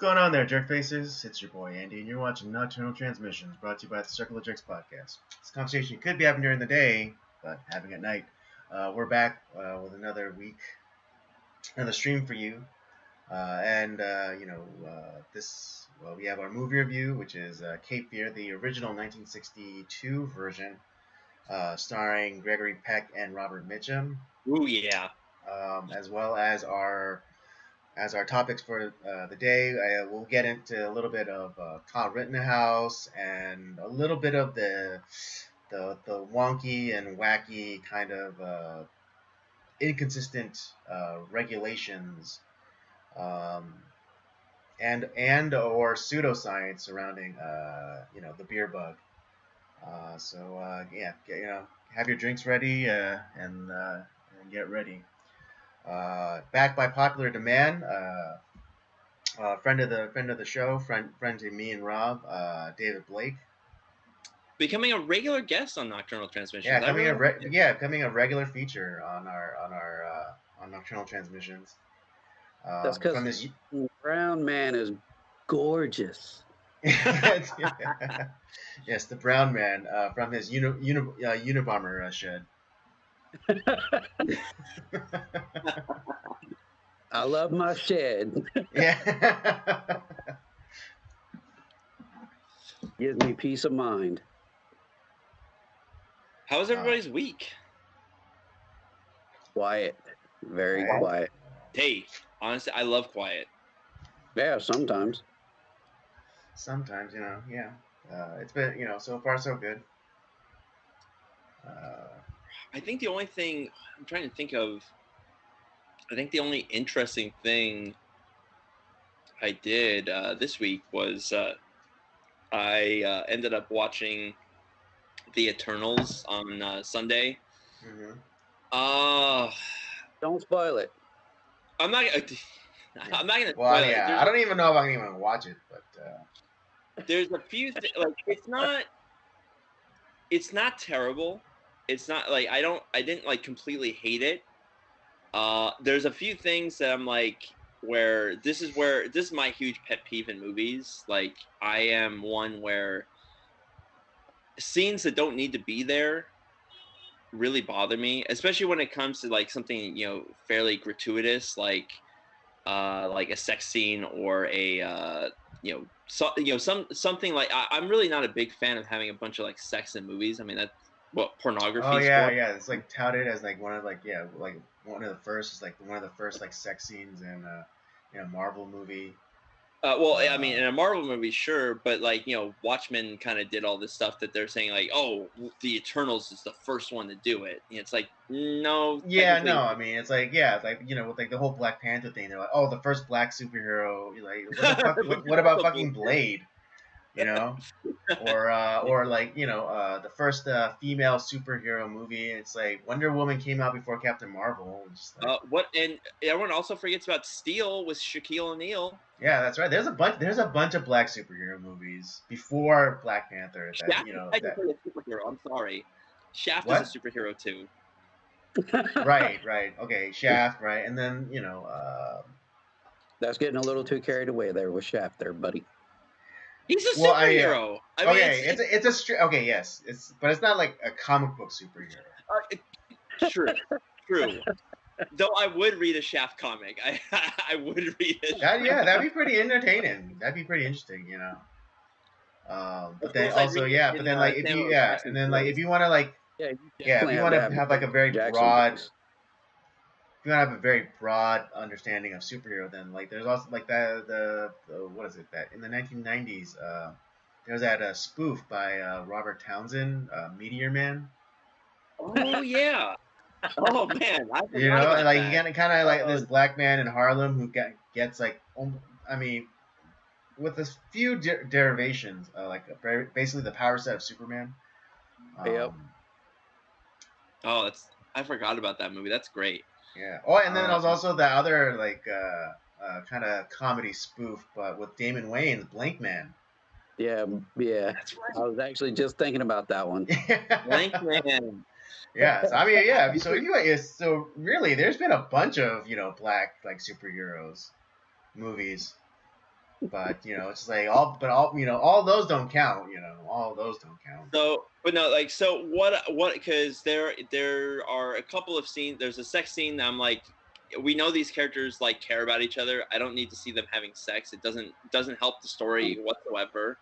going on there, jerk faces? It's your boy Andy, and you're watching Nocturnal Transmissions, brought to you by the Circle of Jerks podcast. It's a conversation you could be having during the day, but having at night. We're back with another week, another stream for you, we have our movie review, which is Cape Fear, the original 1962 version, starring Gregory Peck and Robert Mitchum. Ooh, yeah. As well as our topics for the day. We'll get into a little bit of Kyle Rittenhouse and a little bit of the wonky and wacky kind of inconsistent regulations and or pseudoscience surrounding the beer bug. Have your drinks ready and get ready. Back by popular demand, friend of the show, friend to me and Rob, David Blake, becoming a regular guest on Nocturnal Transmissions. Yeah, becoming a regular feature on on Nocturnal Transmissions. That's because the brown man is gorgeous. Yes, the brown man from his Unabomber shed. I love my shed. Yeah. Gives me peace of mind. How was everybody's week? Quiet. Very quiet. Hey, honestly, I love quiet. Yeah, sometimes. Sometimes, yeah. It's been, so far so good. I think the only thing I'm trying to think of, the only interesting thing I did this week was I ended up watching The Eternals on Sunday. Mm-hmm. Don't spoil it. I'm not gonna well, yeah, I don't even know if I'm gonna watch it, but there's a few it's not terrible. It's not like I didn't completely hate it. There's a few things that I'm like where this is my huge pet peeve in movies. Like, I am one where scenes that don't need to be there really bother me, especially when it comes to like something fairly gratuitous, like a sex scene or a something like I'm really not a big fan of having a bunch of like sex in movies. I mean, that's what pornography. Oh yeah, it's like touted as like one of the first like sex scenes in a Marvel movie. I mean, in a Marvel movie, sure, but like Watchmen kind of did all this stuff that they're saying like, oh, the Eternals is the first one to do it. And it's like, no. Yeah, no. I mean, it's like with like the whole Black Panther thing. They're like, oh, the first black superhero. You're like, what about fucking Blade? Or like the first female superhero movie. It's like Wonder Woman came out before Captain Marvel. Just like, and everyone also forgets about Steel with Shaquille O'Neal. Yeah, that's right. There's a bunch of black superhero movies before Black Panther. Shaft is a superhero. I'm sorry, Shaft is a superhero too. Right. Okay, Shaft. Right, and then that's getting a little too carried away there with Shaft, there, buddy. He's a superhero. But it's not like a comic book superhero. True. Though I would read a Shaft comic. I would read it. That'd be pretty entertaining. That'd be pretty interesting, But then also, if you want to have like a very broad. If you want to have a very broad understanding of superhero, then like there's also like the what is it that in the 1990s there was that spoof by Robert Townsend, Meteor Man. Oh yeah. Oh man. And like he kind of like this black man in Harlem who gets like with a few derivations basically the power set of Superman. Yep. I forgot about that movie. That's great. Yeah. Oh, and then there was also the other like kind of comedy spoof, but with Damon Wayans, Blank Man. Yeah. That's right. I was actually just thinking about that one. Blank Man. Yeah. So, I mean, yeah. So really, there's been a bunch of black like superheroes movies. But it's like all those don't count. All those don't count. So, but no, like, so what? Because there are a couple of scenes. There's a sex scene that I'm like, we know these characters like care about each other. I don't need to see them having sex. It doesn't help the story whatsoever.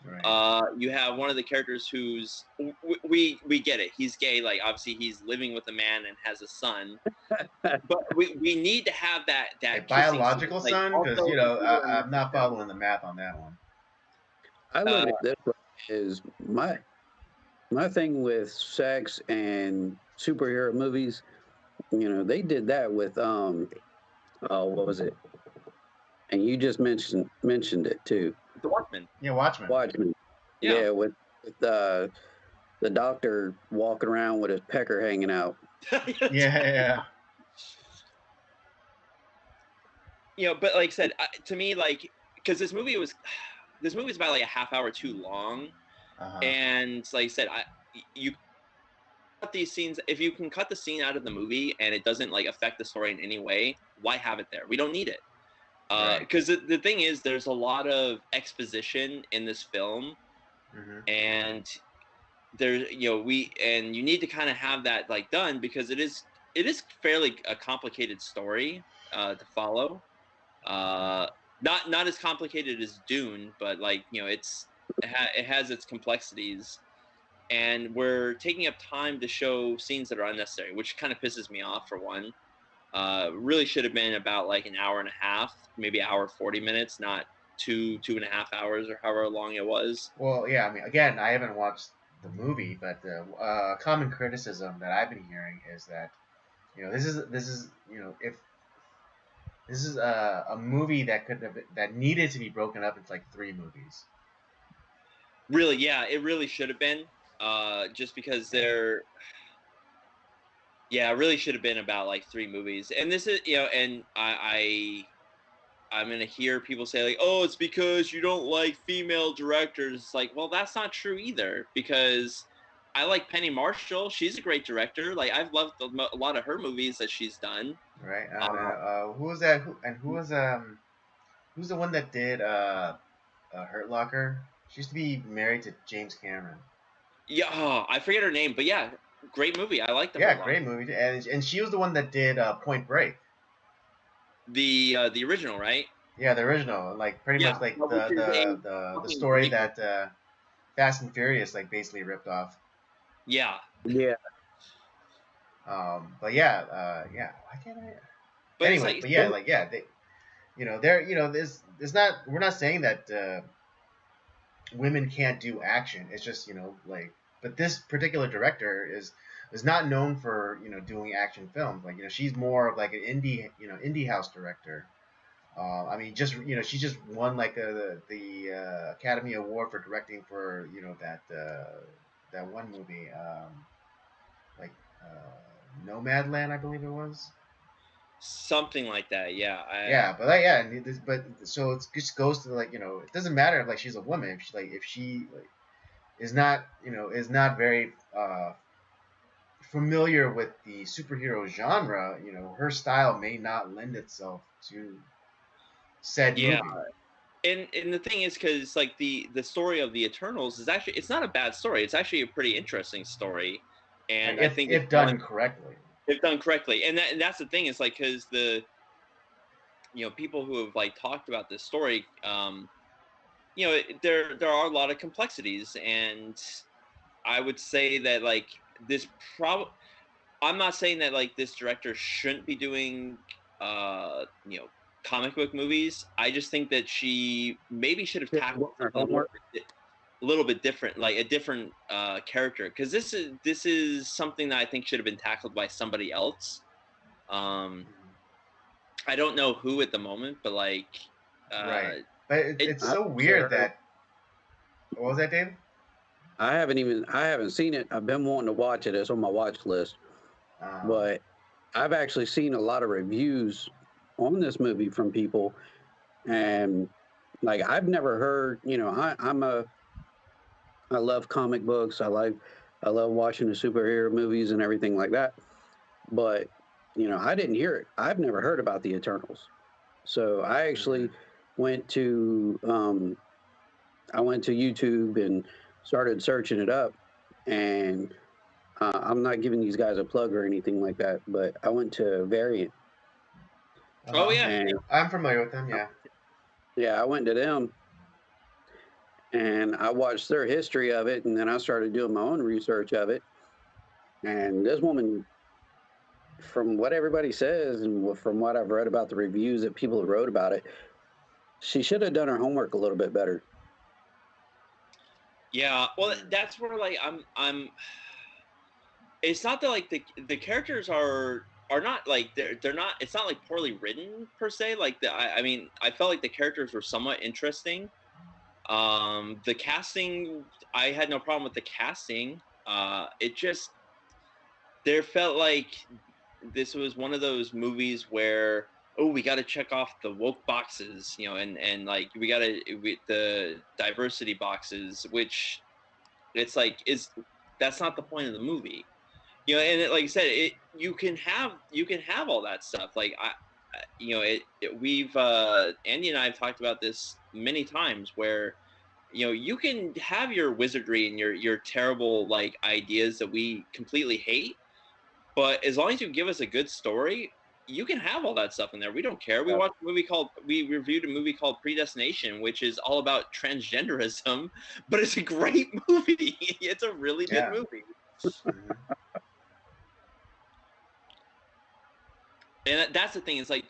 Right. You have one of the characters who's we get it. He's gay. Like, obviously he's living with a man and has a son. But we need to have that a biological son, because I'm not following the math on that one. I look at this as my thing with sex and superhero movies. They did that with what was it? And you just mentioned it too. The Watchmen. Yeah, Watchmen. Yeah, with the doctor walking around with his pecker hanging out. Yeah. But like I said, to me, like, because this movie was about like a half hour too long, and like I said, you cut these scenes. If you can cut the scene out of the movie and it doesn't like affect the story in any way, why have it there? We don't need it. Because the thing is, there's a lot of exposition in this film, and there's you need to kind of have that like done, because it is fairly a complicated story to follow. Not as complicated as Dune, but like it has its complexities, and we're taking up time to show scenes that are unnecessary, which kind of pisses me off for one. Really should have been about like an hour and a half, maybe hour 40 minutes, not 2.5 hours or however long it was. Well, yeah, I mean, again, I haven't watched the movie, but the common criticism that I've been hearing is that this is if this is a movie that needed to be broken up into like 3 movies. Really, yeah, it really should have been, just because it really should have been about like 3 movies. And this is, and I'm gonna hear people say like, oh, it's because you don't like female directors. It's like, well, that's not true either, because I like Penny Marshall. She's a great director. Like, I've loved a lot of her movies that she's done. Right. Who was that? Who's the one that did Hurt Locker? She used to be married to James Cameron. Yeah, I forget her name, but yeah, great movie. I like the Hurt Locker. Great movie, and she was the one that did Point Break. The original, right? Yeah, the original, like pretty much like the story that Fast and Furious like basically ripped off. Yeah. Yeah. But yeah, why can't I? But anyway, like, but yeah, like they, there's not. We're not saying that women can't do action. It's just like, but this particular director is not known for doing action films. Like she's more of like an indie house director. I mean, she just won like the Academy Award for directing for that one movie, Nomadland, I believe it was. Something like that, yeah. So it just goes to like it doesn't matter if like she's a woman, if she is not very familiar with the superhero genre, her style may not lend itself to said movie. And the thing is, because like the story of the Eternals is actually, it's not a bad story. It's actually a pretty interesting story, and I think if done correctly. If done correctly, and that's the thing. Is like, because the people who have like talked about this story, there are a lot of complexities, and I would say that like this I'm not saying that like this director shouldn't be doing comic book movies. I just think that she maybe should have tackled a little bit different, like a different character, because this is something that I think should have been tackled by somebody else. I don't know who at the moment, but like right. But it's so weird that. What was that, Dave? I haven't seen it. I've been wanting to watch it. It's on my watch list. But I've actually seen a lot of reviews on this movie from people, and like I've never heard. I love comic books. I love watching the superhero movies and everything like that. But I didn't hear it. I've never heard about the Eternals. So I actually went to I went to YouTube and started searching it up, and I'm not giving these guys a plug or anything like that, but I went to Variant. Oh yeah, and, I'm familiar with them. Yeah. Yeah, I went to them and I watched their history of it, and then I started doing my own research of it. And this woman, from what everybody says and from what I've read about the reviews that people have wrote about it, she should have done her homework a little bit better. Yeah, well, that's where like I'm. It's not that like the characters are not like they're not. It's not like poorly written per se. Like I mean, I felt like the characters were somewhat interesting. The casting, I had no problem with the casting. It just there felt like this was one of those movies where, oh, we got to check off the woke boxes, you know, and like we got to the diversity boxes, which it's like that's not the point of the movie, you know. And like I said, you can have all that stuff. Like you know, we've Andy and I have talked about this many times where, you know, you can have your wizardry and your terrible like ideas that we completely hate, but as long as you give us a good story, you can have all that stuff in there. We don't care. We reviewed a movie called Predestination, which is all about transgenderism, but it's a great movie. It's a really good movie. Mm-hmm. And that's the thing. It's like,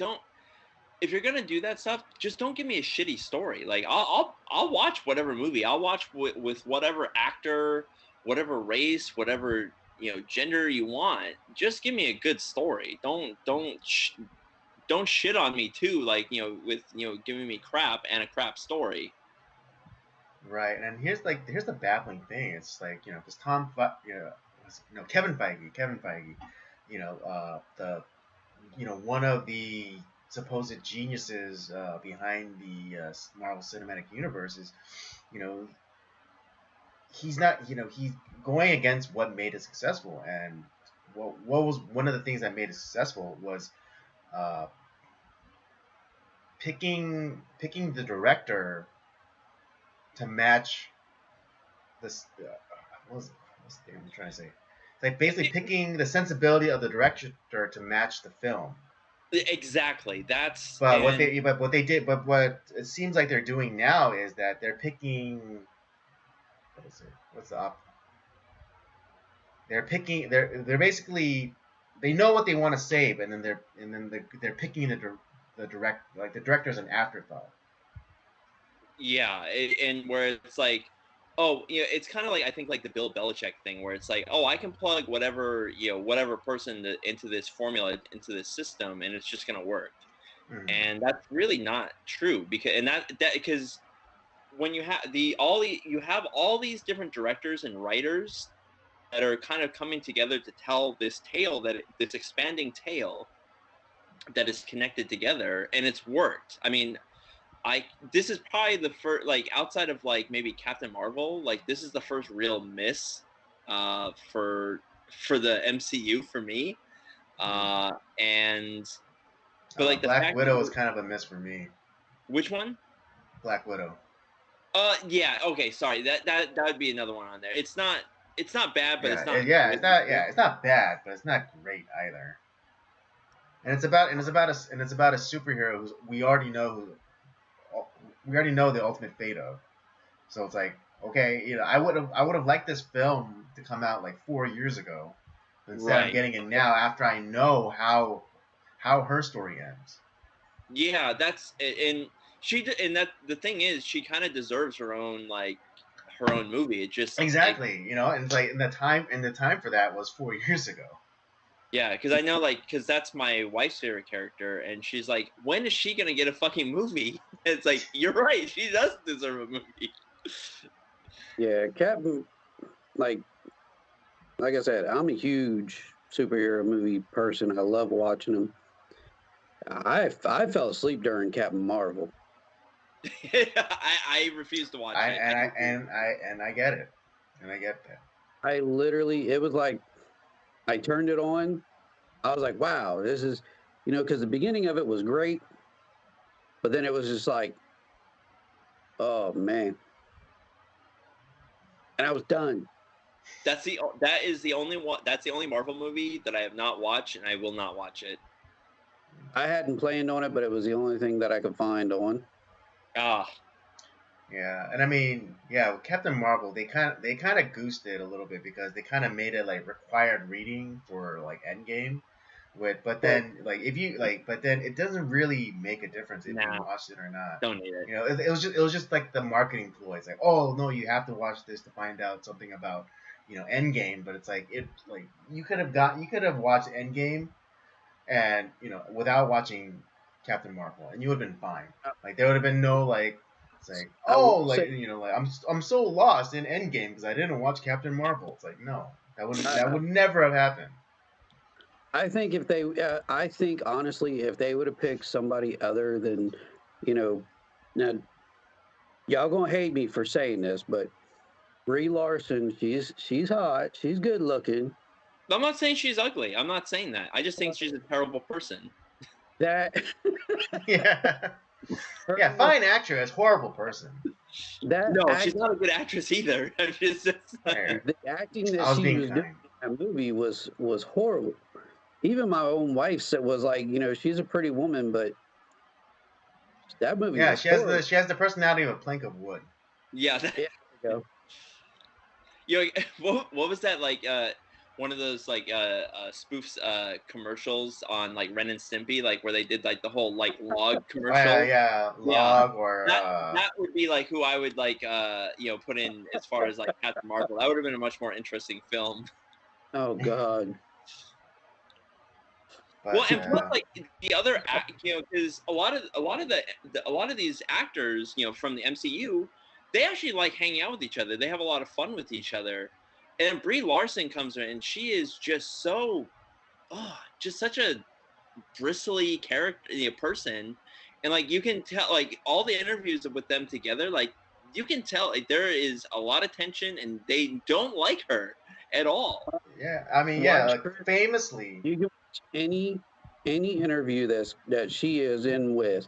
if you're gonna do that stuff, just don't give me a shitty story. Like I'll watch whatever movie. I'll watch with whatever actor, whatever race, whatever, you know, gender you want. Just give me a good story. Don't shit on me too. Like, you know, with, you know, giving me crap and a crap story. Right, and here's the baffling thing. It's like, you know, because Kevin Feige, you know, one of the supposed geniuses behind the Marvel Cinematic Universe is, you know, he's not, you know, he's going against what made it successful. And what was one of the things that made it successful was picking the director to match this. What's the thing I'm trying to say? It's like basically picking the sensibility of the director to match the film. Exactly. That's what it seems like they're doing now is that they're picking. What is it? What's the op? They're picking. They're basically, they know what they want to say, but then they're picking the director as an afterthought. Yeah, and where it's like, oh, you know, it's kind of like, I think like the Bill Belichick thing, where it's like, oh, I can plug whatever, you know, whatever person into this formula, into this system, and it's just gonna work. Mm-hmm. And that's really not true, because when you have you have all these different directors and writers that are kind of coming together to tell this tale, this expanding tale that is connected together, and it's worked. I mean, this is probably the first, like, outside of like maybe Captain Marvel, like this is the first real miss for the MCU for me. And but like Black Widow is kind of a miss for me. Which one? Black Widow. Yeah, okay, sorry. That would be another one on there. It's not bad, but it's not it's not bad, but it's not great either. And it's about a superhero who we already know the ultimate fate of. So it's like, okay, you know, I would have liked this film to come out like 4 years ago. Instead, I'm getting it now after I know how her story ends. Yeah, that's, and the thing is, she kind of deserves her own movie. It just exactly, you know, and it's like the time for that was 4 years ago. Yeah, because I know, like, because that's my wife's favorite character, and she's like, when is she gonna get a fucking movie? It's like, you're right, she does deserve a movie. Yeah, Captain, like I said, I'm a huge superhero movie person. I love watching them. I fell asleep during Captain Marvel. I refuse to watch it. And I get it. And I get that. I literally, it was like, I turned it on. I was like, wow, this is, you know, because the beginning of it was great. But then it was just like, Oh man, and I was done. That is the only one. That's the only Marvel movie that I have not watched, and I will not watch it. I hadn't planned on it, but it was the only thing that I could find on. Ah. Yeah, and I mean, yeah, with Captain Marvel, they kind of goosed it a little bit because they kind of made it like required reading for like Endgame. But then like if you like, but then it doesn't really make a difference if you watch it or not. Don't need it. You know, it was just like the marketing ploy. It's like, oh no, you have to watch this to find out something about Endgame. But it's like you could have watched Endgame and without watching Captain Marvel, and you would have been fine. Like there would have been no like. It's like, oh, like I'm so lost in Endgame because I didn't watch Captain Marvel. It's like, no, that would never have happened. I think I think honestly, if they would have picked somebody other than, now y'all gonna hate me for saying this, but Brie Larson, she's hot, she's good looking. I'm not saying she's ugly. I'm not saying that. I just think she's a terrible person. That yeah. Yeah, fine actress, horrible person. She's not a good actress either. The acting that she was doing in that movie was horrible. Even my own wife was like, she's a pretty woman, but that movie. Yeah, she has the personality of a plank of wood. Yeah. There you go. What was that like? One of those like spoofs commercials on like Ren and Stimpy, like where they did like the whole like log commercial. Log or that would be like who I would like put in as far as like Captain Marvel. That would have been a much more interesting film. Oh God. Well, and plus, like the other, because a lot of these actors, from the MCU, they actually like hanging out with each other. They have a lot of fun with each other. And Brie Larson comes in, and she is just just such a bristly character, person, and like you can tell, like all the interviews with them together, like you can tell, like there is a lot of tension, and they don't like her at all. Yeah, I mean, like famously, you can watch any interview that she is in with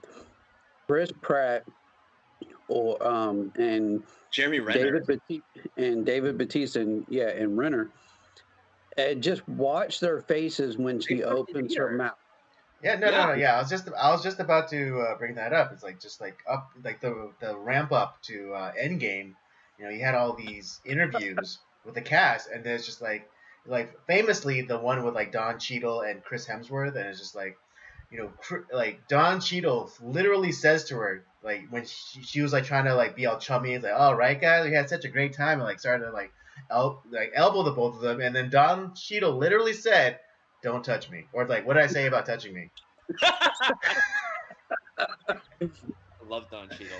Chris Pratt or and Jeremy Renner David Bautista and Renner, and just watch their faces when she opens her mouth. Yeah, no. Yeah, I was just about to bring that up. It's like just like up like the ramp up to Endgame. You had all these interviews with the cast, and there's just like famously the one with like Don Cheadle and Chris Hemsworth, and it's just like like Don Cheadle literally says to her like when she was like trying to like be all chummy, it's like, all right guys, we had such a great time, and like started to like elbow the both of them, and then Don Cheadle literally said, "Don't touch me," or like, "What did I say about touching me?" I love Don Cheadle.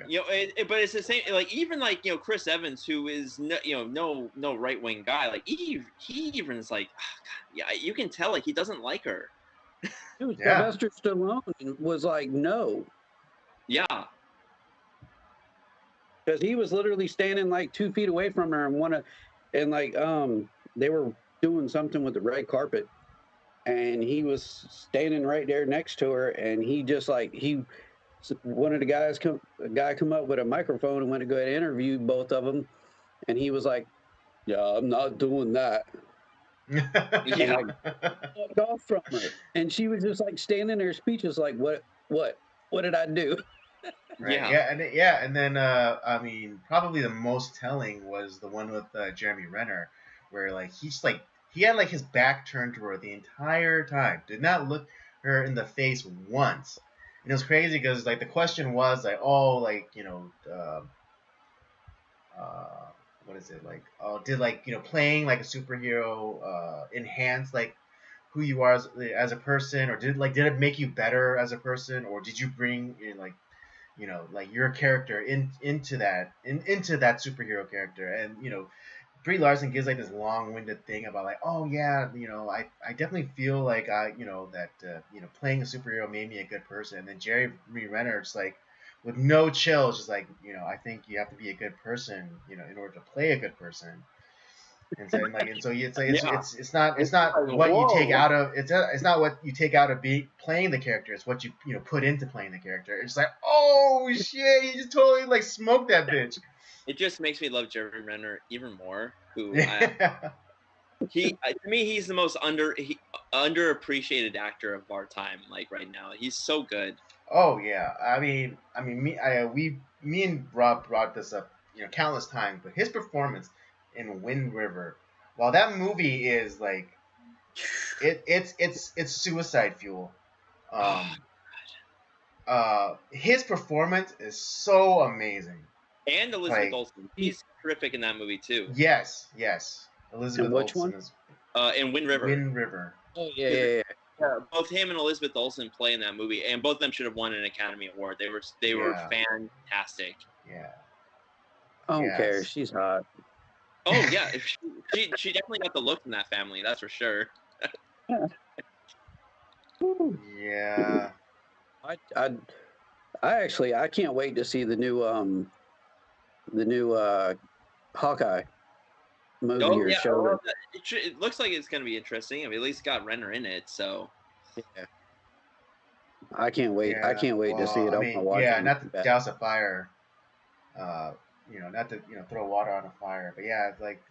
Yeah. But it's the same. Like even like Chris Evans, who is no right wing guy. Like he even is like, oh, God, yeah, you can tell like he doesn't like her. Dude, Sylvester Stallone was like, no. Yeah. Because he was literally standing like 2 feet away from her, and they were doing something with the red carpet, and he was standing right there next to her, and he just like one of the guys come up with a microphone and went to go ahead and interview both of them, and he was like, "Yeah, I'm not doing that." Yeah. Walked off from her, and she was just like standing there speechless, like, "What did I do?" Right. Yeah. And then I mean, probably the most telling was the one with Jeremy Renner, where like he had like his back turned to her the entire time, did not look her in the face once. And it was crazy because like the question was like, oh, like what is it like? Oh, did like playing like a superhero enhance like who you are as a person, or did it make you better as a person, or did you bring in like like your character into that superhero character? And Brie Larson gives like this long-winded thing about like, oh yeah, I definitely feel like that playing a superhero made me a good person. And then Jeremy Renner just like with no chill, just like I think you have to be a good person in order to play a good person. And so Yeah. it's not like, what you take whoa. out of it's not what you take out of playing the character. It's what you put into playing the character. It's like, oh shit, he just totally like smoked that bitch. It just makes me love Jeremy Renner even more. Who Yeah. to me, he's the most underappreciated actor of our time. Like right now, he's so good. Oh yeah, me and Rob brought this up, countless times. But his performance in Wind River, while that movie is like, it's suicide fuel. His performance is so amazing. And Elizabeth Olsen, she's terrific in that movie too. Yes, Elizabeth Olsen is in Wind River. Wind River. Oh yeah. Both him and Elizabeth Olsen play in that movie, and both of them should have won an Academy Award. They were fantastic. Yeah. I don't care. She's hot. Oh yeah, she definitely got the look in that family. That's for sure. Yeah. I can't wait to see the new Hawkeye movie or show. It looks like it's going to be interesting. I mean, at least got Renner in it, so. Yeah. I can't wait. Yeah. I can't wait to see it. Not to douse a fire. Not to throw water on a fire, but yeah, like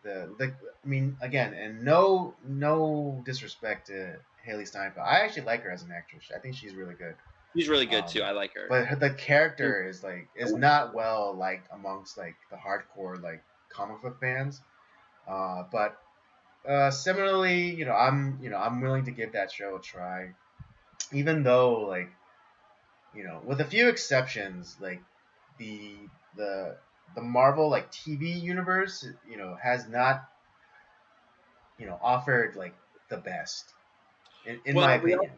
again, and no disrespect to Haley Steinfeld. I actually like her as an actress. I think she's really good. She's really good too. I like her. But the character is not well liked amongst like the hardcore like comic book fans. But similarly, I'm willing to give that show a try, even though with a few exceptions, like the Marvel like TV universe, has not offered like the best in my opinion.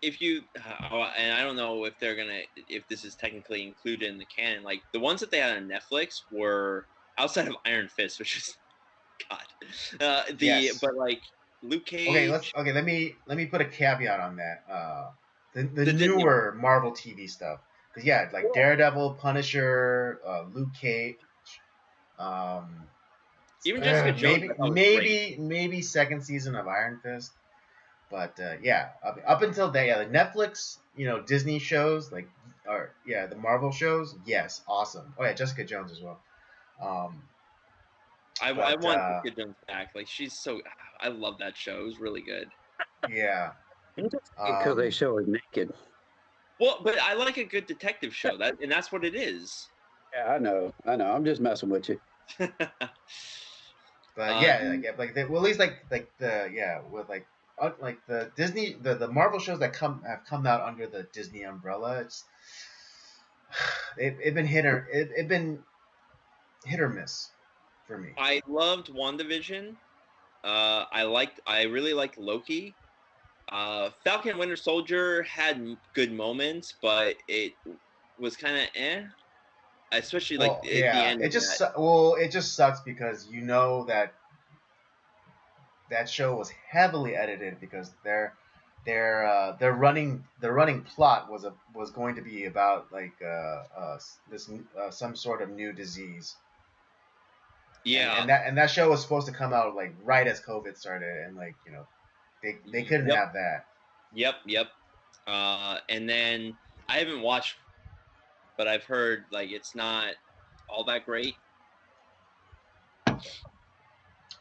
If you and I don't know if if this is technically included in the canon, like the ones that they had on Netflix were outside of Iron Fist, which is God. But like Luke Cage. Okay, let me put a caveat on that. The newer Marvel TV stuff, because like Daredevil, Punisher, Luke Cage, even Jessica Jones. Maybe second season of Iron Fist. But up until that, the Netflix, Disney shows, the Marvel shows, yes, awesome. Oh yeah, Jessica Jones as well. I want Jessica Jones back. Like I love that show. It was really good. Yeah, because they show her naked. Well, but I like a good detective show. And that's what it is. Yeah, I know. I'm just messing with you. But at least with the Disney, the Marvel shows that have come out under the Disney umbrella, it's been hit or miss for me. I loved WandaVision. I really liked Loki. Falcon and Winter Soldier had good moments, but it was kind of especially at the end. It just sucks because that show was heavily edited because their running plot was going to be about some sort of new disease. Yeah, and that show was supposed to come out right as COVID started, and they couldn't have that. Yep. And then I haven't watched, but I've heard it's not all that great.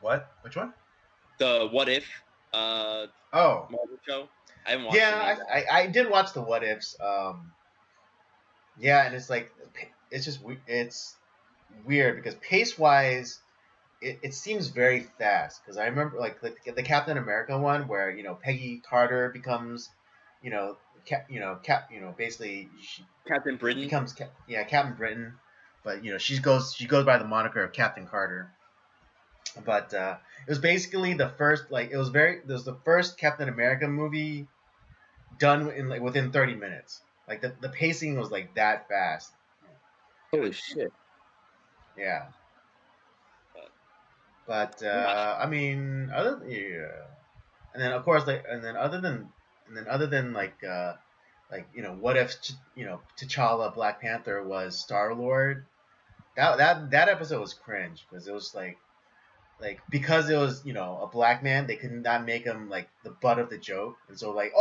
What? Which one? The What If Marvel show. I haven't watched it. I did watch the What Ifs. And it's weird because pace wise it seems very fast, because I remember the Captain America one where Peggy Carter becomes basically Captain Britain becomes Captain Britain, but she goes by the moniker of Captain Carter. But it was basically the first it was the first Captain America movie done in within 30 minutes. The pacing was that fast. Holy shit. Yeah. But I mean, and then of course other than what if T'Challa Black Panther was Star-Lord. That episode was cringe because it was like because it was a black man, they could not make him like the butt of the joke, and so like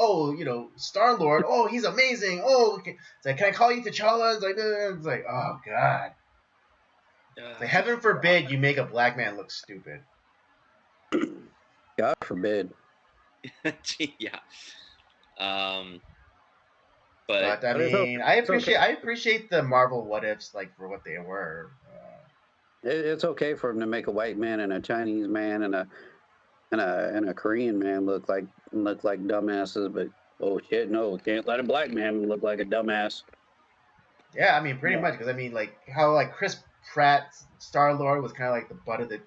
Star-Lord, oh he's amazing, it's like, can I call you T'Challa? It's like oh god, like heaven forbid you make a black man look stupid. God forbid. Yeah. But I mean, I appreciate the Marvel what ifs like for what they were. It's okay for him to make a white man and a Chinese man and a Korean man look like dumbasses, but oh shit, no, can't let a black man look like a dumbass. Yeah, I mean, pretty much, because I mean, like how like Chris Pratt's Star-Lord was kind of like the butt of the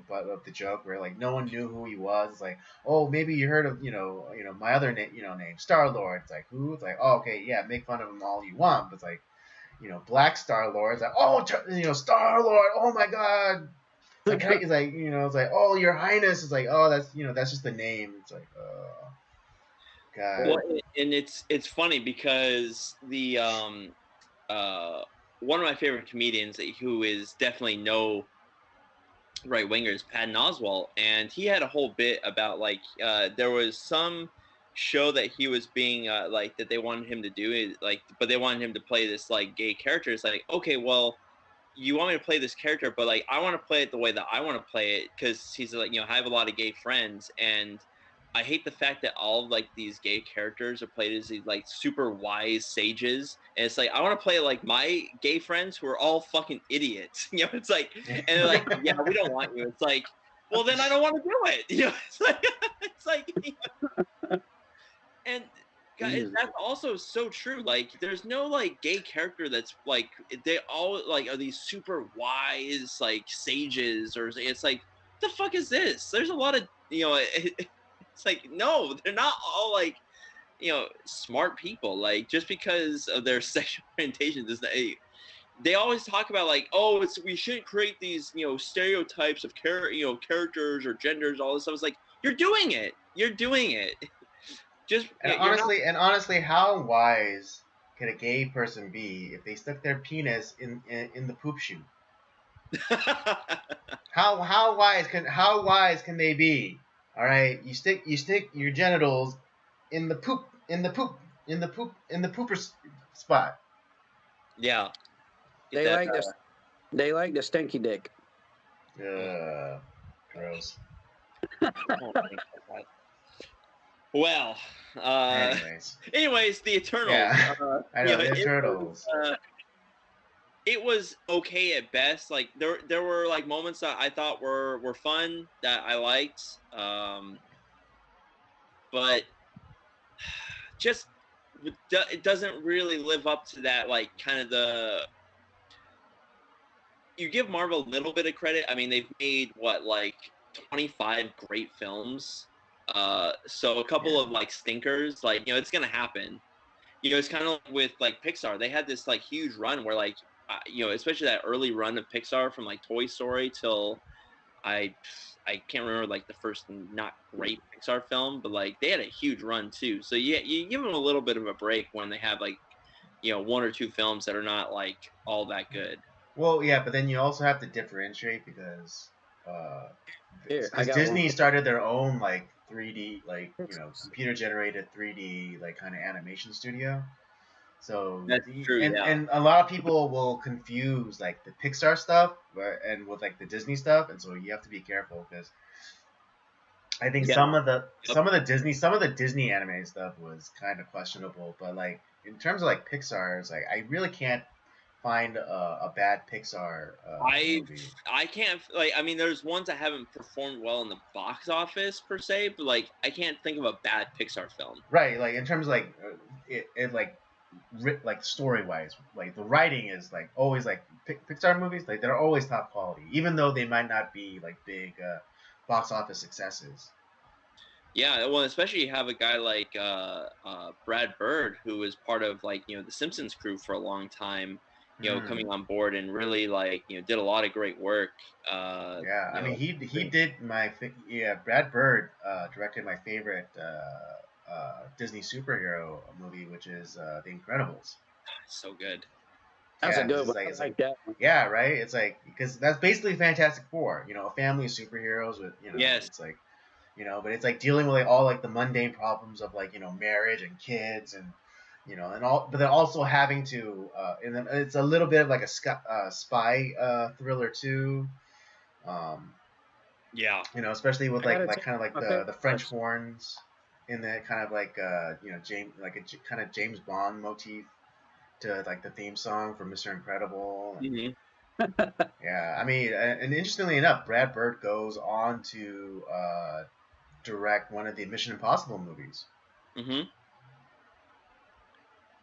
butt of the joke, where like no one knew who he was. It's like, oh, maybe you heard of my other name Star-Lord. It's like who? It's like, oh, okay, yeah, make fun of him all you want, but it's like Black Star-Lord. It's like, oh, Star-Lord, oh my god. Like, it's like it's like, oh, Your Highness. It's like, oh, that's just the name. It's like, oh, god. Well, and it's funny because the one of my favorite comedians who is definitely no right winger is Patton Oswalt, and he had a whole bit about like there was some show that he was being like that they wanted him to do like, but they wanted him to play this like gay character. It's like, okay, well, you want me to play this character, but like I want to play it the way that I want to play it, because he's like, I have a lot of gay friends, and I hate the fact that all of like these gay characters are played as these like super wise sages, and it's like I want to play like my gay friends who are all fucking idiots. It's like, and they're like, yeah, we don't want you. It's like, well, then I don't want to do it. It's like, and guys, that's also so true. Like, there's no like gay character that's like they all like are these super wise like sages, or it's like, the fuck is this? There's a lot of it's like, no, they're not all like smart people. Like, just because of their sexual orientation does not. They always talk about like, oh, we shouldn't create these stereotypes of characters or genders, all this stuff. It's like, you're doing it. Just honestly, how wise could a gay person be if they stuck their penis in the poop chute? how wise can they be? All right, you stick your genitals in the pooper spot. Yeah, they like the stinky dick. Gross. Well, anyways, the Eternals. Yeah, I know the Eternals. It was okay at best. Like there were like moments that I thought were fun that I liked, but just it doesn't really live up to that. Like, kind of you give Marvel a little bit of credit. I mean, they've made like 25 great films. So a couple of like stinkers, like it's gonna happen. It's kind of like with like Pixar. They had this like huge run where like especially that early run of Pixar from like Toy Story till I can't remember like the first not great Pixar film, but like they had a huge run too. So yeah, you give them a little bit of a break when they have like one or two films that are not like all that good. Well, yeah, but then you also have to differentiate because Disney started their own like 3D like computer generated 3D like kind of animation studio. So that's true, and a lot of people will confuse like the Pixar stuff and with like the Disney stuff, and so you have to be careful because I think some of the Disney anime stuff was kind of questionable, but like in terms of like Pixar's, like I really can't find a bad Pixar movie. I can't, like, I mean, there's ones that haven't performed well in the box office per se, but like I can't think of a bad Pixar film. Right, like in terms of like it like story wise, like the writing is like always like Pixar movies, like they're always top quality, even though they might not be like big box office successes. Yeah, well, especially you have a guy like Brad Bird, who was part of like the Simpsons crew for a long time, coming on board and really like did a lot of great work. I mean he did Brad Bird directed my favorite Disney superhero movie, which is The Incredibles. So good. That's yeah, a good it's one. like, I like that one. yeah, right. It's like, because that's basically Fantastic Four. You know, a family of superheroes with, you know, Yes. it's like, you know, but it's like dealing with like all like the mundane problems of like, you know, marriage and kids and, you know, and all, but they're also having to, and then it's a little bit of like a spy thriller too. Yeah. You know, especially with like kind of like the French horns in that kind of like you know, kind of James Bond motif to like the theme song for Mr. Incredible. Mm-hmm. Yeah, I mean, and interestingly enough, Brad Bird goes on to direct one of the Mission Impossible movies. Mm-hmm.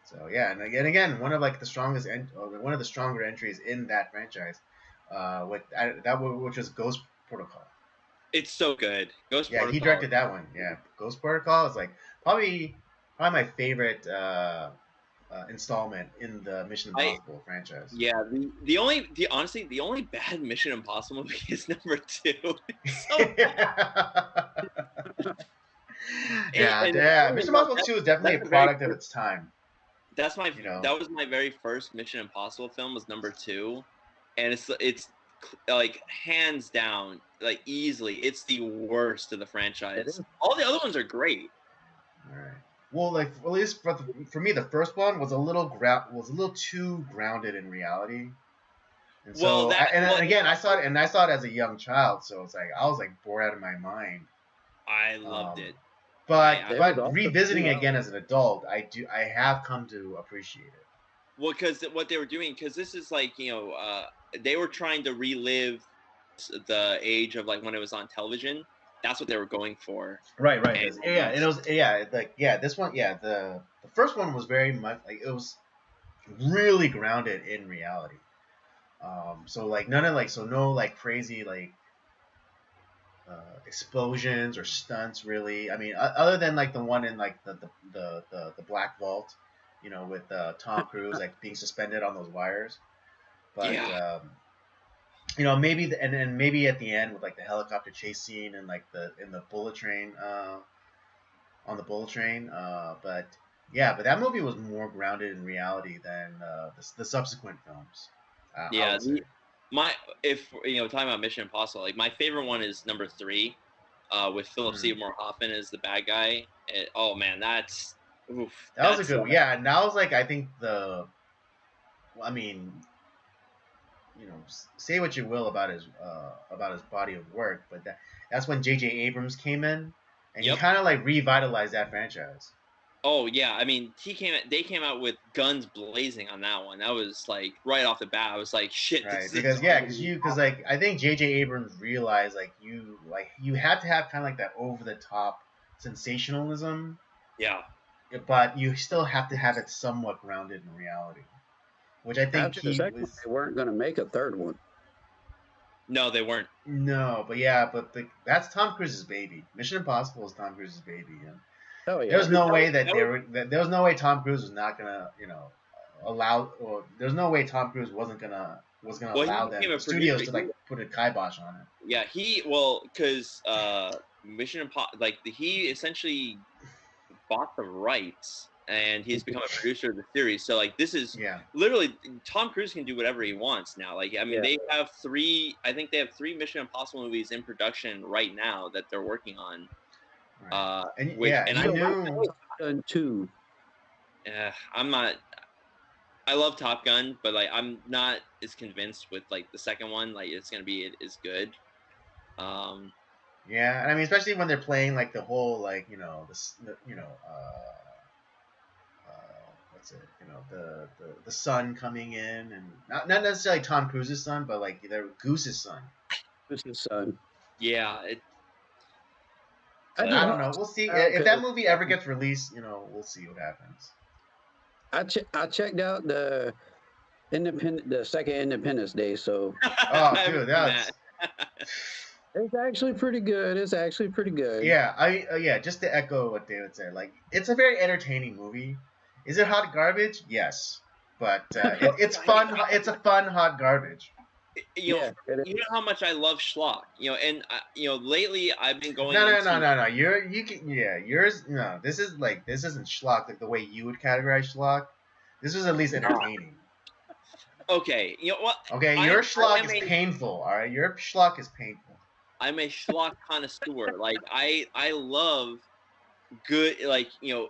So yeah, and again, one of like the strongest, one of the stronger entries in that franchise, which was Ghost Protocol. It's so good. Ghost Protocol. He directed that one. Yeah, Ghost Protocol is like probably my favorite installment in the Mission Impossible franchise. Yeah, honestly, the only bad Mission Impossible movie is number 2. Yeah. Mission Impossible 2 is definitely a product of its time. That's my, that was my very first Mission Impossible film, was number 2, and it's like hands down, like easily, it's the worst of the franchise. All the other ones are great. All right. Well, like at least for me, the first one was a little too grounded in reality. And so, again, I saw it as a young child, so it's like I was like bored out of my mind. I loved it. But revisiting again as an adult, I have come to appreciate it. Well, because what they were doing, because this is like, you know, they were trying to relive the age of like when it was on television. That's what they were going for. Right. And it was this one, the first one was very much like, it was really grounded in reality. So like no like crazy like explosions or stunts really. I mean, other than like the one in like the Black Vault, you know, with Tom Cruise like being suspended on those wires. But you know, maybe and maybe at the end with like the helicopter chase scene and like in the bullet train on the bullet train. But that movie was more grounded in reality than the subsequent films. If you know, talking about Mission Impossible, like my favorite one is number 3, with Philip Seymour Hoffman as the bad guy. Oh man, that was a good one. Yeah, and that was like, I think I mean, you know, say what you will about his body of work, but that's when J.J. Abrams came in, and he kind of like revitalized that franchise. Oh yeah, I mean, they came out with guns blazing on that one. That was like right off the bat. I was like, shit. Right, because like I think J.J. Abrams realized like you had to have kind of like that over the top sensationalism. Yeah. But you still have to have it somewhat grounded in reality, which I think they weren't going to make a third one. No, they weren't. No, but that's Tom Cruise's baby. Mission Impossible is Tom Cruise's baby. Yeah. Oh yeah. There's no way there was no way Tom Cruise was not gonna, you know, allow, or there's no way Tom Cruise was gonna allow the studios to like put a kibosh on it. Yeah, because Mission Impossible, like he essentially bought the rights and he's become a producer of the series. So like this is literally, Tom Cruise can do whatever he wants now. Like, I mean, they have 3 Mission Impossible movies in production right now that they're working on. Right. I knew Gun 2. I'm not. I love Top Gun, but like I'm not as convinced with like the second one. Like it's gonna be as good. Yeah, and I mean, especially when they're playing like the whole like, you know, what's it? You know, the son coming in, and not necessarily Tom Cruise's son, but like Goose's son. Goose's son. Yeah. I don't know. We'll see if that movie ever gets released. You know, we'll see what happens. I checked out the second Independence Day. So. Oh, dude, it's actually pretty good. Yeah, just to echo what David said, like it's a very entertaining movie. Is it hot garbage? Yes, but it's fun. It's a fun hot garbage. You know how much I love schlock. You know, and lately I've been going. No. Yours. No, this isn't schlock like the way you would categorize schlock. This was at least entertaining. Okay, you know what? Okay, your schlock is painful. All right, your schlock is painful. I'm a schlock connoisseur. Like I love good, like, you know,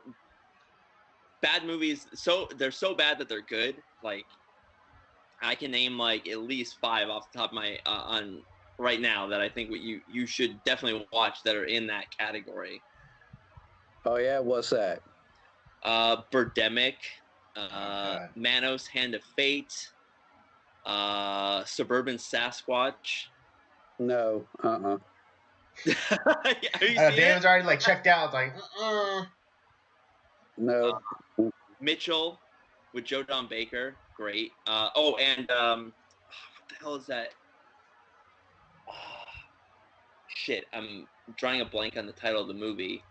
bad movies. So they're so bad that they're good. Like I can name like at least 5 off the top of my on right now that I think what you should definitely watch that are in that category. Oh yeah, what's that? Birdemic, Manos, Hand of Fate, Suburban Sasquatch. No, Have you seen David's already like checked out. It's like, no. Mitchell with Joe Don Baker, great. Oh, and what the hell is that? Oh, shit, I'm drawing a blank on the title of the movie.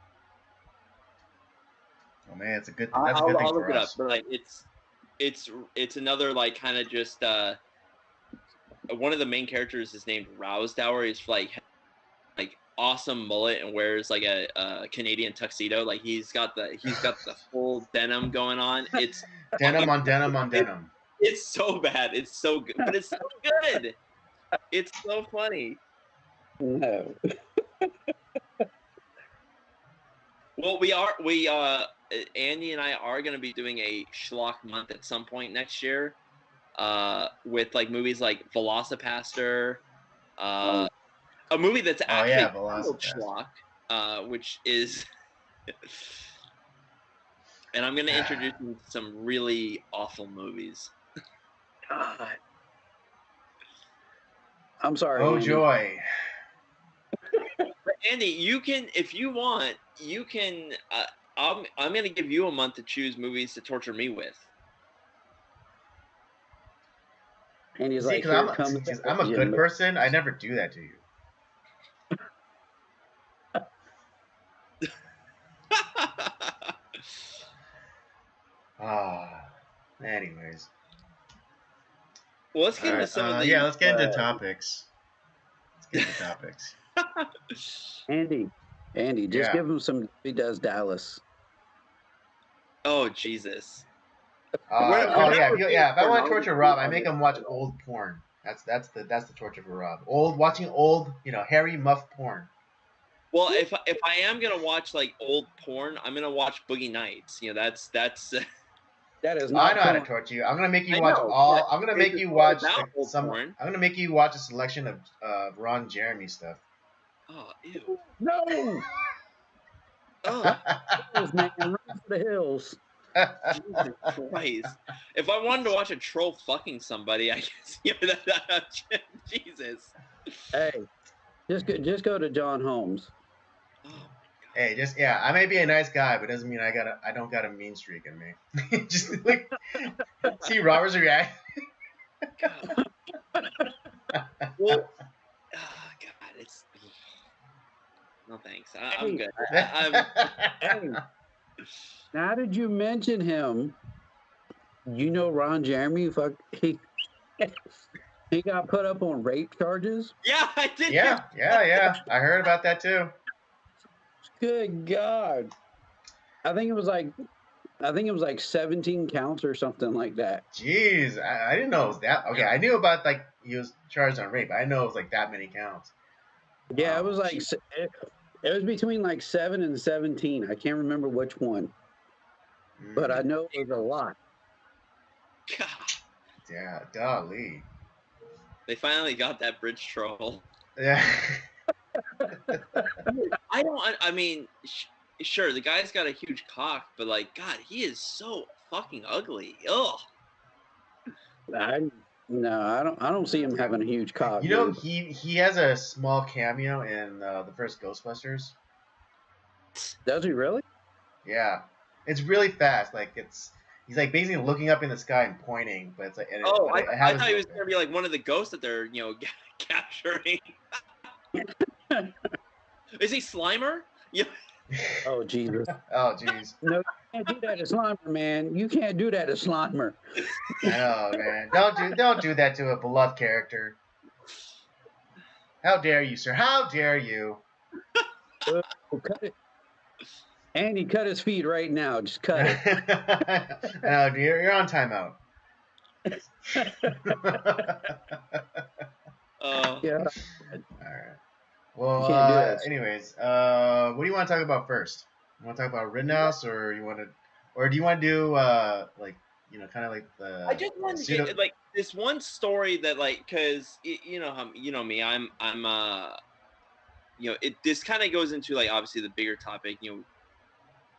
Oh man, it's a good. That's a good thing I'll for look us. It up, but like it's another like kind of just one of the main characters is named Rousdower. He's like awesome mullet and wears like a Canadian tuxedo. Like he's got the full denim going on. It's denim on denim on denim. It's so bad. It's so good, but it's so good. It's so funny. No. Well, Andy and I are going to be doing a schlock month at some point next year, with like movies like Velocipaster, a movie that's actually called schlock, which is, and I'm going to introduce you to some really awful movies. God. I'm sorry. Oh, Andy. joy. Andy, you can, if you want, you can. I'm going to give you a month to choose movies to torture me with. And he's like, I'm a good person. I never do that to you. Anyways. Well, let's get into some of the. Yeah, let's get into topics. Andy, just give him some. He does Dallas. Oh Jesus. If I want to torture Rob, I make him watch old porn. That's the torture for Rob. Watching old, hairy muff porn. Well, if I am gonna watch like old porn, I'm gonna watch Boogie Nights. That's. That is. I know how to torture you. I'm gonna make you watch all. I'm gonna make you watch some. Porn. I'm gonna make you watch a selection of Ron Jeremy stuff. Oh, ew. No. Oh, man, run for the hills. Jesus Christ! If I wanted to watch a troll fucking somebody, I guess. Jesus. Hey, just go to John Holmes. Oh. Hey, I may be a nice guy, but it doesn't mean I don't got a mean streak in me. Just like see Robert's reaction. Well, God, it's no thanks. I'm good. Hey, now did you mention him? You know Ron Jeremy? He got put up on rape charges. Yeah, I did. Yeah. I heard about that too. Good God. I think it was like 17 counts or something like that. Jeez, I didn't know it was that. Okay, I knew about like he was charged on rape. I didn't know it was like that many counts. Yeah, it was like it was between like 7 and 17. I can't remember which one, but I know it was a lot. God. Yeah, golly. They finally got that bridge troll. Yeah. I mean, sure, the guy's got a huge cock, but like, God, he is so fucking ugly. Ugh. I don't see him having a huge cock. He has a small cameo in the first Ghostbusters. Does he really? Yeah, it's really fast. Like he's like basically looking up in the sky and pointing, but it's like. I thought he was gonna be like one of the ghosts that they're capturing. Is he Slimer? Yeah. Oh Jesus. Oh jeez. No, you can't do that to Slimer, man. You can't do that to Slimer. No, man. Don't do that to a beloved character. How dare you, sir? How dare you? Cut it. Andy, cut his feet right now. Just cut it. No, you're on timeout. Yeah. All right. Well, You can't do that. anyways, what do you want to talk about first? You want to talk about Rittenhouse, or do you want to do like kind of like the? I just wanted to get like this one story that like, cause you know me, I'm this kind of goes into like obviously the bigger topic.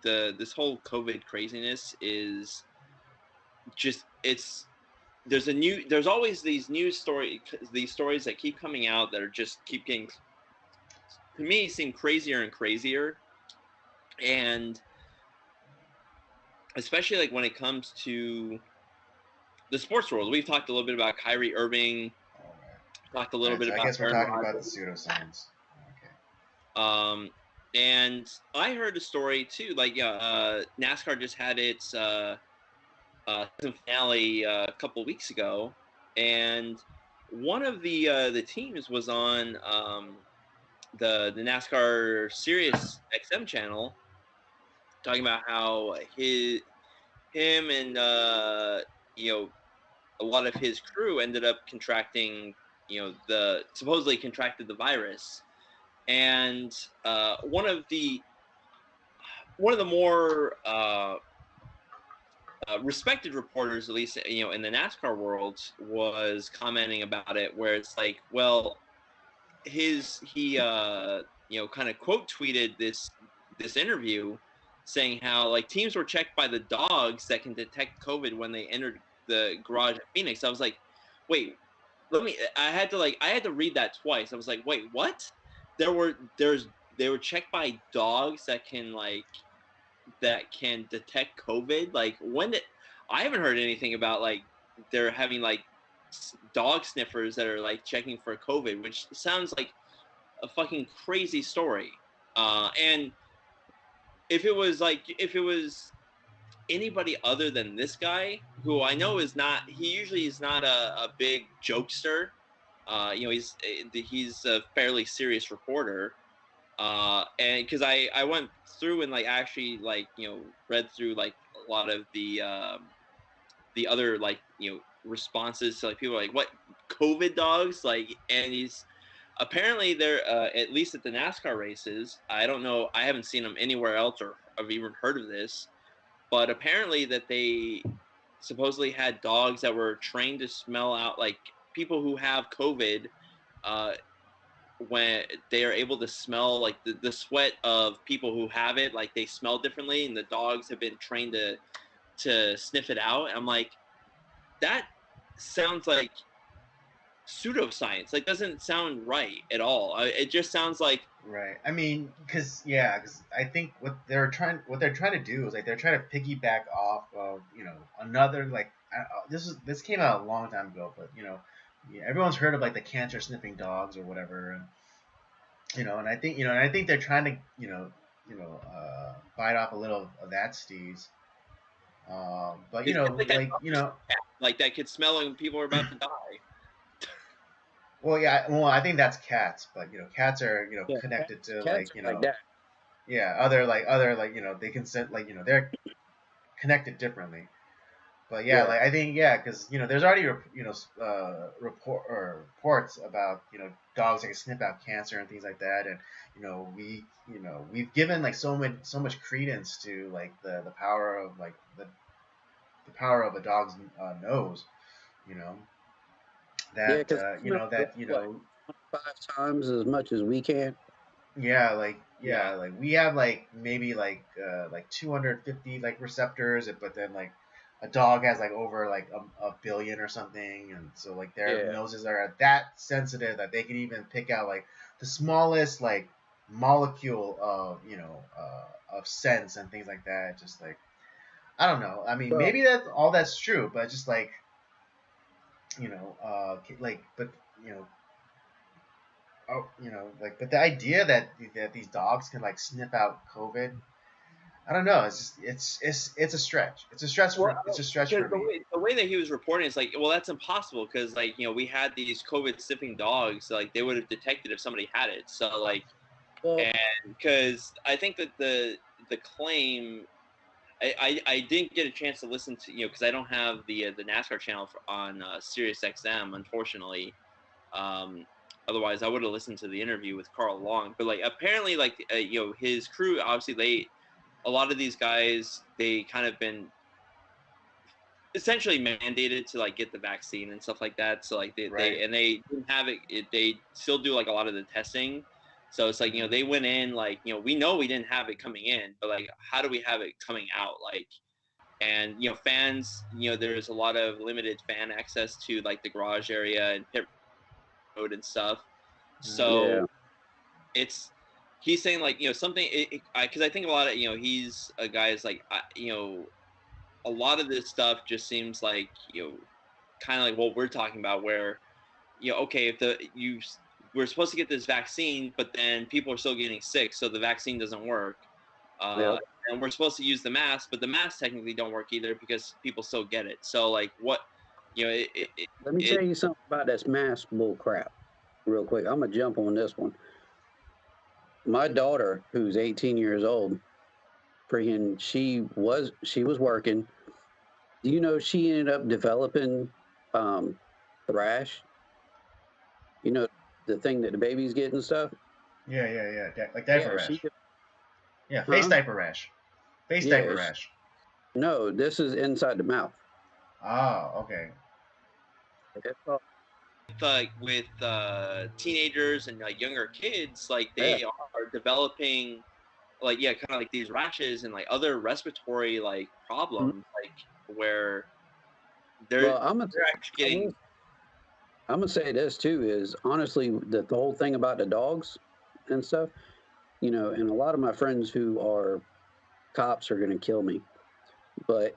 This whole COVID craziness is just there's always these these stories that keep coming out that are just keep getting, to me, seem crazier and crazier. And especially like when it comes to the sports world, we've talked a little bit about Kyrie Irving, talked a little bit about. I guess we're talking about the pseudoscience. Okay. And I heard a story too. Like, NASCAR just had its season finale a couple of weeks ago, and one of the teams was on the NASCAR Sirius XM channel, talking about how him and a lot of his crew ended up contracting, supposedly contracted the virus. And one of the more respected reporters, at least in the NASCAR world, was commenting about it, where it's like, well, he kind of quote tweeted this interview saying how like teams were checked by the dogs that can detect COVID when they entered the garage at Phoenix. I was like, wait, I had to read that twice. I was like, wait, what? They were checked by dogs that can detect COVID. Like, I haven't heard anything about like they're having like dog sniffers that are like checking for COVID, which sounds like a fucking crazy story. And if it was anybody other than this guy, who I know he usually is not a big jokester. He's a fairly serious reporter. And because I went through and like actually like read through like a lot of the other like responses to like people like, what, COVID dogs, like, and he's apparently they're at least at the NASCAR races. I don't know, I haven't seen them anywhere else or I've even heard of this, but apparently that they supposedly had dogs that were trained to smell out like people who have COVID. When they are able to smell like the sweat of people who have it, like they smell differently, and the dogs have been trained to sniff it out. And I'm like, that sounds like pseudoscience. Like, doesn't sound right at all. It just sounds like, right. I mean, because I think what they're trying to do is like they're trying to piggyback off of another like this came out a long time ago, but everyone's heard of like the cancer sniffing dogs or whatever, and I think they're trying to bite off a little of that steez. But like that could smell when people are about to die. Well, I think that's cats, but cats are connected to like other they can send they're connected differently. But like I think because there's already reports about dogs that can sniff out cancer and things like that, and we've given like so much credence to like the power of like the power of a dog's nose, that that 5 times as much as we can. Like we have like maybe like 250 like receptors, but then like a dog has like over like a billion or something, and so like their noses are that sensitive that they can even pick out like the smallest like molecule of of sense and things like that. Just like, I don't know. I mean, maybe that's true, but just like but but the idea that these dogs can like sniff out COVID, I don't know. It's just it's a stretch. It's a stretch for me. The way that he was reporting is like, well, that's impossible because like we had these COVID sniffing dogs, like they would have detected if somebody had it. So like, and because I think that the claim I didn't get a chance to listen to, because I don't have the NASCAR channel on Sirius XM, unfortunately. Otherwise, I would have listened to the interview with Carl Long. But like, apparently, like his crew, obviously, a lot of these guys, they kind of been essentially mandated to like get the vaccine and stuff like that. So like they didn't have it. They still do like a lot of the testing. So it's like, they went in like, we know we didn't have it coming in, but like, how do we have it coming out? Like, and fans, there's a lot of limited fan access to like the garage area and pit road and stuff. So he's saying like, something, because I think a lot of, he's a guy is like, a lot of this stuff just seems like, kind of like what we're talking about, where, okay, if we're supposed to get this vaccine, but then people are still getting sick, so the vaccine doesn't work. And we're supposed to use the mask, but the masks technically don't work either because people still get it. So like, what, let me tell you something about this mask bull crap real quick. I'm gonna jump on this one. My daughter, who's 18 years old, freaking, she was working. Do you know she ended up developing thrash? You know, the thing that the babies get and stuff? Yeah. Like diaper rash. Face diaper rash. Diaper rash. No, this is inside the mouth. Oh, okay. Like with teenagers and like younger kids, like they are developing like kind of like these rashes and like other respiratory like problems, like where they're actually getting. I'm gonna say this too is honestly the whole thing about the dogs and stuff, and a lot of my friends who are cops are gonna kill me, but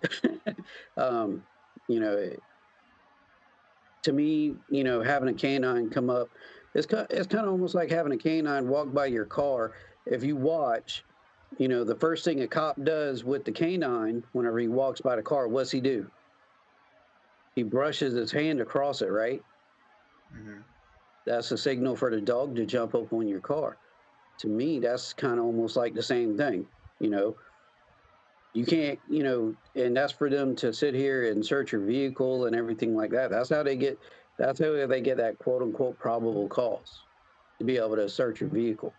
to me, having a canine come up, it's kind of almost like having a canine walk by your car. If you watch, the first thing a cop does with the canine whenever he walks by the car, what's he do? He brushes his hand across it, right? Mm-hmm. That's a signal for the dog to jump up on your car. To me, that's kind of almost like the same thing. You can't, and that's for them to sit here and search your vehicle and everything like that. That's how they get that quote unquote probable cause to be able to search your vehicle.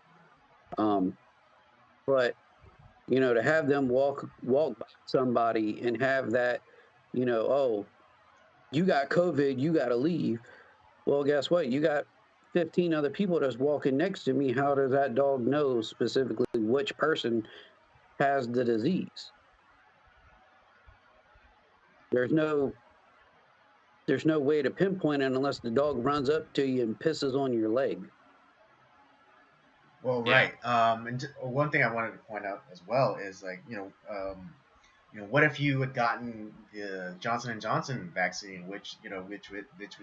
But to have them walk by somebody and have that, oh, you got COVID, you got to leave. Well, guess what? You got 15 other people that's walking next to me. How does that dog know specifically which person has the disease? There's no way to pinpoint it unless the dog runs up to you and pisses on your leg. Well, right. And one thing I wanted to point out as well is like, what if you had gotten the Johnson & Johnson vaccine, which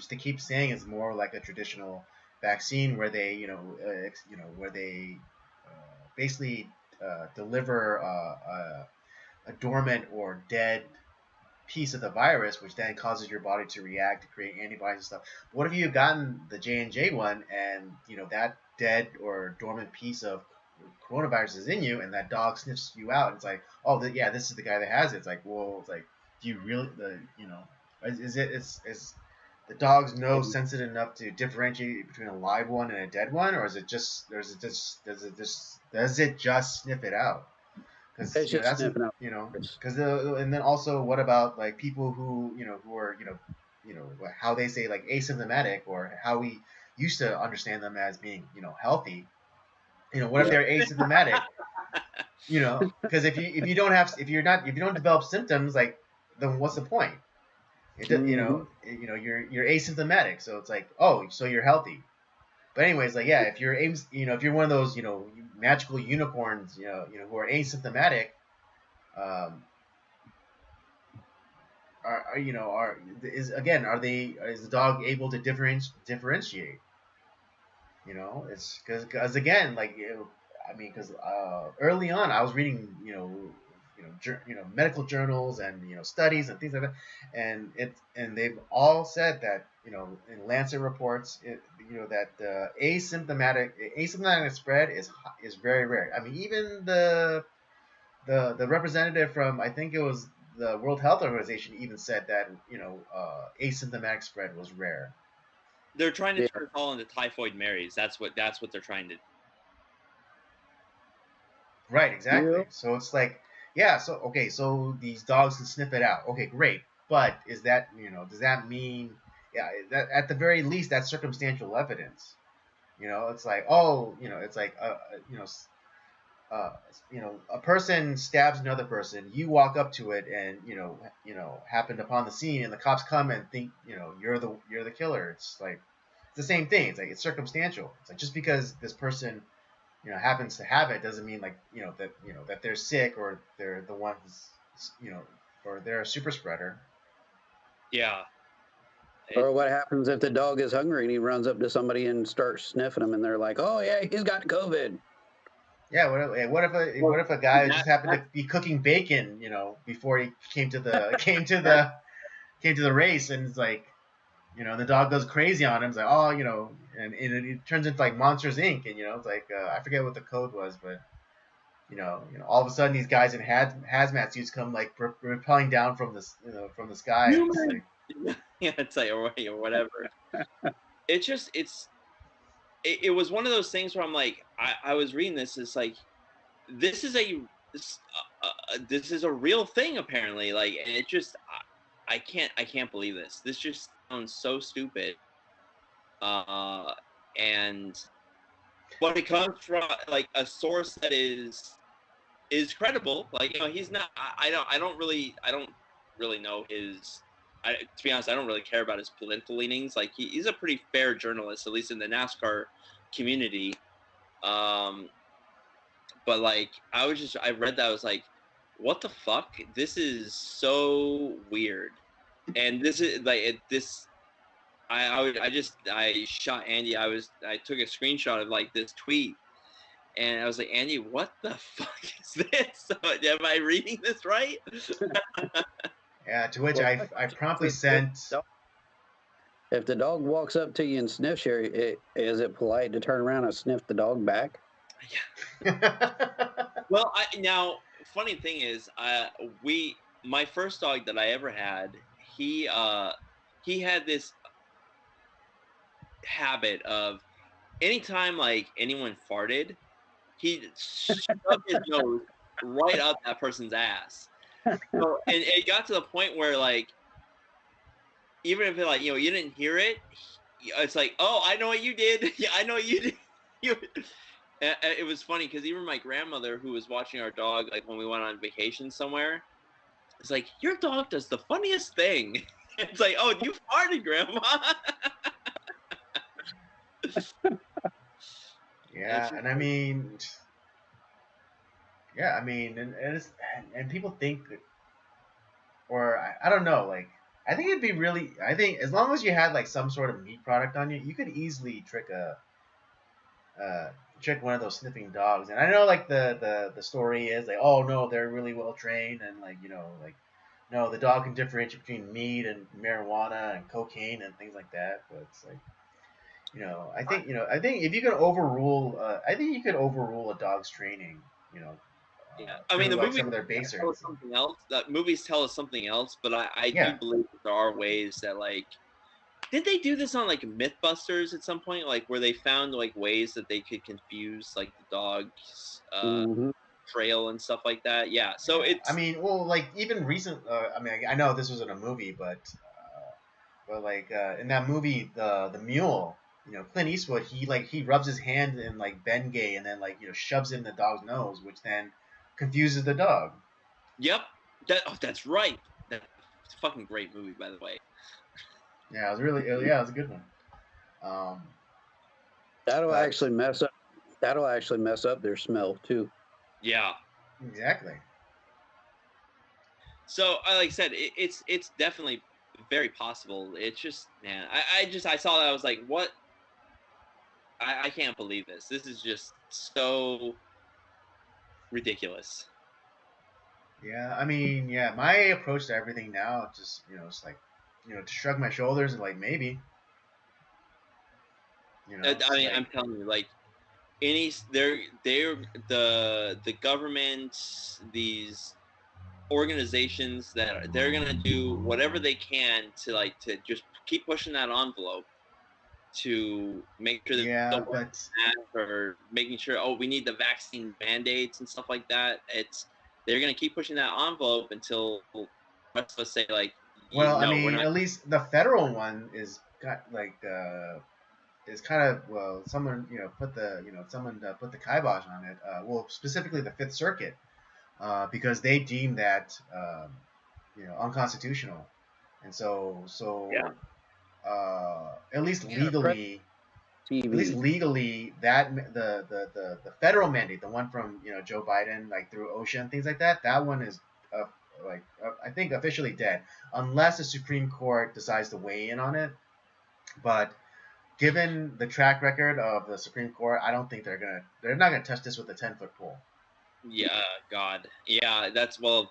they keep saying is more like a traditional vaccine where they, where they basically deliver a dormant or dead piece of the virus, which then causes your body to react to create antibodies and stuff. What if you had gotten the J&J one and that dead or dormant piece of coronavirus is in you, and that dog sniffs you out, and it's like, oh, this is the guy that has it. It's like, well, it's like, do you really, is the dog's nose sensitive enough to differentiate between a live one and a dead one, or does it just sniff it out? Because and then also, what about like people who are how they say like asymptomatic, or how we used to understand them as being healthy. What if they're asymptomatic? Because if you don't develop symptoms, like, then what's the point? You're asymptomatic, so it's like, oh, so you're healthy. But anyways, like, yeah, if you're one of those magical unicorns, who are asymptomatic, is the dog able to differentiate? It's because again, like, because early on I was reading medical journals and studies and things like that, and they've all said that in Lancet reports that the asymptomatic spread is very rare. I mean, even the the representative from, I think it was the World Health Organization, even said that asymptomatic spread was rare. They're trying to turn us all into typhoid Marys. That's what they're trying to do. Right, exactly. So it's like, yeah, so okay, so these dogs can sniff it out. Okay, great. But is that, does that mean, yeah, that at the very least that's circumstantial evidence. It's like, oh, it's like a person stabs another person, you walk up to it and happened upon the scene, and the cops come and think you're the killer. It's like it's the same thing. It's like it's circumstantial. It's like just because this person happens to have it doesn't mean like that they're sick or they're the ones or they're a super spreader. Yeah. Or what happens if the dog is hungry and he runs up to somebody and starts sniffing them and they're like, "Oh yeah, he's got COVID." Yeah, what if a guy just happened to be cooking bacon, before he came to the race, and it's like, the dog goes crazy on him. It's like, oh, and it turns into like Monsters Inc. And it's like I forget what the code was, but all of a sudden these guys in hazmat suits come like rappelling down from the sky. It's like, yeah, it's like or whatever. It was one of those things where I'm like, I was reading this. It's like this is a real thing apparently. Like, and it just I can't believe this. This just sounds so stupid. And but it comes from like a source that is credible. Like, he's not. I don't really know his. To be honest, I don't really care about his political leanings. Like, he's a pretty fair journalist, at least in the NASCAR community. But like, I read that, I was like, what the fuck? This is so weird. And this is like I shot Andy. I took a screenshot of like this tweet, and I was like, Andy, what the fuck is this? Am I reading this right? Yeah, to which I promptly sent. If the dog walks up to you and sniffs you, is it polite to turn around and sniff the dog back? Yeah. Well, now, funny thing is, my first dog that I ever had, he had this habit of anytime like anyone farted, he'd shove his nose right up that person's ass. So, and it got to the point where like, even if it, like, you didn't hear it, it's like, oh, I know what you did. Yeah, I know what you did. It was funny because even my grandmother, who was watching our dog, like when we went on vacation somewhere, it's like, your dog does the funniest thing. It's like, oh, you farted, Grandma. Yeah, and I mean, and people think that, or I don't know, like, I think it'd be really, I think as long as you had like some sort of meat product on you, you could easily trick one of those sniffing dogs. And I know like the story is like, oh no, they're really well trained, and like, like, no, the dog can differentiate between meat and marijuana and cocaine and things like that. But it's like, I think if you could overrule, I think you could overrule a dog's training. Yeah, I mean, the like movie some of their basics. tell us something else. That movies tell us something else, but I do believe that there are ways that, like, did they do this on like MythBusters at some point, like where they found like ways that they could confuse like the dog's trail and stuff like that? Yeah, so it's. I mean, well, like even recent. I mean, I know this wasn't a movie, but like in that movie, the Mule. Clint Eastwood, he rubs his hand in like Bengay and then like shoves it in the dog's nose, which then confuses the dog. Yep, that's right. That's a fucking great movie, by the way. Yeah, it was a good one. That'll actually mess up their smell too. Yeah, exactly. So, like I said, it's definitely very possible. It's just, man, I saw that, I was like, what? I can't believe this. This is just so ridiculous. Yeah, I mean, yeah, my approach to everything now, just it's like, to shrug my shoulders and like maybe. I mean, I'm telling you, like, they're the government, these organizations that they're gonna do whatever they can to just keep pushing that envelope to make sure that Yeah, but or making sure we need the vaccine mandates and stuff like that. They're gonna keep pushing that envelope until the rest of us say well, I no, we're mean, not. at least the federal one is got is kind of someone put the someone put the kibosh on it. Well, specifically the Fifth Circuit, because they deem that unconstitutional, and Yeah. At least legally. TV. At least legally, that the federal mandate, the one from Joe Biden, like through OSHA and things like that, that one is I think officially dead, unless the Supreme Court decides to weigh in on it. But given the track record of the Supreme Court, I don't think they're not gonna touch this with a 10-foot pole. Yeah, God, yeah, let's hope.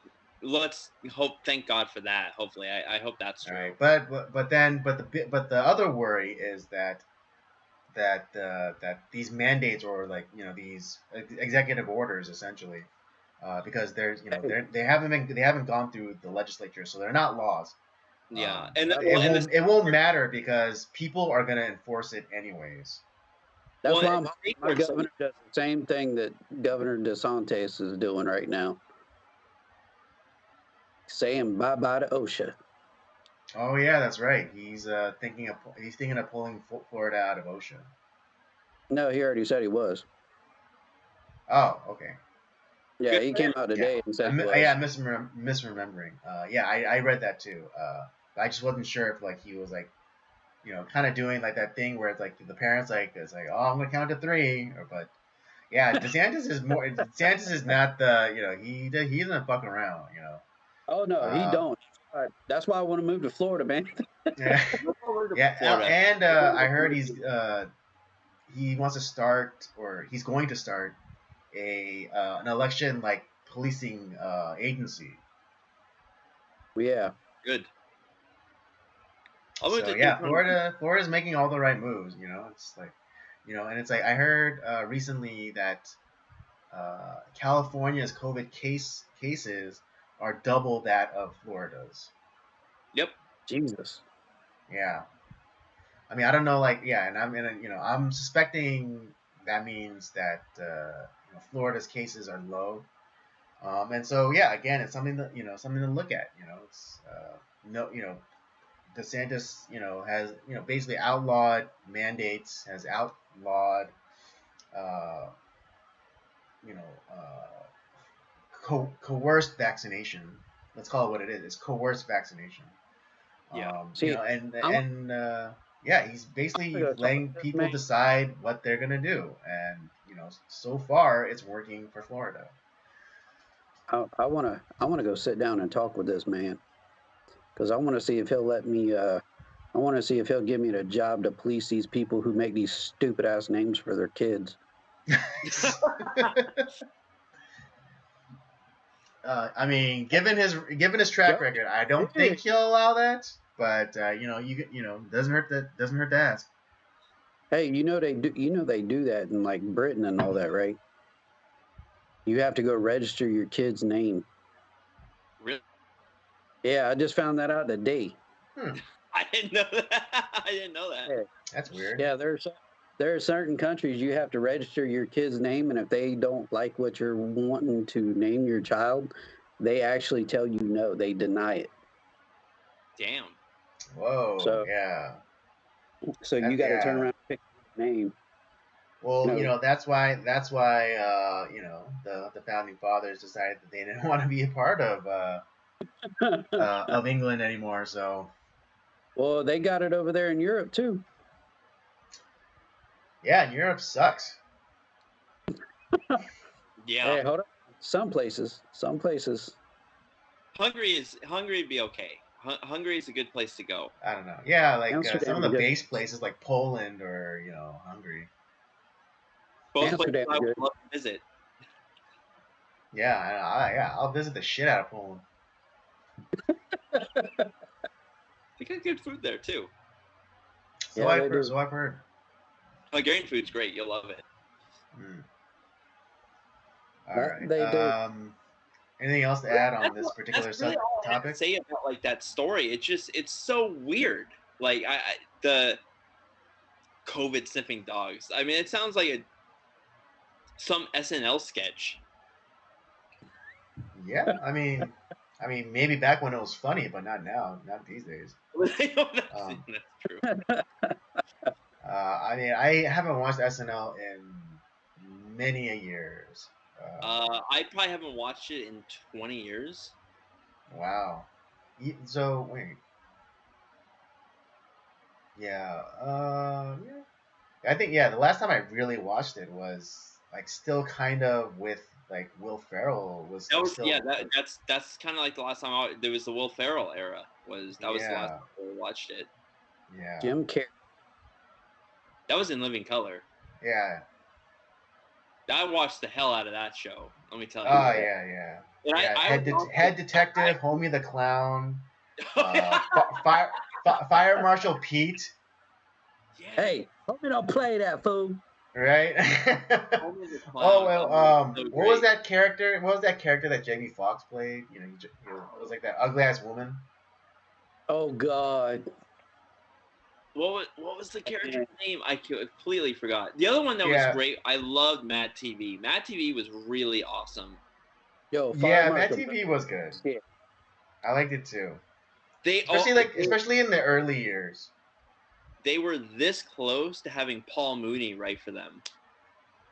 Thank God for that. Hopefully, I hope that's true. Right. But the other worry is that these mandates or these executive orders essentially, because they haven't gone through the legislature, so they're not laws. Yeah, it won't matter because people are going to enforce it anyways. That's why my governor does the same thing that Governor DeSantis is doing right now, saying bye-bye to OSHA. Oh yeah, that's right. He's thinking of pulling Florida out of OSHA. No, he already said he was. Oh, okay. Yeah, he came out today and said he was. Yeah, misremembering. Yeah, I read that too. I just wasn't sure if he was kind of doing that thing where it's the parents it's oh, I'm gonna count to 3, but yeah, DeSantis is more. DeSantis is not the he doesn't fuck around. Oh no, he don't. That's why I want to move to Florida, man. Yeah, and I heard he wants to start, or he's going to start an election policing agency. Yeah. Good. So yeah, Florida's making all the right moves. It's and it's I heard recently that California's COVID cases are double that of Florida's. Yep. Jesus. Yeah. I mean, I don't know, and I'm suspecting that means that Florida's cases are low, and so yeah, again, it's something that something to look at. It's DeSantis, has basically outlawed mandates, has outlawed, coerced vaccination. Let's call it what it is. It's coerced vaccination. Yeah. Yeah, he's basically letting people decide what they're gonna do, and so far it's working for Florida. I wanna go sit down and talk with this man, because I want to see if he'll let me. I want to see if he'll give me the job to police these people who make these stupid ass names for their kids. I mean, given his track record, I don't think he'll allow that. But doesn't hurt to ask. Hey, they do that in Britain and all that, right? You have to go register your kid's name. Really? Yeah, I just found that out today. I didn't know that. Yeah. That's weird. Yeah, there are certain countries you have to register your kid's name, and if they don't like what you're wanting to name your child, they actually tell you no. They deny it. Damn. Whoa. So, yeah. So you got to turn around and pick your name. Well, that's why the founding fathers decided that they didn't want to be a part of England anymore. So. Well, they got it over there in Europe too. Yeah, Europe sucks. Yeah. Hey, hold on. Some places. Hungary would be okay. Hungary is a good place to go. I don't know. Yeah, some of the base places like Poland or Hungary. Both places I would love to visit. Yeah, I'll visit the shit out of Poland. They got good food there too. So I've heard. Hungarian food's great. You'll love it. Mm. All That right. they do. Anything else to add on this particular that's really all I have to topic? say about like that story. It's so weird. Like the COVID sniffing dogs. I mean, it sounds like some SNL sketch. Yeah, I mean, maybe back when it was funny, but not now. Not these days. That's true. I mean, I haven't watched SNL in many a years. I probably haven't watched it in 20 years. Wow. So wait. Yeah. Yeah. I think the last time I really watched it was like still kind of with like Will Ferrell was still. Yeah, that's kind of like the last time there was the Will Ferrell era. Was the last time I watched it. Yeah. Jim Carrey. That was in Living Color. Yeah. I watched the hell out of that show. Let me tell you. Oh yeah. And Head Detective, Homie the Clown, Fire Marshal Pete. Yeah. Hey, homie, don't play that fool. Right. Oh well. What was that character? What was that character that Jamie Foxx played? You know, it was like that ugly ass woman. Oh God. What was the character's name? I completely forgot. The other one that was great. I loved Mad TV. Mad TV was really awesome. Yo, Mad TV was good. Yeah. I liked it too. Especially in the early years. They were this close to having Paul Mooney write for them.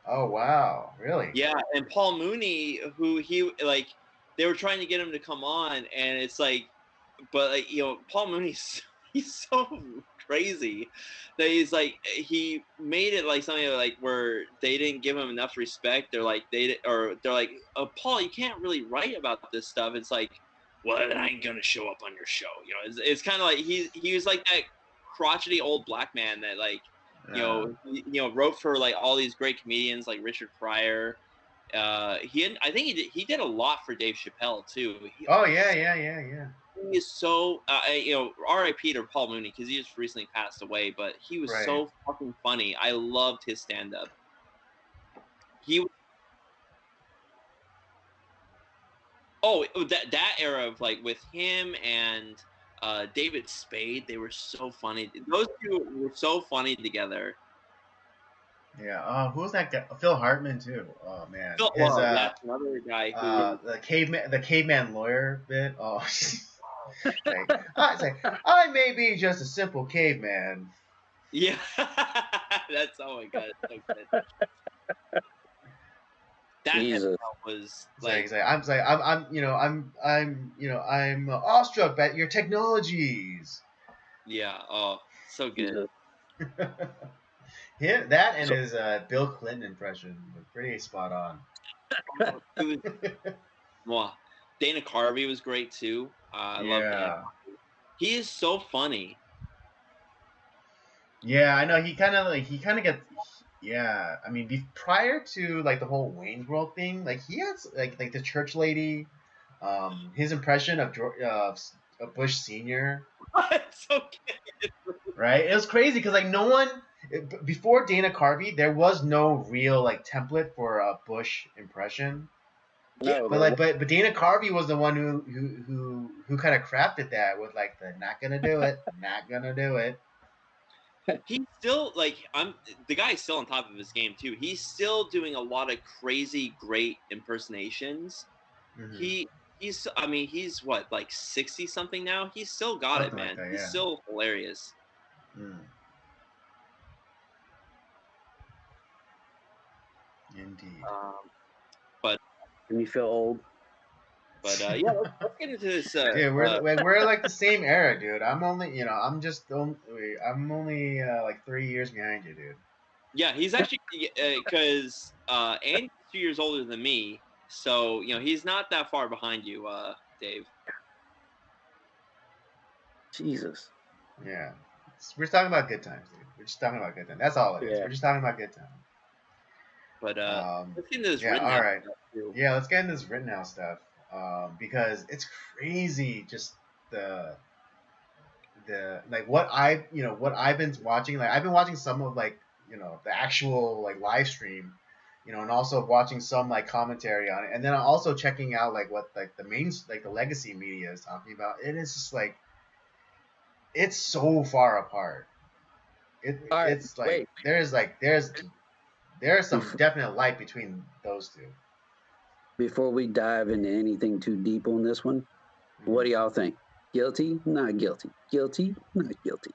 Oh wow, really? Yeah, and Paul Mooney, who they were trying to get him to come on, and it's like, but like Paul Mooney's he's so crazy that he made it like something like where they didn't give him enough respect. They're like Paul, you can't really write about this stuff. It's like, well, I ain't gonna show up on your show. It's kind of like he was like that crotchety old black man that wrote for like all these great comedians like Richard Pryor. I think he did a lot for Dave Chappelle too. Yeah. He is so R.I.P. to Paul Mooney because he just recently passed away, but he was so fucking funny. I loved his stand-up. That era of like with him and David Spade, they were so funny. Those two were so funny together. Yeah. Who was that guy? Phil Hartman too. Oh man. That's another guy who the caveman lawyer bit. Oh. I may be just a simple caveman. Yeah, that's oh my god, so good. That was like I'm awestruck by your technologies. Yeah. Oh, so good. That and his Bill Clinton impression were pretty spot on. Dana Carvey was great too. I love Dana Carvey. He is so funny. Yeah, I know. He kind of gets. Yeah, I mean, prior to like the whole Wayne's World thing, like he has like the church lady, his impression of Bush Senior. So good. Right, it was crazy because like no one before Dana Carvey, there was no real like template for a Bush impression. No, but Dana Carvey was the one who kind of crafted that with like the not gonna do it. He's still the guy's still on top of his game too. He's still doing a lot of crazy great impersonations. Mm-hmm. He's what, like 60 something now? He's still got something it, man. Like that, yeah. He's still hilarious. Indeed. But can you feel old? But yeah, let's get into this. Dude, we're like the same era, dude. I'm only like 3 years behind you, dude. Yeah, he's actually because Andy's 2 years older than me, so he's not that far behind you, Dave. Jesus. Yeah, we're talking about good times, dude. We're just talking about good times. That's all it is. We're just talking about good times. But let's get into this Rittenhouse stuff too. Yeah, let's get into this Rittenhouse stuff. Because it's crazy, just the like what I've been watching. Like I've been watching some of like the actual like live stream, and also watching some like commentary on it, and then I'm also checking out like what like the legacy media is talking about. It is just like it's so far apart. It's like there's some definite light between those two. Before we dive into anything too deep on this one, what do y'all think? Guilty? Not guilty. Guilty? Not guilty.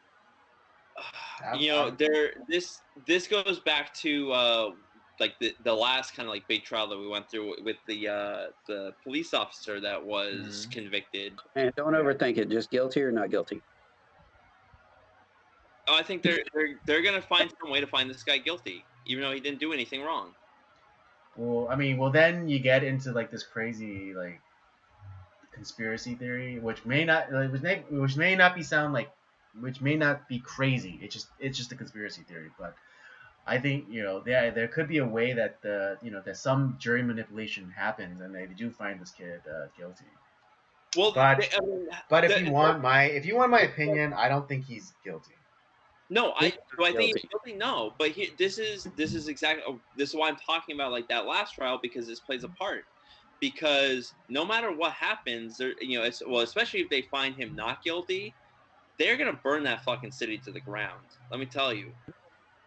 This goes back to like the last kind of like big trial that we went through with the police officer that was convicted. And don't overthink it. Just guilty or not guilty. Oh, I think they're gonna find some way to find this guy guilty, even though he didn't do anything wrong. Well, I mean, then you get into like this crazy like conspiracy theory, which may not be crazy. It's just a conspiracy theory, but I think there could be a way that that some jury manipulation happens and they do find this kid guilty. Well, but if you want my opinion, I don't think he's guilty. No, I think he's guilty. No, but this is exactly this is why I'm talking about like that last trial, because this plays a part. Because no matter what happens, especially if they find him not guilty, they're gonna burn that fucking city to the ground. Let me tell you.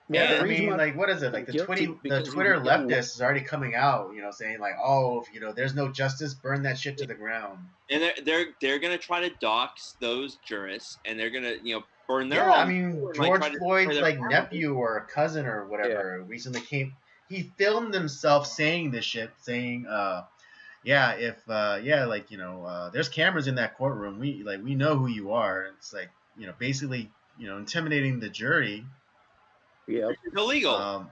Yeah, I mean, like, what is it? Like the Twitter leftist is already coming out, saying like, oh, if, there's no justice, burn that shit to the ground. And they're gonna try to dox those jurists, and they're gonna burn their own. I mean, George Floyd's like nephew or cousin or whatever recently came. He filmed himself saying this shit, saying, there's cameras in that courtroom. We know who you are. It's like, basically, intimidating the jury. Yeah, it's illegal.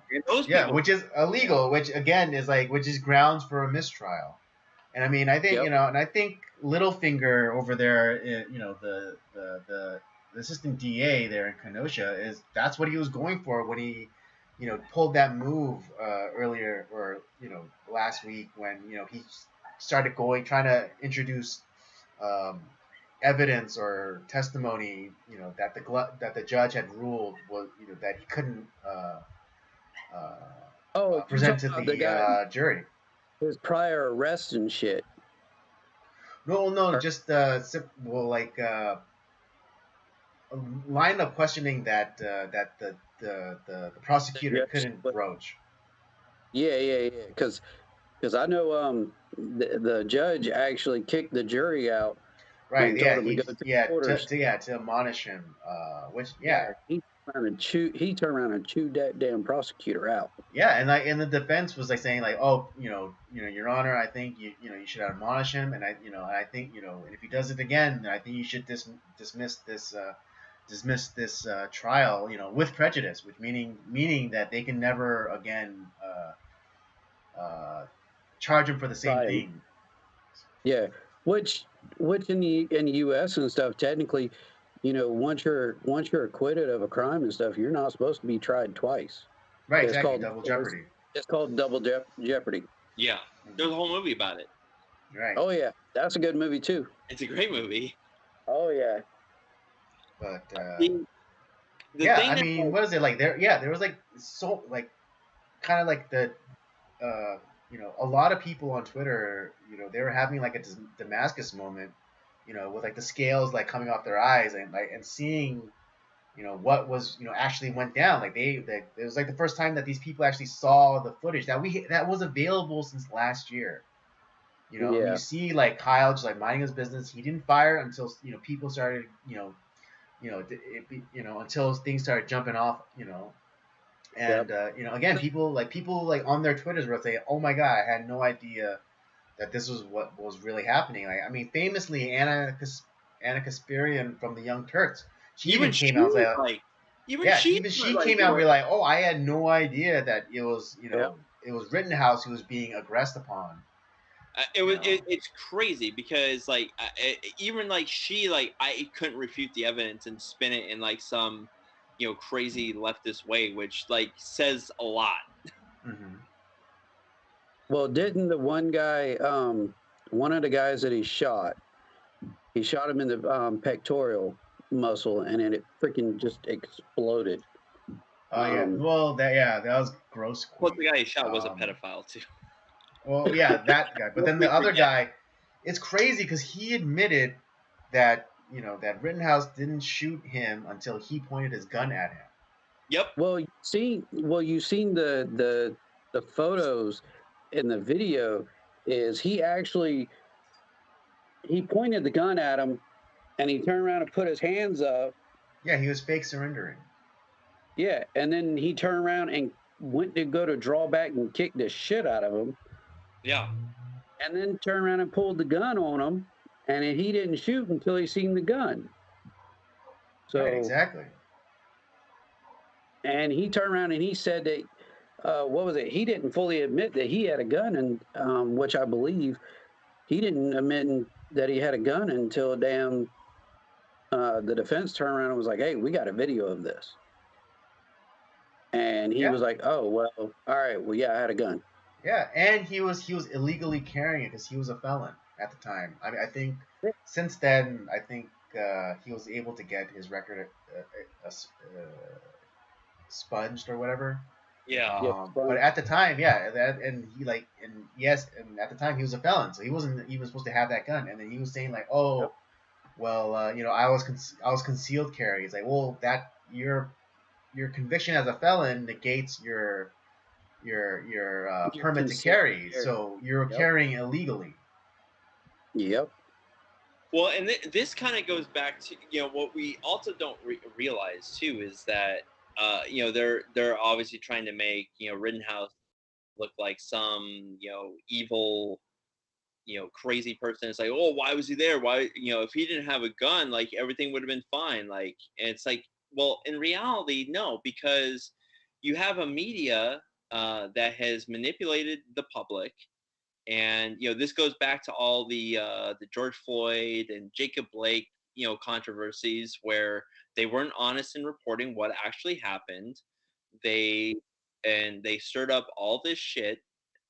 Which is illegal. Which again is grounds for a mistrial. And I mean, I think and I think Littlefinger over there, the assistant DA there in Kenosha that's what he was going for when he, pulled that move earlier or last week when he started trying to introduce evidence or testimony, that the judge had ruled was, that he couldn't present to the jury. His prior arrests and shit. No, just a line of questioning that the prosecutor couldn't broach. Yeah. Because I know the judge actually kicked the jury out. Right. To admonish him. He turned around and chewed that damn prosecutor out. Yeah, and the defense was like saying like, oh, Your Honor, I think you should admonish him, and I think and if he does it again, I think you should dismiss this trial, with prejudice, which meaning that they can never again charge him for the same thing. Yeah, which in the U.S. and stuff, technically, once you're acquitted of a crime and stuff, you're not supposed to be tried twice. Right, it's exactly. Double jeopardy. It's called double jeopardy. Yeah, there's a whole movie about it. Right. Oh yeah, that's a good movie too. It's a great movie. Oh yeah. But I mean, what is it like? There was like so like kind of like the a lot of people on Twitter, they were having like a Damascus moment, with like the scales like coming off their eyes and seeing, what was actually went down. Like it was like the first time that these people actually saw the footage that was available since last year. You see like Kyle just like minding his business. He didn't fire until people started until things started jumping off. And again, people on their Twitters were saying, "Oh my God, I had no idea that this was what was really happening." Like, I mean, famously, Anna Kasparian from the Young Turks, she came out and be like, "Oh, I had no idea that it was it was Rittenhouse who was being aggressed upon." It's crazy because like even like she like I couldn't refute the evidence and spin it in like some crazy leftist way, which like says a lot. Mm-hmm. Well, didn't the one guy, one of the guys that he shot him in the pectoral muscle, and then it freaking just exploded. Oh yeah. Well, that was gross. Plus, the guy he shot was a pedophile too. Well, yeah, that guy. But then the other guy, it's crazy because he admitted that that Rittenhouse didn't shoot him until he pointed his gun at him. Yep. Well, you've seen the photos in the video. Is he pointed the gun at him, and he turned around and put his hands up. Yeah, he was fake surrendering. Yeah, and then he turned around and went to go to draw back and kick the shit out of him. Yeah. And then turned around and pulled the gun on him, and he didn't shoot until he seen the gun. So right, exactly. And he turned around and he said that what was it? He didn't fully admit that he had a gun, and which I believe he didn't admit that he had a gun until the defense turned around and was like, "Hey, we got a video of this." And he was like, "Oh, well, all right. Well, yeah, I had a gun." Yeah, and he was illegally carrying it because he was a felon at the time. I mean, I think since then, he was able to get his record sponged or whatever. Yeah. But at the time, at the time he was a felon, so he wasn't even supposed to have that gun. And then he was saying like, "Oh, well, I was concealed carry." It's like, well, that your conviction as a felon negates your permit to carry, so you're carrying illegally. Yep. Well, and this kind of goes back to what we also don't realize too is that they're obviously trying to make Rittenhouse look like some evil crazy person. It's like, oh, why was he there? Why if he didn't have a gun, like everything would have been fine. Like, and it's like, well, in reality, no, because you have a media that has manipulated the public. And this goes back to all the George Floyd and Jacob Blake controversies where they weren't honest in reporting what actually happened. They stirred up all this shit,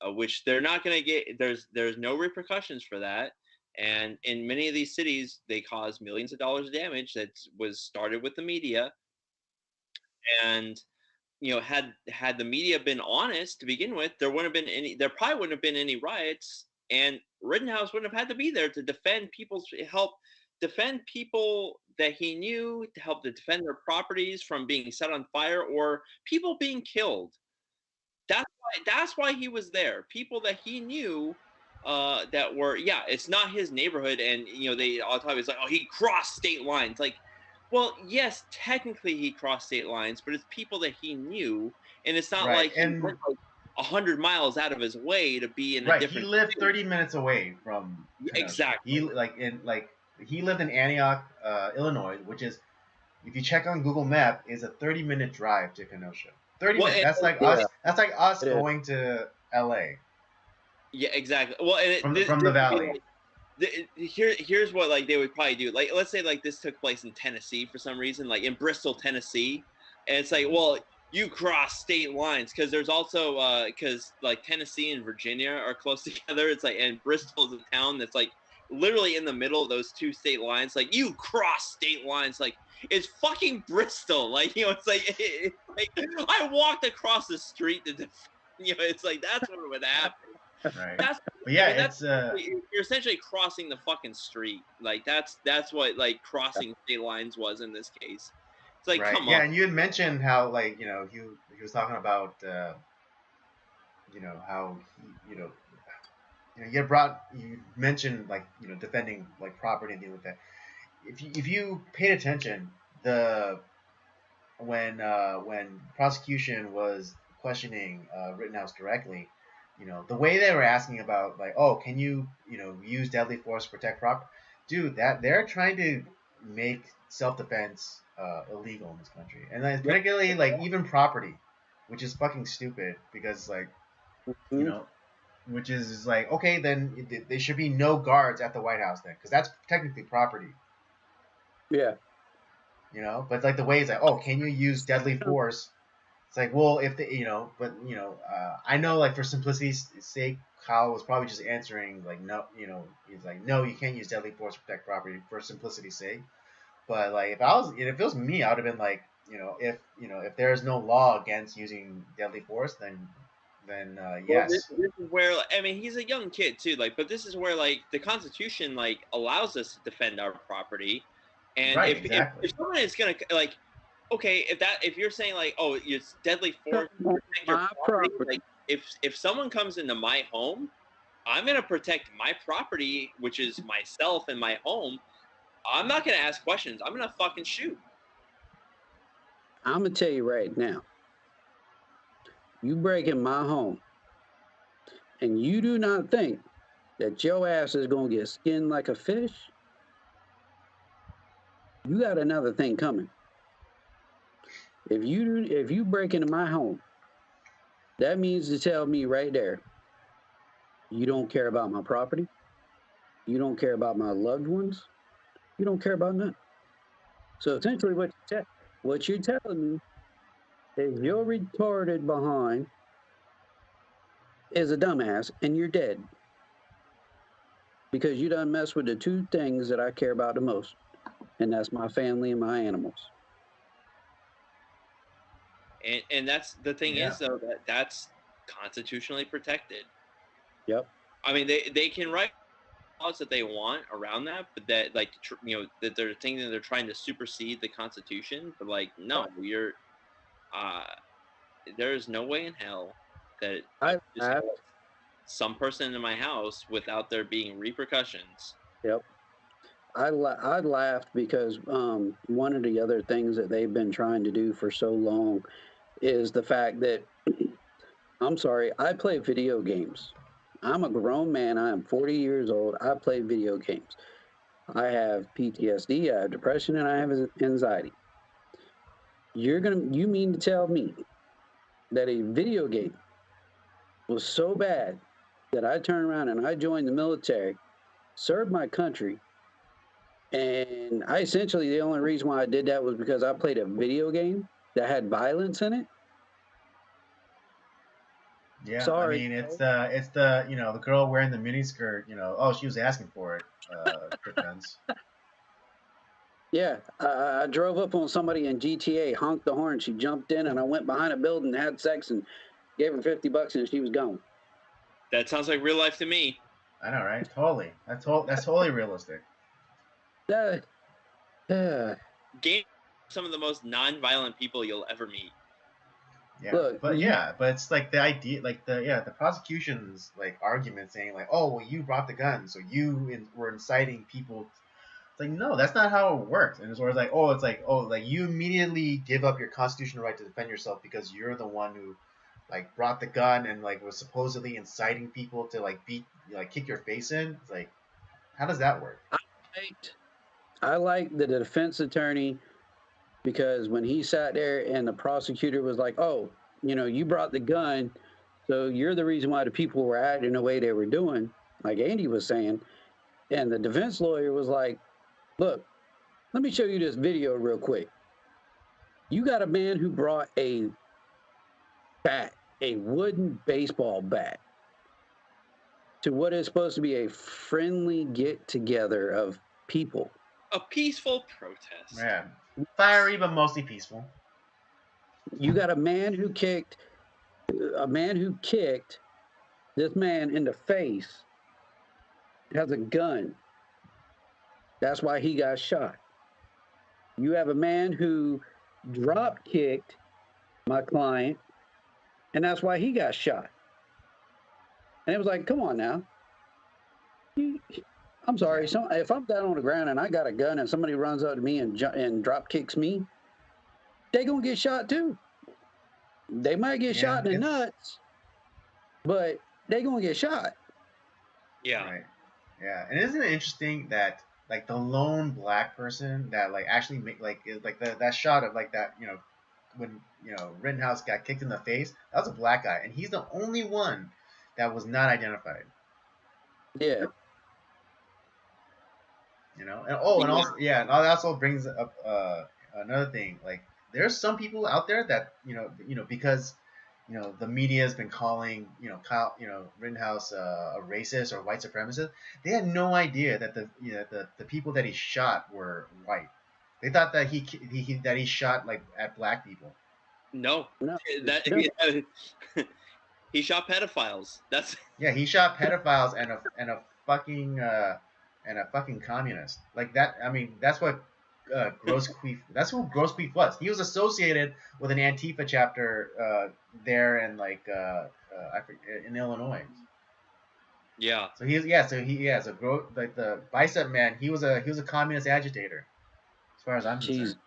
which they're not going to get. There's no repercussions for that. And in many of these cities, they caused millions of dollars of damage that was started with the media. And had the media been honest to begin with, there probably wouldn't have been any riots, and Rittenhouse wouldn't have had to be there to help defend people that he knew, to help to defend their properties from being set on fire or people being killed. That's why he was there. People that he knew that were, it's not his neighborhood, and they all the time it's like, oh, he crossed state lines. Like, well, yes, technically he crossed state lines, but it's people that he knew, and it's not like he went 100 miles out of his way to be in a different. He lived 30 minutes away from Kenosha. Exactly. He lived in Antioch, Illinois, which is, if you check on Google Map, is a 30-minute drive to Kenosha. 30 minutes. That's like us. That's like us going to LA. Yeah, exactly. Well, and from the valley. Here's what like they would probably do. Like, let's say like this took place in Tennessee for some reason, like in Bristol, Tennessee, and it's like, well, you cross state lines because there's also because like Tennessee and Virginia are close together. It's like, and Bristol is a town that's like literally in the middle of those two state lines. Like, you cross state lines, like it's fucking Bristol. Like, it's like I walked across the street to, it's like that's what would happen. Right. It's you're essentially crossing the fucking street. Like that's what like crossing state lines was in this case. It's like, come on. Yeah, and you had mentioned how like he was talking about how he you mentioned like defending like property and dealing with that. If you paid attention, when prosecution was questioning Rittenhouse directly, the way they were asking about like, oh, can you use deadly force to protect property? Dude, that they're trying to make self-defense illegal in this country, and then particularly like even property, which is fucking stupid because like which is like, okay, then there should be no guards at the White House then, because that's technically property. Yeah. But like the way it's like, oh, can you use deadly force? It's like, well, if I know like for simplicity's sake, Kyle was probably just answering like, no, he's like, no, you can't use deadly force to protect property for simplicity's sake. But like if it was me, I would have been like, if there is no law against using deadly force, then Well, yes. this is where, I mean, he's a young kid too, like, but this is where, like, the Constitution, like, allows us to defend our property, and right, if someone is gonna, like, okay, if you're saying, like, oh, it's deadly force to protect your property, like, if someone comes into my home, I'm gonna protect my property, which is myself and my home. I'm not gonna ask questions. I'm gonna fucking shoot. I'm gonna tell you right now, you break in my home, and you do not think that your ass is gonna get skinned like a fish, you got another thing coming. If you break into my home, that means to tell me right there, you don't care about my property, you don't care about my loved ones, you don't care about nothing. So essentially, what you're telling me is your retarded behind is a dumbass and you're dead because you done mess with the two things that I care about the most, and that's my family and my animals. And that's the thing is, though, that's constitutionally protected. Yep. I mean, they can write laws that they want around that, but that, like, that they're thinking that they're trying to supersede the Constitution. But, like, no, there's no way in hell that I just have some person in my house without there being repercussions. Yep. I laughed because one of the other things that they've been trying to do for so long is the fact that, I'm sorry, I play video games. I'm a grown man. I am 40 years old. I play video games. I have PTSD, I have depression, and I have anxiety. You mean to tell me that a video game was so bad that I turned around and I joined the military, served my country, and I essentially, the only reason why I did that was because I played a video game that had violence in it? Yeah, sorry. I mean, it's the the girl wearing the miniskirt. Oh, she was asking for it. Defense. Yeah, I drove up on somebody in GTA, honked the horn. She jumped in, and I went behind a building, had sex, and gave her $50, and she was gone. That sounds like real life to me. I know, right? Totally. That's totally realistic. Game some of the most non-violent people you'll ever meet. Yeah, look, but it's like the idea, like the prosecution's like argument saying like, oh, well, you brought the gun, so you were inciting people. It's like, no, that's not how it works. And it's always like, like you immediately give up your constitutional right to defend yourself because you're the one who like brought the gun and like was supposedly inciting people to like kick your face in. It's like, how does that work? I like the defense attorney because when he sat there and the prosecutor was like, oh, you brought the gun, so you're the reason why the people were acting the way they were doing, like Andy was saying. And the defense lawyer was like, look, let me show you this video real quick. You got a man who brought a bat, a wooden baseball bat, to what is supposed to be a friendly get-together of people. A peaceful protest. Yeah. Fiery, but mostly peaceful. You got a man who kicked this man in the face, has a gun. That's why he got shot. You have a man who drop kicked my client, and that's why he got shot. And it was like, come on now. I'm sorry. So if I'm down on the ground and I got a gun and somebody runs up to me and drop kicks me, they gonna get shot too. They might get shot in the nuts, but they gonna get shot. Yeah. Right. Yeah. And isn't it interesting that like the lone black person that like actually make that shot of like that, when Rittenhouse got kicked in the face, that was a black guy, and he's the only one that was not identified. Yeah. And also that also brings up another thing. Like there's some people out there that because the media has been calling Rittenhouse a racist or white supremacist. They had no idea that the people that he shot were white. They thought that he shot like at black people. No. He shot pedophiles. That's he shot pedophiles and a fucking communist. Like that. I mean, that's what Grosqueef. That's who Grosqueef was. He was associated with an Antifa chapter there in like in Illinois. Yeah. So like the bicep man. He was a communist agitator, as far as I'm concerned.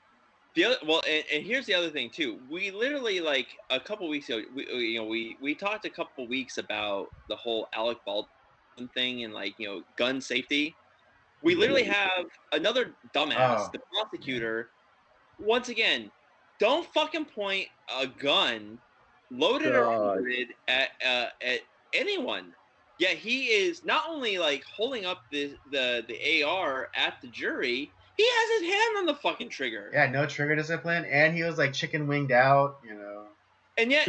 And here's the other thing too. We literally like a couple weeks ago, we talked a couple weeks about the whole Alec Baldwin thing and like gun safety. We literally have another dumbass, the prosecutor. Once again, don't fucking point a gun, loaded or unloaded, at anyone. Yeah, he is not only like holding up the AR at the jury. He has his hand on the fucking trigger. Yeah, no trigger discipline, and he was like chicken winged out, And yet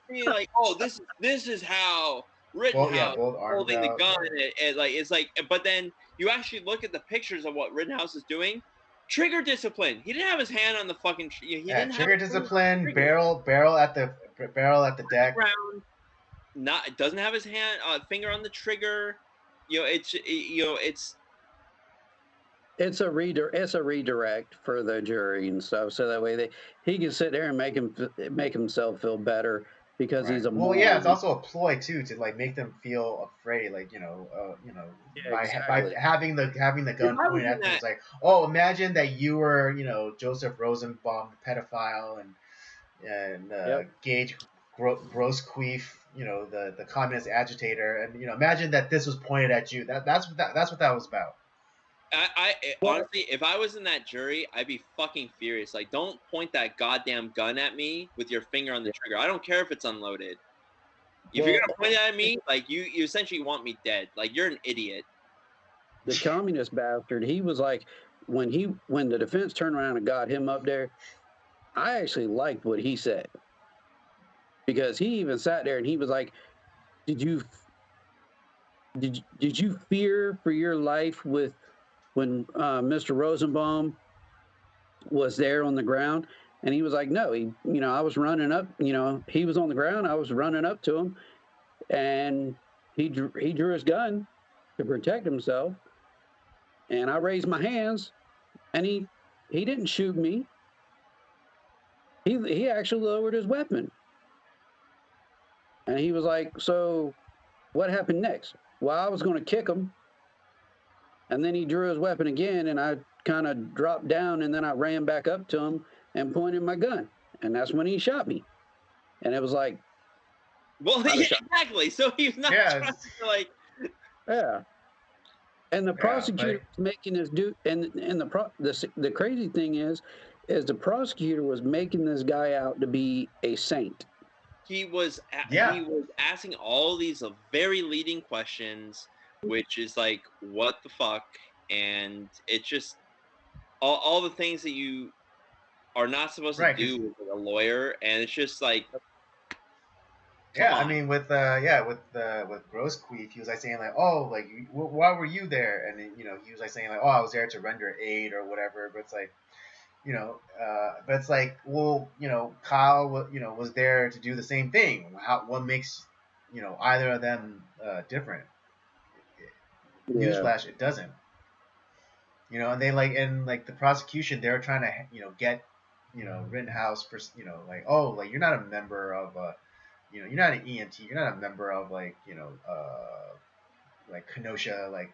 he's like, "Oh, this is how Rittenhouse holding the gun." And like it's like, but then you actually look at the pictures of what Rittenhouse is doing. Trigger discipline. He didn't have his hand on the fucking. Trigger discipline. Barrel at the deck. Doesn't have his finger on the trigger. It's a redirect for the jury and stuff, so that way he can sit there and make himself feel better because he's a moron. Well, yeah, it's also a ploy too to like make them feel afraid, like by having the gun pointed at them. It's like, oh, imagine that you were Joseph Rosenbaum, the pedophile, and Gage Grosqueef, the communist agitator, and imagine that this was pointed at you. That's what that was about. Honestly, if I was in that jury, I'd be fucking furious. Like, don't point that goddamn gun at me with your finger on the trigger. I don't care if it's unloaded. If you're gonna point it at me, like you essentially want me dead. Like you're an idiot. The communist bastard. He was like, when the defense turned around and got him up there, I actually liked what he said, because he even sat there and he was like, "Did you fear for your life when Mr. Rosenbaum was there on the ground?" And he was like, "No, I was running up, he was on the ground, I was running up to him, and he drew his gun to protect himself, and I raised my hands, and he didn't shoot me. He actually lowered his weapon." And he was like, "So what happened next?" "Well, I was going to kick him. And then he drew his weapon again, and I kind of dropped down, and then I ran back up to him and pointed my gun. And that's when he shot me." And it was like... Well, exactly. So he's not trying to, like... Yeah. And the prosecutor was making this dude... And the crazy thing is the prosecutor was making this guy out to be a saint. He was asking all these very leading questions, which is like, what the fuck? And it's just all the things that you are not supposed to do with a lawyer, and it's just like, I mean, with Grosqueef, he was like saying like, "Oh, like why were you there?" And he was like saying like, "Oh, I was there to render aid or whatever." But it's like, but it's like, well, Kyle, was there to do the same thing. What makes, either of them different? Newsflash, it doesn't. And they the prosecution, they were trying to, get, Rittenhouse for, like, oh, like you're not a member of, you're not an EMT, you're not a member of like Kenosha, like,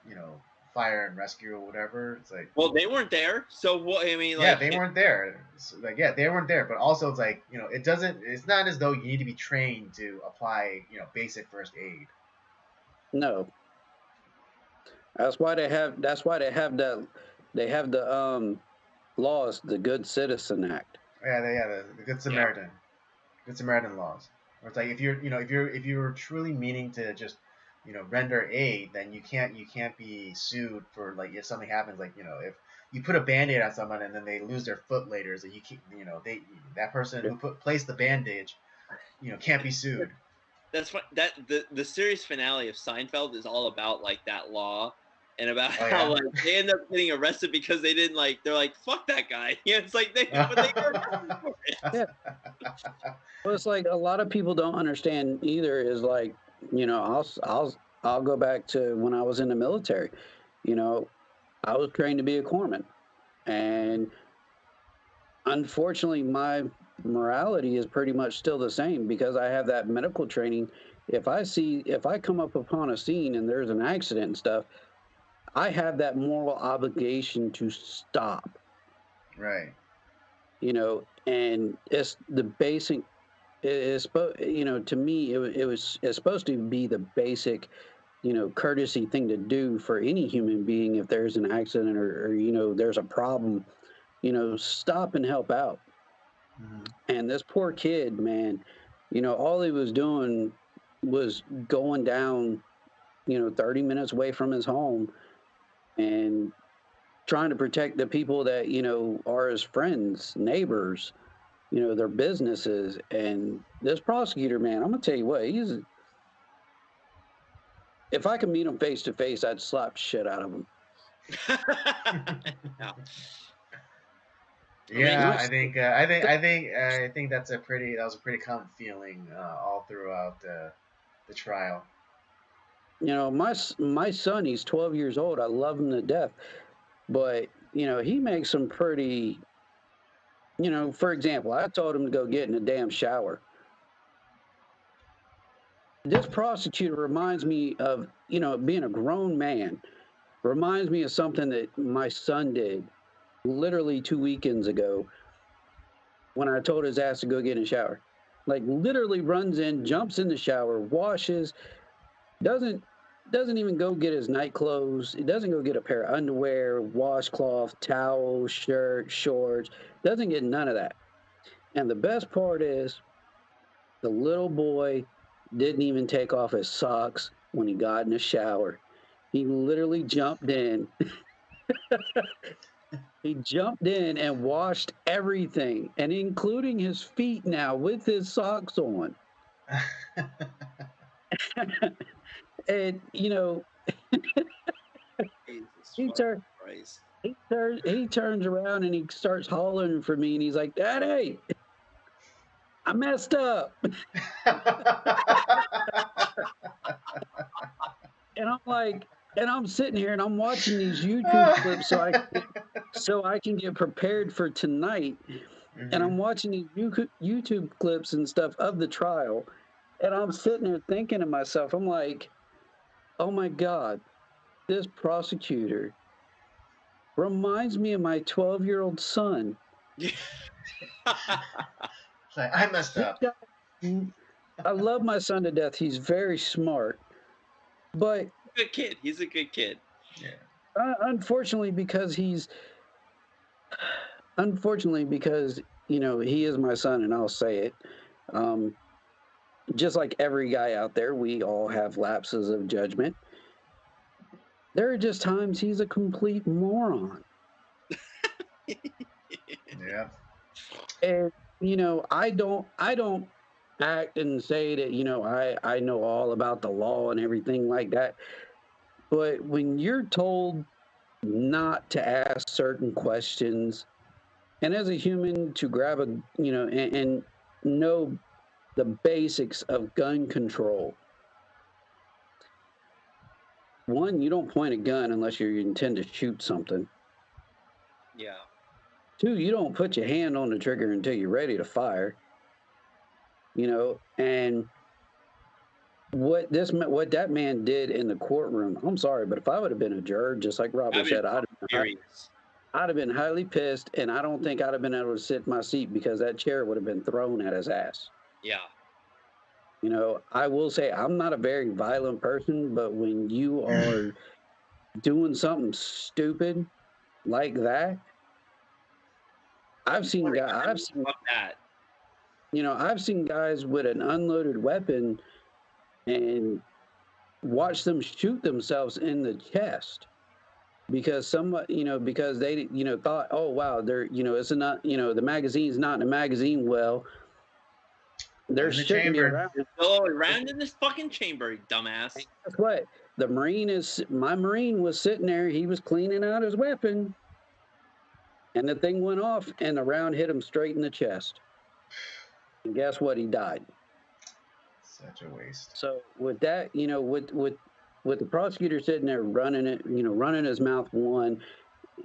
fire and rescue or whatever. It's like, well, they weren't there, so what? I mean, like, yeah, they weren't there. So, they weren't there. But also, it's like, it's not as though you need to be trained to apply, basic first aid. No. That's why they have the laws, the Good Citizen Act. Yeah, the Good Samaritan, Good Samaritan laws. Where it's like, if you're truly meaning to just, render aid, then you can't be sued for, like, if something happens, like, if you put a Band-Aid on someone and then they lose their foot later, so that person who placed the bandage, can't be sued. That's what the series finale of Seinfeld is all about, like that law. and about how like they end up getting arrested because they didn't like. They're like, "Fuck that guy." Yeah, it's like they got arrested for it. Yeah. Well, it's like a lot of people don't understand either. Is like, you know, I'll go back to when I was in the military. You know, I was trained to be a corpsman, and unfortunately, my morality is pretty much still the same because I have that medical training. If I come up upon a scene and there's an accident and stuff, I have that moral obligation to stop. Right. You know, and it's the basic. It's you know, to me, it's supposed to be the basic, you know, courtesy thing to do for any human being if there's an accident or you know there's a problem, you know, stop and help out. Mm-hmm. And this poor kid, man, you know, all he was doing was going down, you know, 30 minutes away from his home and trying to protect the people that, you know, are his friends, neighbors, you know, their businesses. And this prosecutor, man, I'm going to tell you what, if I could meet him face to face, I'd slap shit out of him. Yeah, I think that was a pretty common feeling all throughout the trial. You know, my son, he's 12 years old. I love him to death, but you know, he makes some pretty. You know, for example, I told him to go get in a damn shower. This prosecutor reminds me of, you know, being a grown man. Reminds me of something that my son did literally 2 weekends ago when I told his ass to go get in the shower. Like literally runs in, jumps in the shower, washes, doesn't even go get his night clothes. He doesn't go get a pair of underwear, washcloth, towel, shirt, shorts. Doesn't get none of that. And the best part is the little boy didn't even take off his socks when he got in the shower. He literally jumped in. He jumped in and washed everything, and including his feet now with his socks on. And you know, he turns around and he starts hollering for me, and he's like, "Daddy, I messed up." And I'm like, and I'm sitting here and I'm watching these YouTube clips so I can get prepared for tonight. Mm-hmm. And I'm watching these YouTube clips and stuff of the trial, and I'm sitting there thinking to myself, I'm like, oh my God, this prosecutor reminds me of my 12-year-old son. It's like, I messed up. I love my son to death. He's very smart, but good kid. He's a good kid. Yeah. Unfortunately, because you know, he is my son, and I'll say it. Just like every guy out there, we all have lapses of judgment. There are just times he's a complete moron. Yeah. And you know, I don't act and say that, you know, I know all about the law and everything like that. But when you're told not to ask certain questions, and as a human to grab a, you know, and know the basics of gun control. One, you don't point a gun unless you intend to shoot something. Yeah. Two, you don't put your hand on the trigger until you're ready to fire. You know, and what that man did in the courtroom, I'm sorry, but if I would have been a juror, just like Robert said, I'd have been highly pissed, and I don't think I'd have been able to sit in my seat because that chair would have been thrown at his ass. Yeah. You know, I will say I'm not a very violent person, but when you are doing something stupid like that, I've seen guys with an unloaded weapon and watch them shoot themselves in the chest because because they, you know, thought, oh wow, they're, you know, it's not, you know, the magazine's not in a magazine well. They're shooting around. Oh, around in this fucking chamber, you dumbass. Guess what? my Marine was sitting there. He was cleaning out his weapon, and the thing went off, and the round hit him straight in the chest. And guess what? He died. Such a waste. So with that, with the prosecutor sitting there running running his mouth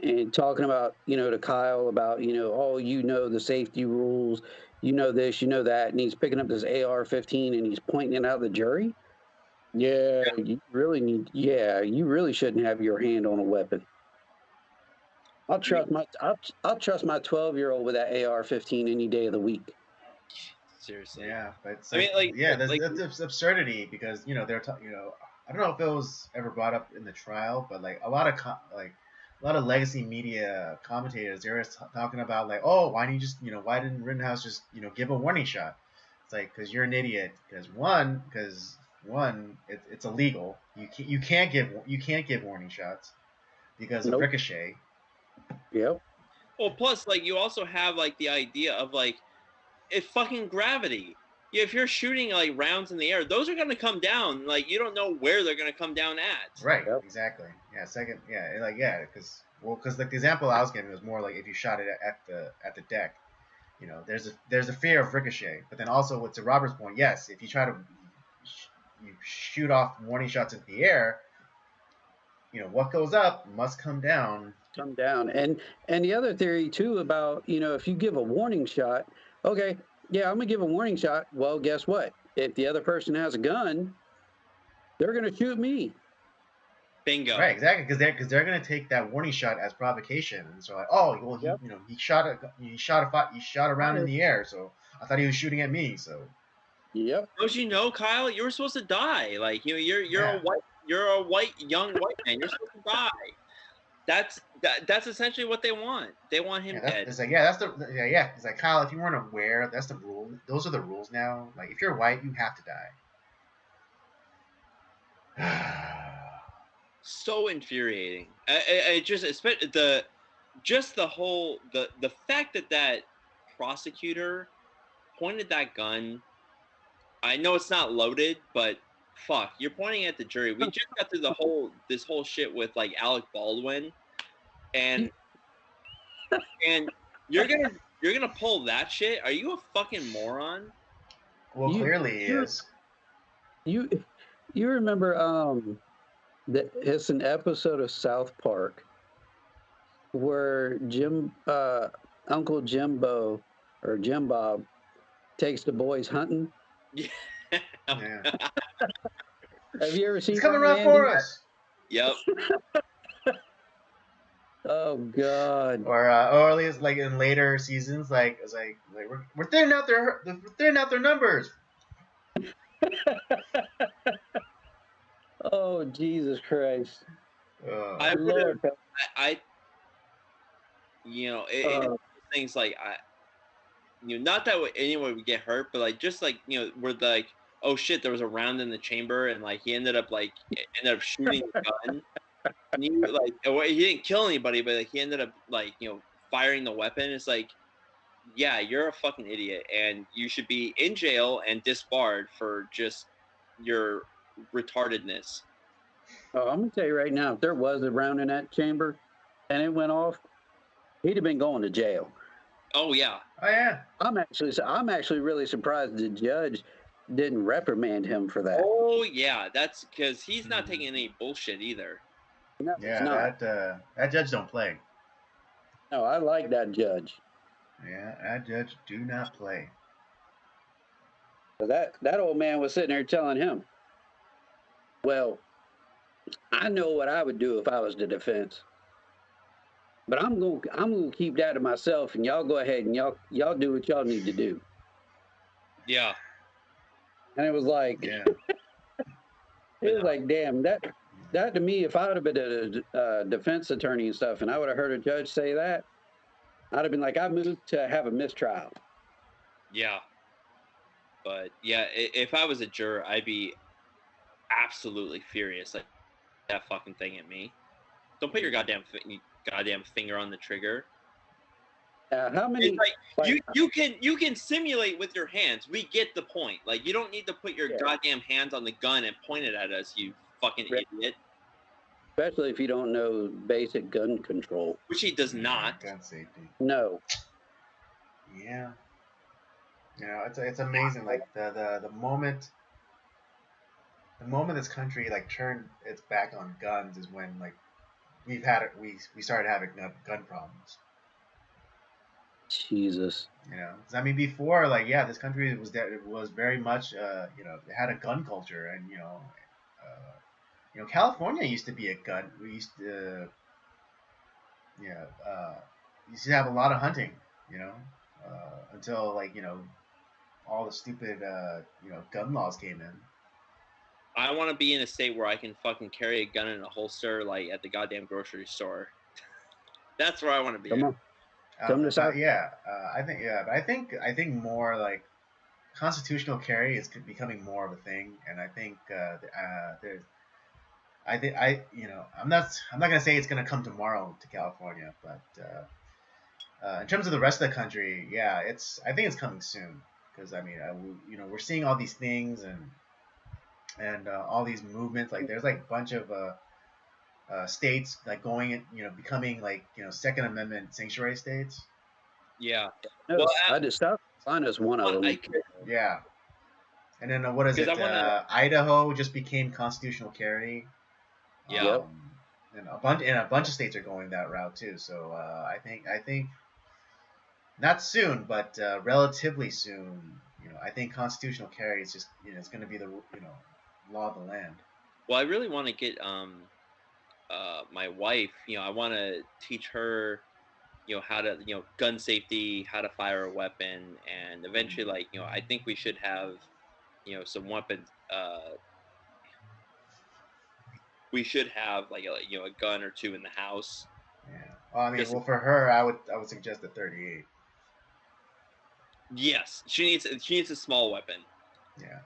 and talking about, to Kyle about, the safety rules, this, that, and he's picking up this AR-15 and he's pointing it out at the jury. Yeah, you really shouldn't have your hand on a weapon. I'll trust my 12-year-old with that AR-15 any day of the week. Seriously. Yeah, but that's absurdity because they're I don't know if it was ever brought up in the trial, but like a lot of legacy media commentators, they're talking about like, oh, why didn't Rittenhouse just give a warning shot? It's like, because you're an idiot. Because one, it's illegal. You can't give warning shots because of ricochet. Yep. Well, plus like you also have like the idea of like, it's fucking gravity. Yeah, if you're shooting like rounds in the air, those are gonna come down. Like you don't know where they're gonna come down at. Right. Yep. Exactly. Yeah. Second. Yeah. Because like the example I was giving was more like if you shot it at the deck, there's a fear of ricochet. But then also to Robert's point, yes, if you try to you shoot off warning shots into the air, what goes up must come down. Come down. And the other theory too about if you give a warning shot, okay. Yeah, I'm going to give a warning shot. Well, guess what? If the other person has a gun, they're going to shoot me. Bingo. Right, exactly, because they're going to take that warning shot as provocation, and so like, oh, well, he shot a round in the air, so I thought he was shooting at me. So. Yep. Don't Kyle? You were supposed to die. Like you're a white young white man. You're supposed to die. That's essentially what they want. They want him dead. It's like It's like, Kyle, if you weren't aware, that's the rule. Those are the rules now. Like if you're white, you have to die. So infuriating. I just the whole the fact that prosecutor pointed that gun. I know it's not loaded, but fuck, you're pointing at the jury. We just got through this whole shit with like Alec Baldwin, and you're gonna pull that shit? Are you a fucking moron? Well, clearly he is. You remember it's an episode of South Park where Uncle Jimbo or Jim Bob takes the boys hunting. Yeah. Have you ever seen? He's coming around for us. Yep. Oh God. Or at least like in later seasons, like it's like we're thinning out their numbers. Oh Jesus Christ. Things like not that anyone would get hurt, but like just like we're like, oh shit, there was a round in the chamber, and like he ended up shooting the gun. And he didn't kill anybody, but like he ended up like firing the weapon. It's like, yeah, you're a fucking idiot, and you should be in jail and disbarred for just your retardedness. Oh, I'm gonna tell you right now, if there was a round in that chamber and it went off, he'd have been going to jail. Oh yeah. Oh yeah. I'm actually really surprised the judge didn't reprimand him for that. Oh yeah, that's because he's not taking any bullshit either. No, yeah, that judge don't play. No, I like that judge. Yeah, that judge do not play. So that old man was sitting there telling him, well, I know what I would do if I was the defense. But I'm gonna keep that to myself, and y'all go ahead and y'all do what y'all need to do. Yeah. And it was like, yeah. It was like, damn, that to me, if I would have been a defense attorney and stuff, and I would have heard a judge say that, I'd have been like, I moved to have a mistrial. Yeah. But yeah, if I was a juror, I'd be absolutely furious. Like that fucking thing at me. Don't put your goddamn finger on the trigger. How many? Like, you can simulate with your hands. We get the point. Like you don't need to put your goddamn hands on the gun and point it at us. You fucking idiot. Especially if you don't know basic gun control. Which he does not. Gun safety. No. Yeah. You know, it's amazing. Like the moment this country like turned its back on guns is when like we started having gun problems. Jesus. You know, I mean, before, like, yeah, this country was very much, you know, it had a gun culture, and California used to be a gun. We used to, yeah, used to have a lot of hunting. You know, until like all the stupid gun laws came in. I want to be in a state where I can fucking carry a gun in a holster, like at the goddamn grocery store. That's where I want to be. Come on. I think more like constitutional carry is becoming more of a thing, and I think I'm not gonna say it's gonna come tomorrow to California, but in terms of the rest of the country, yeah, I think it's coming soon, because I mean, we're seeing all these things and all these movements. Like there's like a bunch of states like becoming like Second Amendment sanctuary states. Yeah. No, I just South Carolina's one of them. Yeah. And then what is it? Idaho just became constitutional carry. Yeah. And a bunch of states are going that route too. So I think not soon, but relatively soon. I think constitutional carry is just it's going to be the law of the land. Well, I really want to get my wife. I want to teach her how to gun safety, how to fire a weapon, and eventually like I think we should have some weapons. We should have like a gun or two in the house. Yeah. Well, I mean, for her, I would suggest a 38. Yes, she needs a small weapon. Yeah.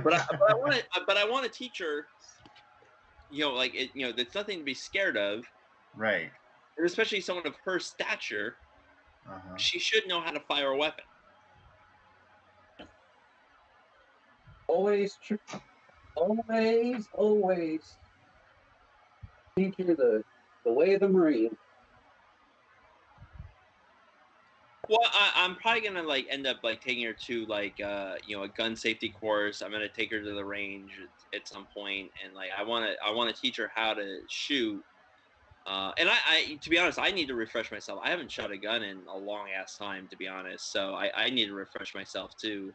but I want to teach her. There's nothing to be scared of. Right. And especially someone of her stature, she should know how to fire a weapon. Always true. Always. Teach her the way of the Marine. Well, I'm probably gonna like end up like taking her to like a gun safety course. I'm gonna take her to the range at some point, and like I want to teach her how to shoot. And I to be honest, I need to refresh myself. I haven't shot a gun in a long ass time, to be honest. So I need to refresh myself too.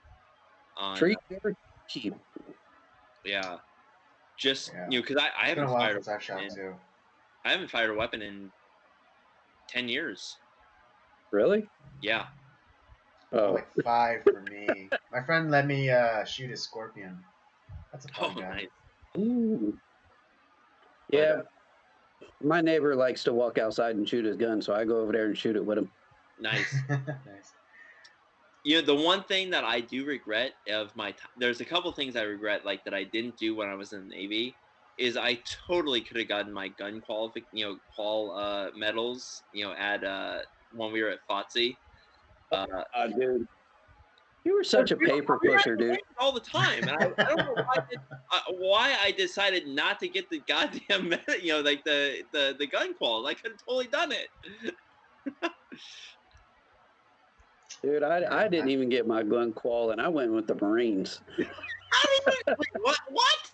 Treat her cheap. Yeah, just because I haven't fired. I haven't fired a weapon in 10 years. Really? Yeah. Oh. Like 5 for me. My friend let me shoot a Scorpion. That's a fun gun. Nice. Ooh. Yeah. My neighbor likes to walk outside and shoot his gun, so I go over there and shoot it with him. Nice. Nice. The one thing that I do regret of my time, there's a couple things I regret like that I didn't do when I was in the Navy, is I totally could have gotten my gun qual medals, at when we were at FOTC. Dude, you were such a paper pusher, dude. All the time, and I don't know why I decided not to get the goddamn, like the gun qual. I could have totally done it. Dude, I didn't even get my gun qual, and I went with the Marines. What?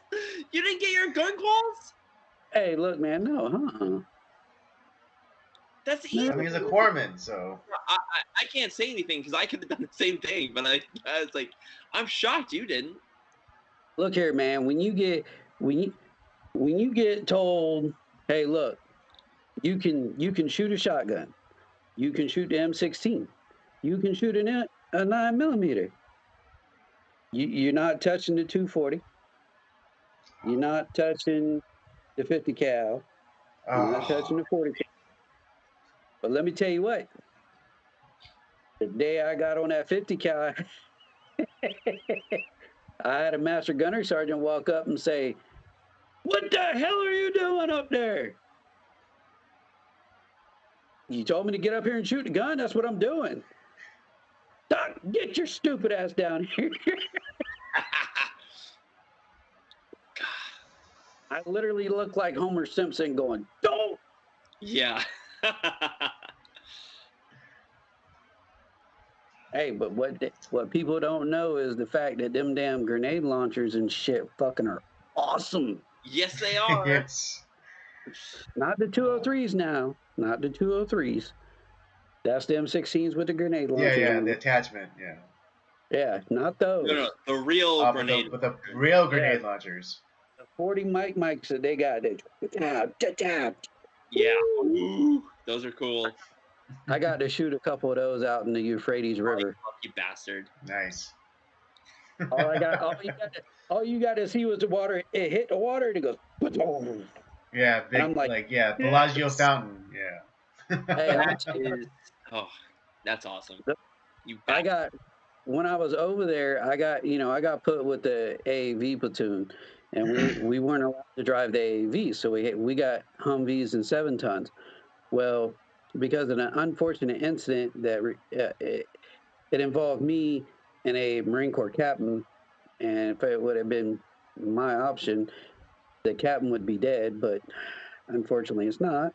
You didn't get your gun quals? Hey, look, man, no, That's easy. I mean, he's a corpsman, so I can't say anything because I could have done the same thing, but I was like, I'm shocked you didn't. Look here, man. When you get told, hey, look, you can shoot a shotgun, you can shoot the M16, you can shoot a 9mm. You're not touching the 240. You're not touching the 50 cal. You're not touching the 40 cal. But let me tell you what. The day I got on that 50 cal, I had a master gunnery sergeant walk up and say, "What the hell are you doing up there? You told me to get up here and shoot the gun. That's what I'm doing. Doc, get your stupid ass down here." I literally look like Homer Simpson going, "Don't." Yeah. Hey, but what people don't know is the fact that them damn grenade launchers and shit fucking are awesome. Yes, they are. Yes. Not the 203s now. Not the 203s. That's the M16s with the grenade launchers. Yeah, the attachment. Yeah. Yeah, not those. No, the real grenade. With the real grenade launchers. The 40 mics that they got. Yeah. Ooh, those are cool. I got to shoot a couple of those out in the Euphrates River. Lucky bastard. Nice. All you got to see was the water. It hit the water and it goes. Yeah, big, I'm like, Bellagio fountain. Yeah. Hey, that's awesome. When I was over there, I got put with the AAV platoon, and we weren't allowed to drive the AAV, so we got Humvees and 7 tons. Well, because of an unfortunate incident that it involved me and a Marine Corps captain, and if it would have been my option, the captain would be dead, but unfortunately it's not.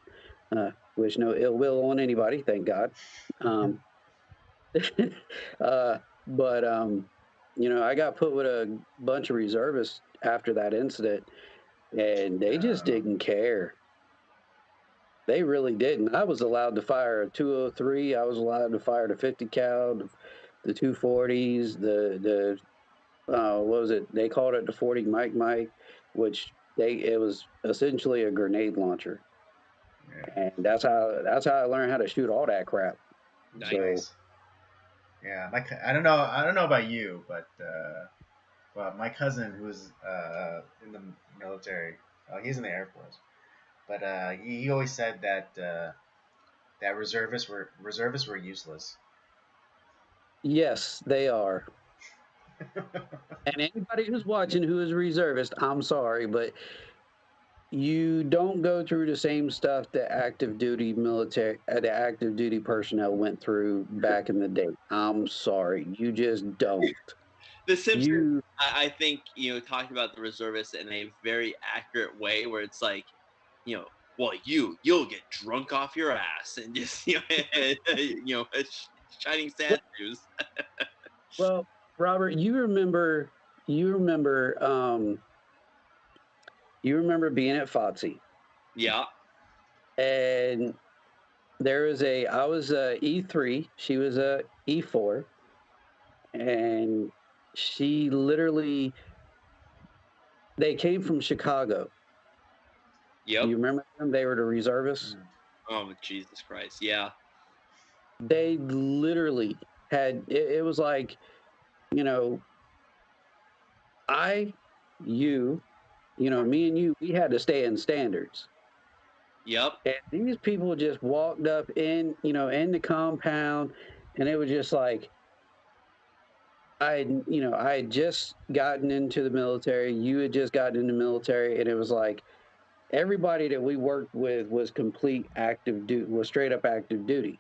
Wish no ill will on anybody, thank God. But I got put with a bunch of reservists after that incident, and they just didn't care. They really didn't. I was allowed to fire a 203. I was allowed to fire the 50 cal, the 240s, the what was it? They called it the 40 mic, which it was essentially a grenade launcher. Yeah. And that's how I learned how to shoot all that crap. Nice. So, yeah, I don't know about you, but my cousin who's in the military, he's in the Air Force, but he always said that that reservists were useless. Yes, they are. And anybody who's watching who is a reservist, I'm sorry, but you don't go through the same stuff that active duty personnel went through back in the day. I'm sorry, you just don't. The Simpsons, I think, talking about the reservists in a very accurate way, where it's like, well, you'll get drunk off your ass and just, shining sand shoes. Well, Robert, you remember being at FOTC. Yeah. And I was a E3, she was a E4, and they came from Chicago. Yep. You remember them? They were the reservists. Oh, Jesus Christ. Yeah. They literally had, it was like, me and you, we had to stay in standards. Yep. And these people just walked up in the compound, and it was just like, I had just gotten into the military, you had just gotten into the military, and it was like, everybody that we worked with was straight up active duty.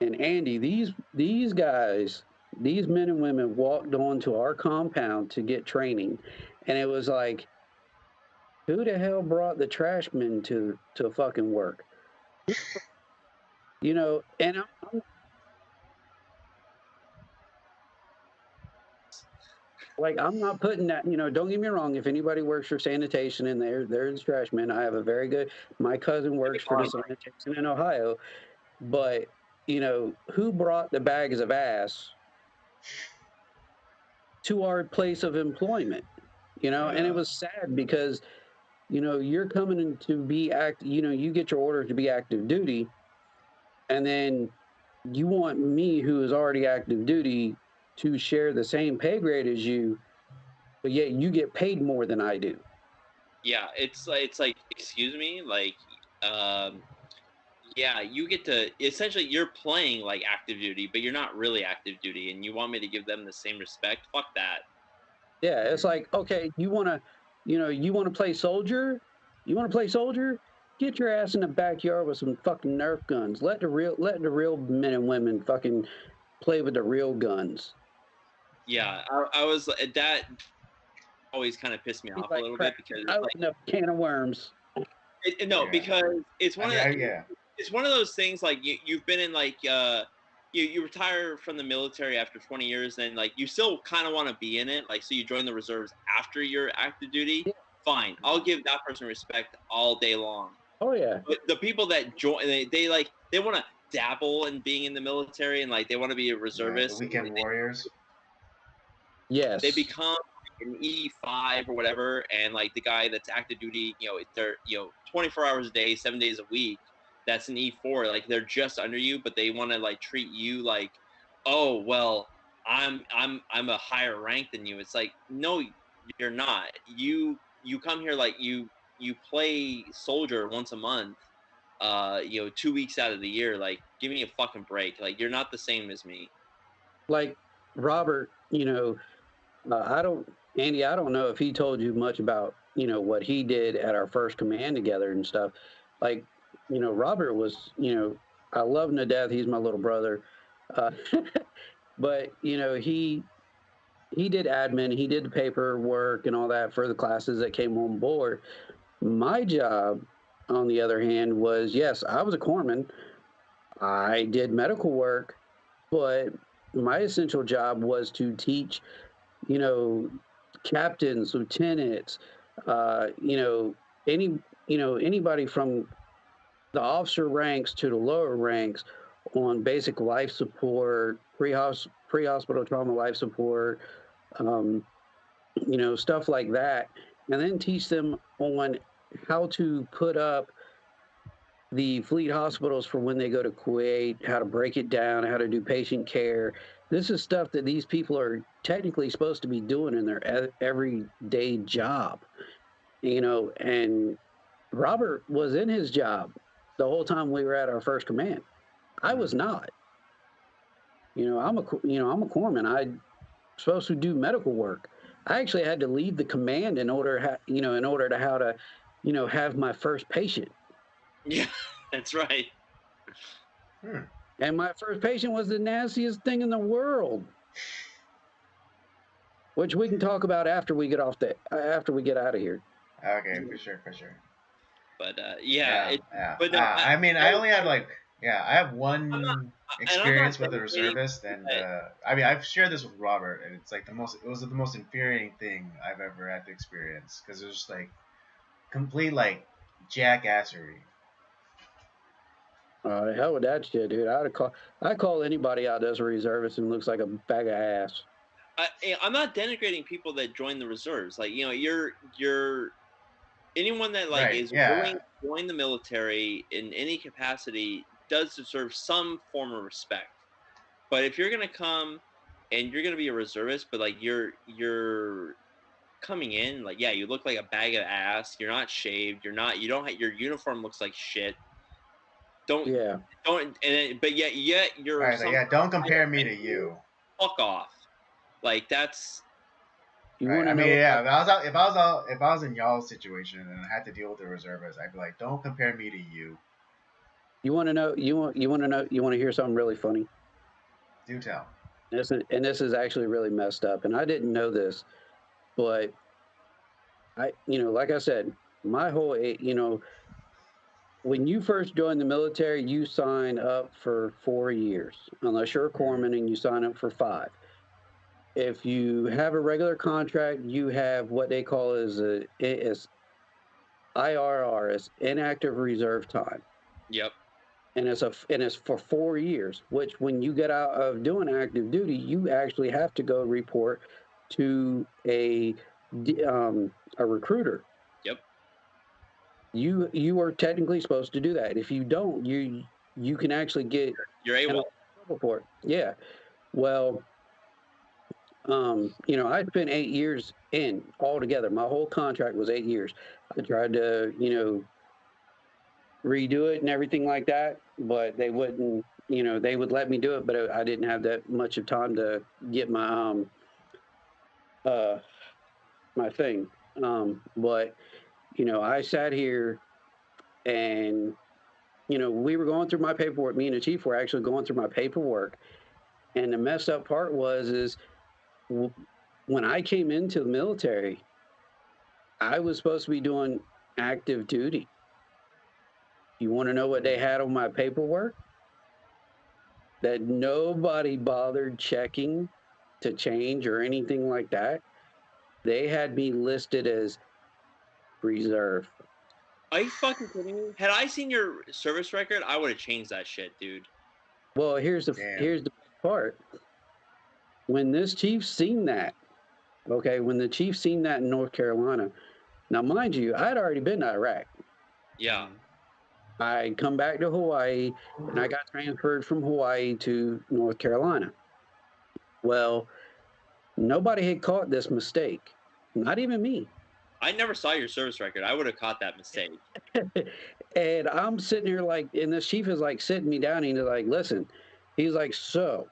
And Andy, these guys, these men and women walked onto our compound to get training, and it was like, who the hell brought the trash men to fucking work? And I'm not putting that, don't get me wrong, if anybody works for sanitation and they're the trash men, I have my cousin works for the sanitation in Ohio, but who brought the bags of ass to our place of employment? And it was sad because you're coming in to be you get your order to be active duty, and then you want me, who is already active duty, to share the same pay grade as you, but yet you get paid more than I do. Yeah, it's like, excuse me, like, yeah, you get to, essentially, you're playing like active duty, but you're not really active duty, and you want me to give them the same respect? Fuck that. Yeah, it's like, okay, you want to play soldier? You want to play soldier? Get your ass in the backyard with some fucking Nerf guns. Let the real men and women fucking play with the real guns. Yeah, I was that. always kind of pissed me off a little bit because I opened up a can of worms. Because it's one it's one of those things like you've been in like you retire from the military after 20 years and like you still kind of want to be in it, like so you join the reserves after your active duty. Yeah. Fine, I'll give that person respect all day long. Oh yeah. But the people that join, they want to dabble in being in the military and like they want to be a reservist. The weekend warriors. Yes. They become an E5 or whatever, and like the guy that's active duty, they're 24 hours a day, 7 days a week. That's an E4. Like they're just under you, but they want to like treat you like, oh well, I'm a higher rank than you. It's like, no, you're not. You come here like you play soldier once a month, 2 weeks out of the year. Like, give me a fucking break. Like, you're not the same as me. Like Robert, Andy, I don't know if he told you much about, what he did at our first command together and stuff. Like, Robert was, I love him to death. He's my little brother. But, he did admin, he did the paperwork and all that for the classes that came on board. My job, on the other hand, was, yes, I was a corpsman. I did medical work, but my essential job was to teach, captains, lieutenants, anybody from the officer ranks to the lower ranks on basic life support, pre-hospital trauma life support, stuff like that, and then teach them on how to put up the fleet hospitals for when they go to Kuwait, how to break it down, how to do patient care. This is stuff that these people are technically supposed to be doing in their everyday job, and Robert was in his job the whole time we were at our first command. I was not. I'm a corpsman. I'm supposed to do medical work. I actually had to leave the command in order to how to, have my first patient. Yeah, that's right. And my first patient was the nastiest thing in the world, which we can talk about after we get out of here. Okay, for sure. But But no, I only had I have one experience with a reservist, and I've shared this with Robert, and it's like it was the most infuriating thing I've ever had to experience because it was just like complete jackassery. The hell with that shit, dude. I call anybody out as a reservist and looks like a bag of ass. I'm not denigrating people that join the reserves. Like, you're anyone that is willing to join the military in any capacity does deserve some form of respect. But if you're gonna come and you're gonna be a reservist, but you're coming in you look like a bag of ass. You're not shaved. Your uniform looks like shit. But yet you're right. Don't compare me to you. Fuck off. Like that's. If I was in y'all's situation and I had to deal with the reservists, I'd be like, don't compare me to you. You want to know? You want to hear something really funny? Do tell. This is actually really messed up, and I didn't know this, but like I said, my whole when you first join the military, you sign up for 4 years, unless you're a corpsman and you sign up for 5. If you have a regular contract, you have what they call is IRR, is inactive reserve time. Yep. And it's for 4 years, which when you get out of doing active duty, you actually have to go report to a recruiter. Yep. You are technically supposed to do that. If you don't, you can actually get you're able report. Yeah. Well, I spent 8 years in altogether. My whole contract was 8 years. I tried to, redo it and everything like that, but they wouldn't, they would let me do it, but I didn't have that much of time to get my, my thing. But, I sat here and, we were going through my paperwork. Me and the chief were actually going through my paperwork. And the messed up part was when I came into the military, I was supposed to be doing active duty. You want to know what they had on my paperwork? That nobody bothered checking to change or anything like that. They had me listed as reserve. Are you fucking kidding me? Had I seen your service record, I would have changed that shit, dude. Well, here's the part. When this chief seen that, okay, when the chief seen that in North Carolina, now mind you, I had already been to Iraq. Yeah. I come back to Hawaii, and I got transferred from Hawaii to North Carolina. Well, nobody had caught this mistake, not even me. I never saw your service record. I would have caught that mistake. And I'm sitting here like, and this chief is like sitting me down, and he's like, listen, he's like, so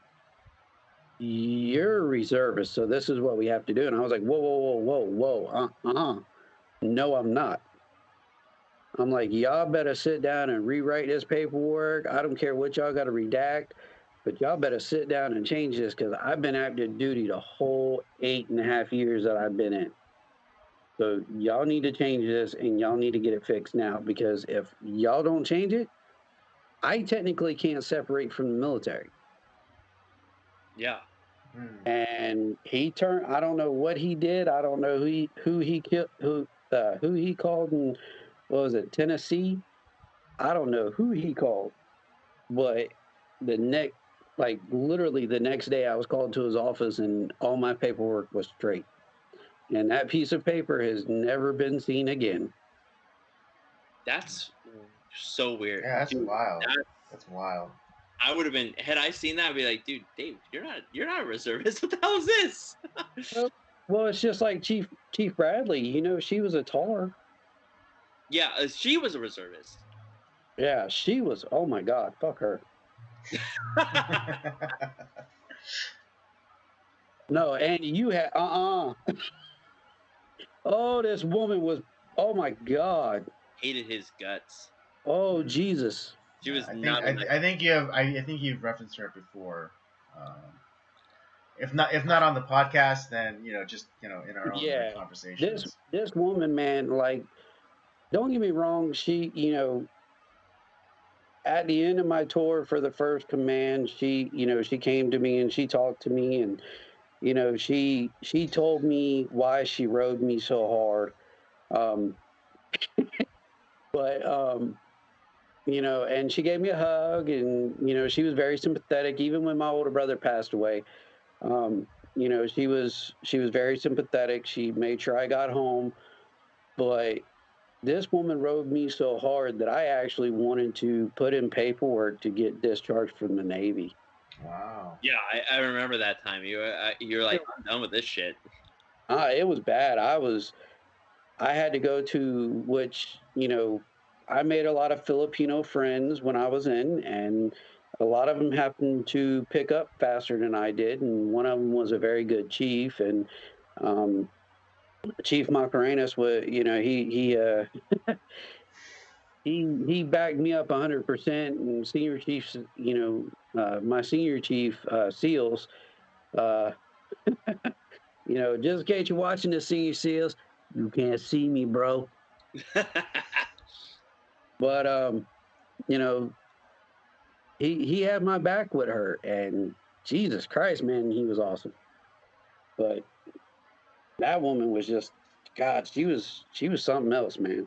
you're a reservist, so this is what we have to do. And I was like, whoa, no, I'm not. I'm like, y'all better sit down and rewrite this paperwork. I don't care what y'all got to redact, but y'all better sit down and change this, because I've been active duty the whole 8.5 years that I've been in. So y'all need to change this, and y'all need to get it fixed now, because if y'all don't change it, I technically can't separate from the military. Yeah. And he turned. I don't know what he did. I don't know who he called in, what was it, Tennessee? I don't know who he called, but literally the next day, I was called to his office, and all my paperwork was straight. And that piece of paper has never been seen again. That's so weird. Yeah, that's wild. That's wild. I would have been, had I seen that, I'd be like, dude, Dave, you're not a reservist. What the hell is this? Well, it's just like Chief Bradley. You know, she was a tar. Yeah, she was a reservist. Yeah, she was. Oh my God, fuck her. No, and you had Oh, this woman was. Oh my God. Hated his guts. Oh Jesus. She was I not. think you've referenced her before. If not on the podcast, then just in our own conversations. This woman, man, like, don't get me wrong, she, at the end of my tour for the first command, she came to me and she talked to me, and she told me why she rode me so hard. But and she gave me a hug, and she was very sympathetic, even when my older brother passed away. She was very sympathetic. She made sure I got home. But this woman rode me so hard that I actually wanted to put in paperwork to get discharged from the Navy. Wow. Yeah, I remember that time. You're like, I'm done with this shit. It was bad. I had to go to, which, I made a lot of Filipino friends when I was in, and a lot of them happened to pick up faster than I did. And one of them was a very good chief, and Chief Macarenas was, he backed me up 100%. And senior chiefs, my senior chief, SEALs, just in case you're watching the senior SEALs, you can't see me, bro. But he had my back with her, and Jesus Christ, man, he was awesome. But that woman was just, God, she was something else, man.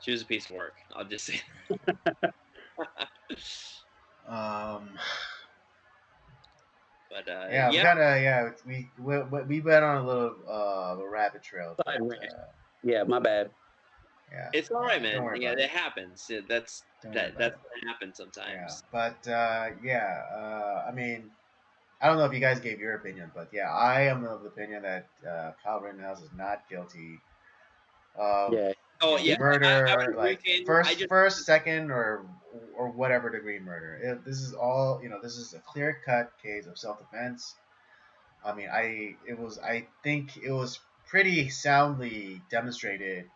She was a piece of work. I'll just say. But we went on a little a rabbit trail. But, yeah, my bad. Yeah, it's all right, man. Yeah, that happens. That's what happens sometimes. Yeah, but I mean, I don't know if you guys gave your opinion, but yeah, I am of the opinion that Kyle Rittenhouse is not guilty of murder, first, second, or whatever degree murder. This is all this is a clear-cut case of self-defense. I mean, I think it was pretty soundly demonstrated,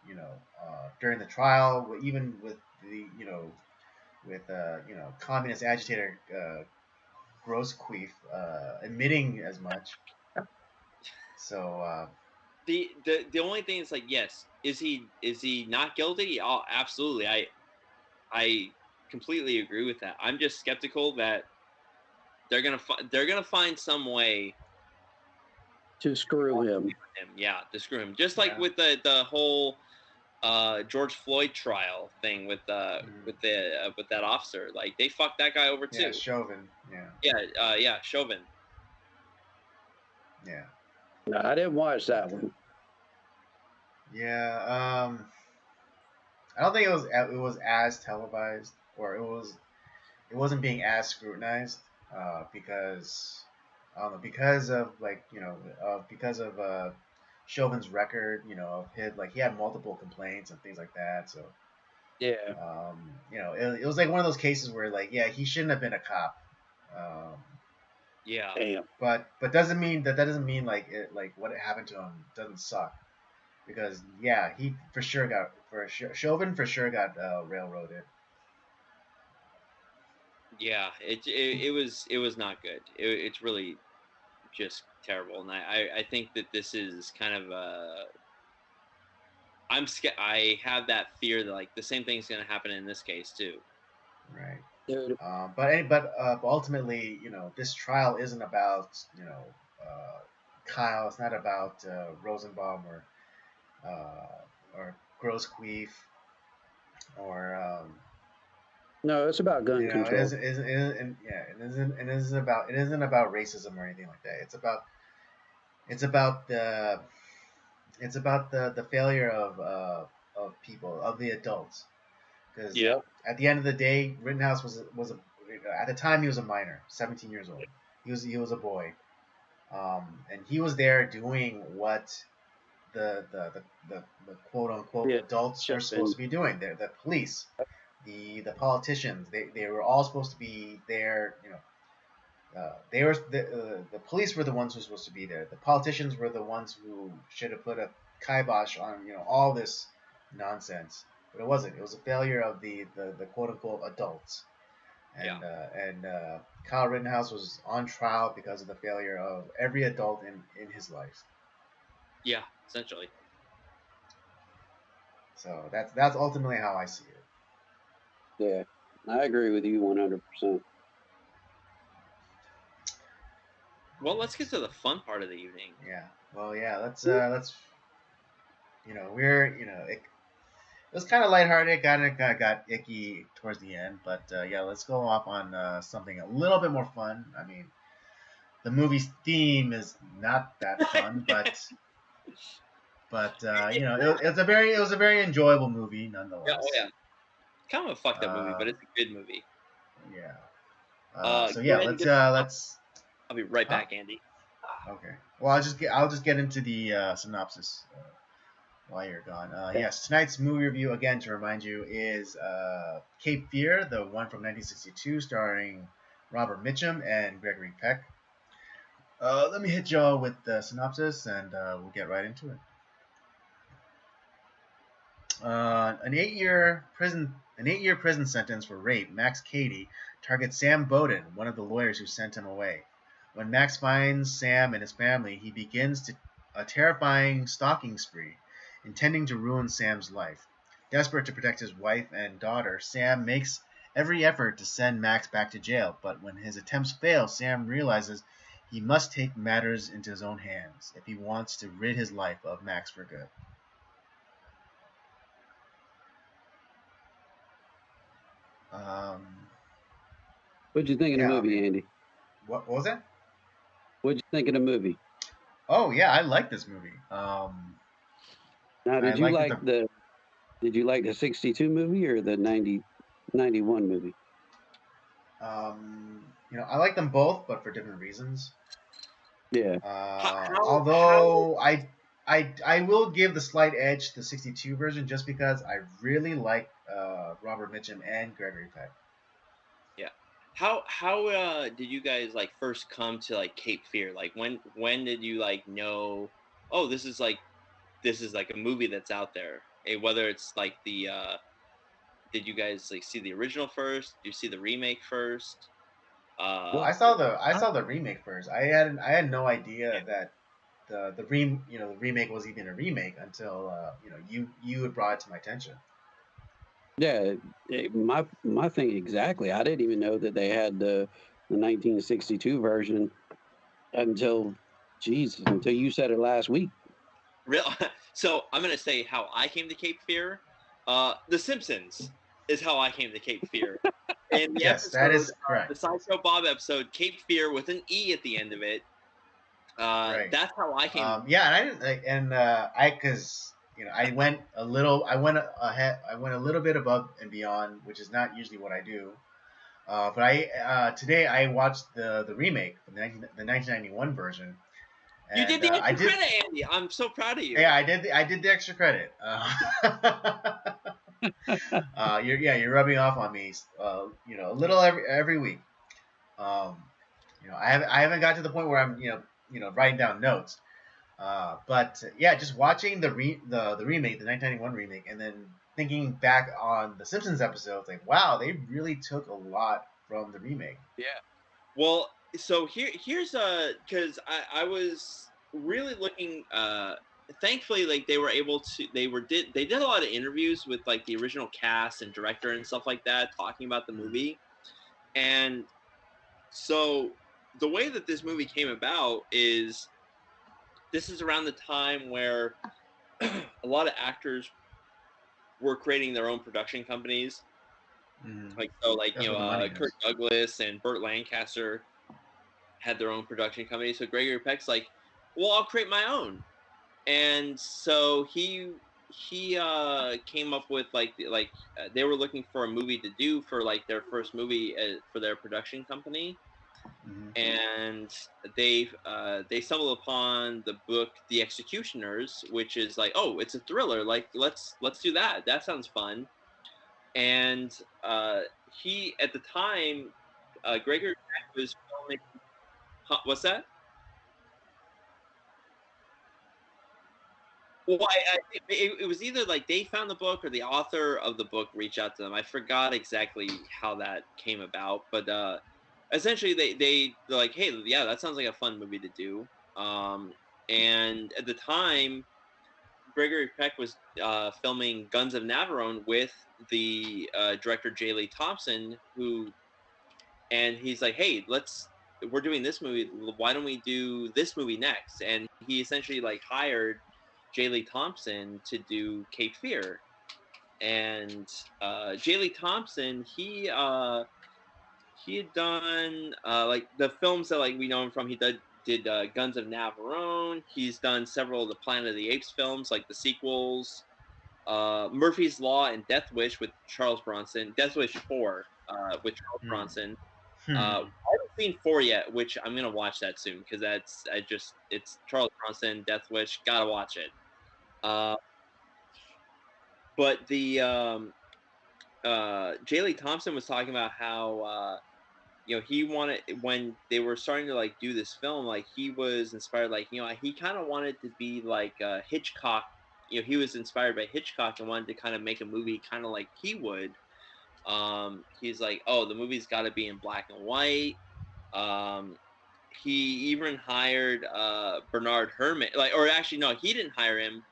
during the trial, even with the communist agitator Grosqueef admitting as much. So the only thing is like, yes, is he not guilty? Oh, absolutely. I completely agree with that. I'm just skeptical that they're gonna find some way to screw him. Yeah, to screw him. Just like with the whole George Floyd trial thing with that officer. Like they fucked that guy over too. Yeah, Chauvin. Yeah, Chauvin. Yeah. No, I didn't watch that one. Yeah. I don't think it was as televised, or it wasn't being as scrutinized because I don't know, because of because of Chauvin's record, of he had multiple complaints and things like that. So yeah, it was like one of those cases where he shouldn't have been a cop. Yeah. Damn. But doesn't mean that doesn't mean what happened to him doesn't suck, because he for sure got Chauvin for sure got railroaded. Yeah, it was not good. It's really just terrible, and I think that this is kind of I have that fear that like the same thing's going to happen in this case too. Right. Dude. But ultimately, this trial isn't about Kyle. It's not about Rosenbaum or Grosqueef or no, it's about gun control. It isn't about racism or anything like that. It's about the failure of people, of the adults. Because at the end of the day, Rittenhouse was at the time he was a minor, 17 years old. He was a boy, and he was there doing what the quote unquote adults are supposed to be doing. They're the police, the politicians. They were all supposed to be there. The police were the ones who were supposed to be there. The politicians were the ones who should have put a kibosh on all this nonsense. But it wasn't. It was a failure of the quote unquote adults. And Kyle Rittenhouse was on trial because of the failure of every adult in his life. Yeah, essentially. So that's ultimately how I see it. Yeah, I agree with you 100%. Well, let's get to the fun part of the evening. Yeah. Well, yeah. Let's it was kind of lighthearted. Kind of got icky towards the end, but let's go off on something a little bit more fun. I mean, the movie's theme is not that fun, but it was a very enjoyable movie nonetheless. Yeah, oh yeah. Kind of a fucked up movie, but it's a good movie. Yeah. Let's. I'll be right back, Andy. Okay. Well, I'll just get into the synopsis while you're gone. Yes, tonight's movie review, again, to remind you, is Cape Fear, the one from 1962, starring Robert Mitchum and Gregory Peck. Let me hit y'all with the synopsis, and we'll get right into it. An 8-year prison sentence for rape, Max Cady targets Sam Bowden, one of the lawyers who sent him away. When Max finds Sam and his family, he begins a terrifying stalking spree, intending to ruin Sam's life. Desperate to protect his wife and daughter, Sam makes every effort to send Max back to jail, but when his attempts fail, Sam realizes he must take matters into his own hands if he wants to rid his life of Max for good. What'd you think of the movie, Andy? What was it? What'd you think of the movie? Oh yeah, I like this movie. Now, did you like the 62 movie or the 91 movie? I like them both, but for different reasons. Yeah. Although I will give the slight edge to the 62 version just because I really like Robert Mitchum and Gregory Peck. Yeah. How did you guys first come to Cape Fear? Like when did you know, oh, this is a movie that's out there? Whether it's the did you guys see the original first? Did you see the remake first? I saw the remake first. I had no idea that the remake was even a remake until you had brought it to my attention. Yeah, my thing exactly. I didn't even know that they had the 1962 version until you said it last week. Real. So I'm gonna say how I came to Cape Fear. The Simpsons is how I came to Cape Fear. And the yes, episode, that is correct. The Sideshow Bob episode, Cape Fear with an E at the end of it. Right. That's how I came. Yeah, and I didn't, and I because I went a little bit above and beyond, which is not usually what I do. But today I watched the remake, the 1991 version. And, you did the extra credit, Andy. I'm so proud of you. Yeah, I did the extra credit. You're rubbing off on me. A little every week. I haven't got to the point where I'm writing down notes. But yeah, just watching the remake, the 1991 remake, and then thinking back on the Simpsons episodes, like wow, they really took a lot from the remake. Yeah. Well, so here's because I was really looking. Thankfully, like they did a lot of interviews with like the original cast and director and stuff like that, talking about the movie. And so the way that this movie came about is this is around the time where a lot of actors were creating their own production companies. Like Kirk Douglas and Burt Lancaster had their own production company. So Gregory Peck's like, well, I'll create my own. And so he came up with they were looking for a movie to do for like their first movie for their production company. And they stumbled upon the book The Executioners, which is like, oh, it's a thriller. Like let's do that. That sounds fun. And he at the time, Gregory Peck was filming. What's that? Well, it was either like they found the book or the author of the book reached out to them. I forgot exactly how that came about, but essentially they're like, hey, yeah, that sounds like a fun movie to do. And at the time, Gregory Peck was filming Guns of Navarone with the director J. Lee Thompson, and he's like, hey, we're doing this movie. Why don't we do this movie next? And he essentially like hired J. Lee Thompson to do Cape Fear. And J. Lee Thompson, he had done like the films that like we know him from. He did Guns of Navarone. He's done several of the Planet of the Apes films, like the sequels, Murphy's Law and Death Wish with Charles Bronson, Death Wish 4 with Charles Bronson. I haven't seen 4 yet, which I'm gonna watch that soon because it's Charles Bronson, Death Wish, gotta watch it. But the J. Lee Thompson was talking about how he wanted, when they were starting to like do this film, like he was inspired, like he kind of wanted to be like Hitchcock. He was inspired by Hitchcock and wanted to kind of make a movie kind of like he would. He's like, oh, the movie's got to be in black and white. He even hired Bernard Herrmann, or actually no, he didn't hire him.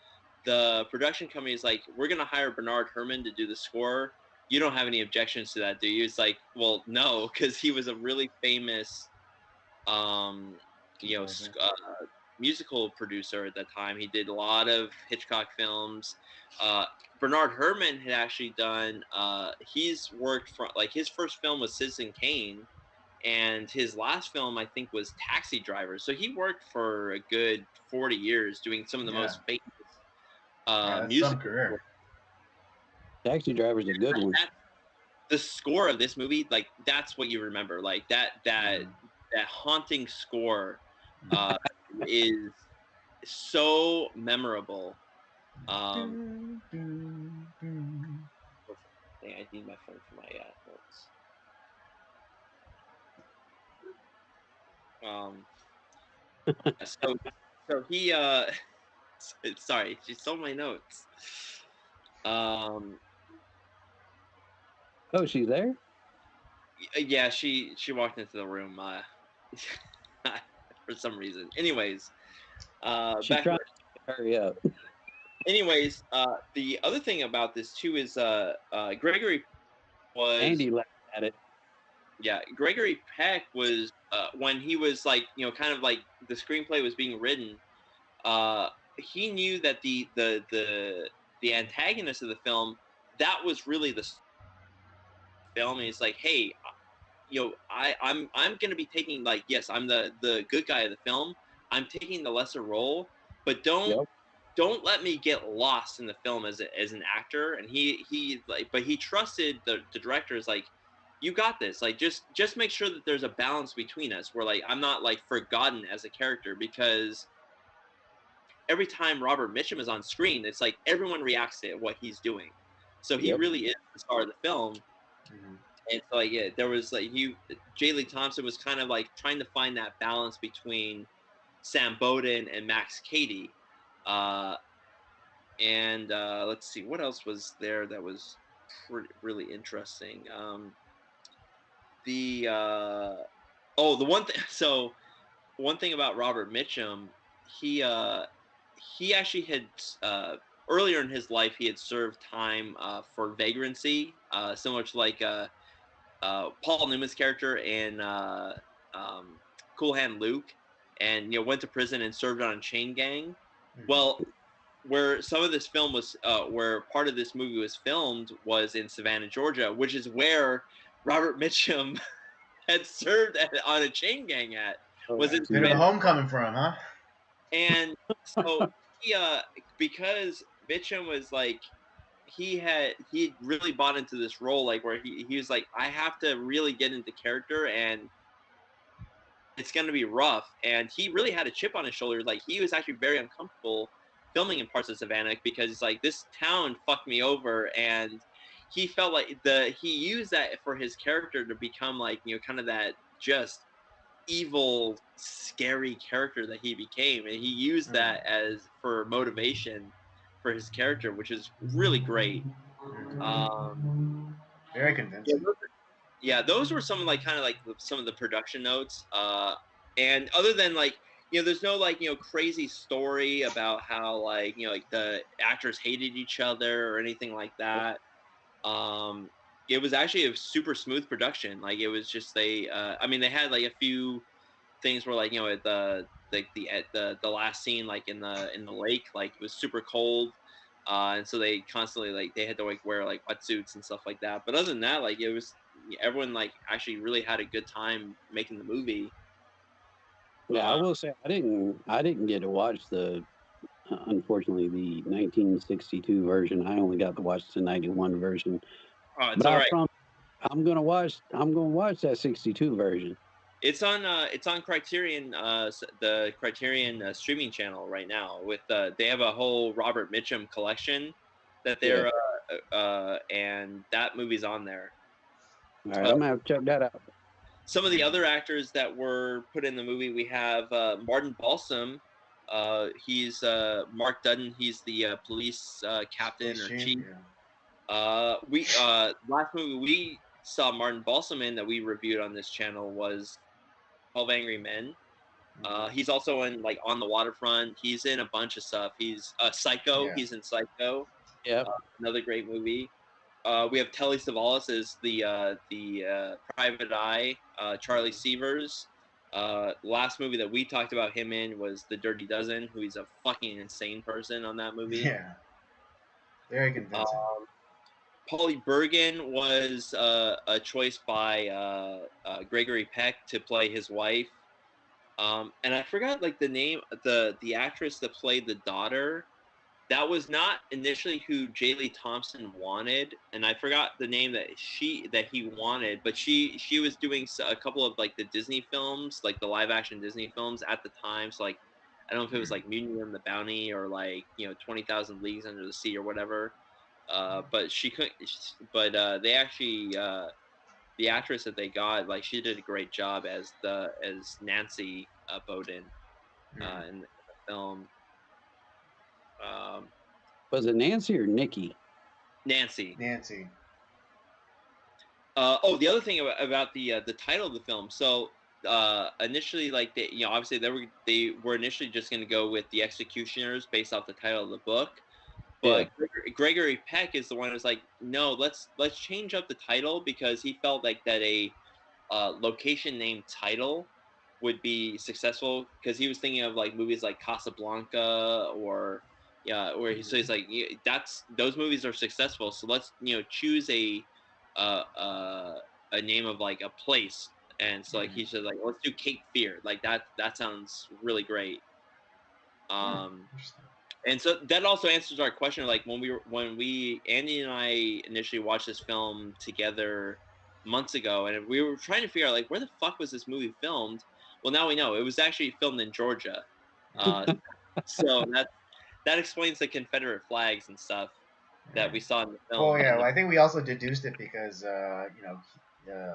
The production company is like, we're gonna hire Bernard Herrmann to do the score. You don't have any objections to that, do you? It's like, well, no, because he was a really famous, musical producer at the time. He did a lot of Hitchcock films. Bernard Herrmann had actually done. He's worked for his first film was Citizen Kane, and his last film I think was Taxi Driver. So he worked for a good 40 years doing some of the most famous music career. Taxi Driver's a good one. The score of this movie, like that's what you remember, like that haunting score is so memorable. I need my phone for my notes. So he sorry, she stole my notes. Oh, she's there? Yeah, she walked into the room for some reason. Anyways, She's trying to hurry up. Anyways, the other thing about this too is Gregory was Andy laughed at it. Yeah, Gregory Peck was when he was like, kind of like the screenplay was being written. He knew that the antagonist of the film, that was really the film. And he's like, hey, I'm gonna be taking, like, yes, I'm the good guy of the film. I'm taking the lesser role, but don't let me get lost in the film as an actor. And but he trusted the directors, like, you got this. Like, just make sure that there's a balance between us where, like, I'm not like forgotten as a character, because every time Robert Mitchum is on screen, it's like everyone reacts to what he's doing. So he really is the star of the film. Mm-hmm. And so, like, yeah, there was like J. Lee Thompson was kind of like trying to find that balance between Sam Bowden and Max Cady. And let's see, what else was there that was really interesting. The one thing. So one thing about Robert Mitchum, he actually had earlier in his life he had served time for vagrancy, similar to like Paul Newman's character in Cool Hand Luke, and went to prison and served on a chain gang. Mm-hmm. Well, where some of this film was, where part of this movie was filmed, was in Savannah, Georgia, which is where Robert Mitchum had served on a chain gang at. Was it bit of a homecoming for him, huh? And so he, because Mitchum was like, he really bought into this role, like where he was like, I have to really get into character, and it's going to be rough. And he really had a chip on his shoulder. Like, he was actually very uncomfortable filming in parts of Savannah, because it's like, this town fucked me over. And he felt like he used that for his character to become like, kind of that just evil, scary character that he became. And he used that as for motivation for his character, which is really great. Very convincing. Yeah, those were some of like kind of like some of the production notes. And other than like, there's no like, crazy story about how like, like the actors hated each other or anything like that. It was actually a super smooth production. Like, it was just they had like a few things where like, at the last scene, like in the lake, like it was super cold. And so they constantly like they had to like wear like wetsuits and stuff like that. But other than that, like, it was, everyone like actually really had a good time making the movie. Yeah, I will say I didn't get to watch the unfortunately the 1962 version. I only got to watch the 91 version. Oh, it's all right. I'm gonna watch that 62 version. It's on Criterion, the Criterion streaming channel right now. With they have a whole Robert Mitchum collection that they're and that movie's on there. All right, I'm gonna have to check that out. Some of the other actors that were put in the movie, we have Martin Balsam. He's Mark Dutton. He's the police captain or chief. Yeah. Last movie we saw Martin Balsam in that we reviewed on this channel was 12 Angry Men. He's also in like On the Waterfront. He's in a bunch of stuff. He's Psycho. Yeah. He's in Psycho. Yeah, another great movie. We have Telly Savalas as the private eye, Charlie Severs. Last movie that we talked about him in was The Dirty Dozen, who he's a fucking insane person on that movie. Yeah, very convincing. Paulie Bergen was a choice by Gregory Peck to play his wife. And I forgot like the name, the actress that played the daughter. That was not initially who J. Lee Thompson wanted, and I forgot the name that he wanted. But she was doing a couple of like the Disney films, like the live action Disney films at the time. So like, I don't know if it was like Mutiny on the Bounty or like 20,000 Leagues Under the Sea or whatever. But she couldn't. But they actually the actress that they got, like, she did a great job as Nancy Bowden in the film. Was it Nancy or Nikki? Nancy. The other thing about the title of the film. So initially, like, obviously they were initially just going to go with The Executioners based off the title of the book, but Gregory Peck is the one who's like, no, let's change up the title, because he felt like that a location name title would be successful, because he was thinking of like movies like Casablanca, or so he's like, those movies are successful, so let's choose a name of like a place. And so like he said, like, let's do Cape Fear, like that sounds really great. And so that also answers our question, like when Andy and I initially watched this film together months ago, and we were trying to figure out like where the fuck was this movie filmed. Well, now we know it was actually filmed in Georgia. So that explains the Confederate flags and stuff that we saw in the film. Oh yeah, well, I think we also deduced it because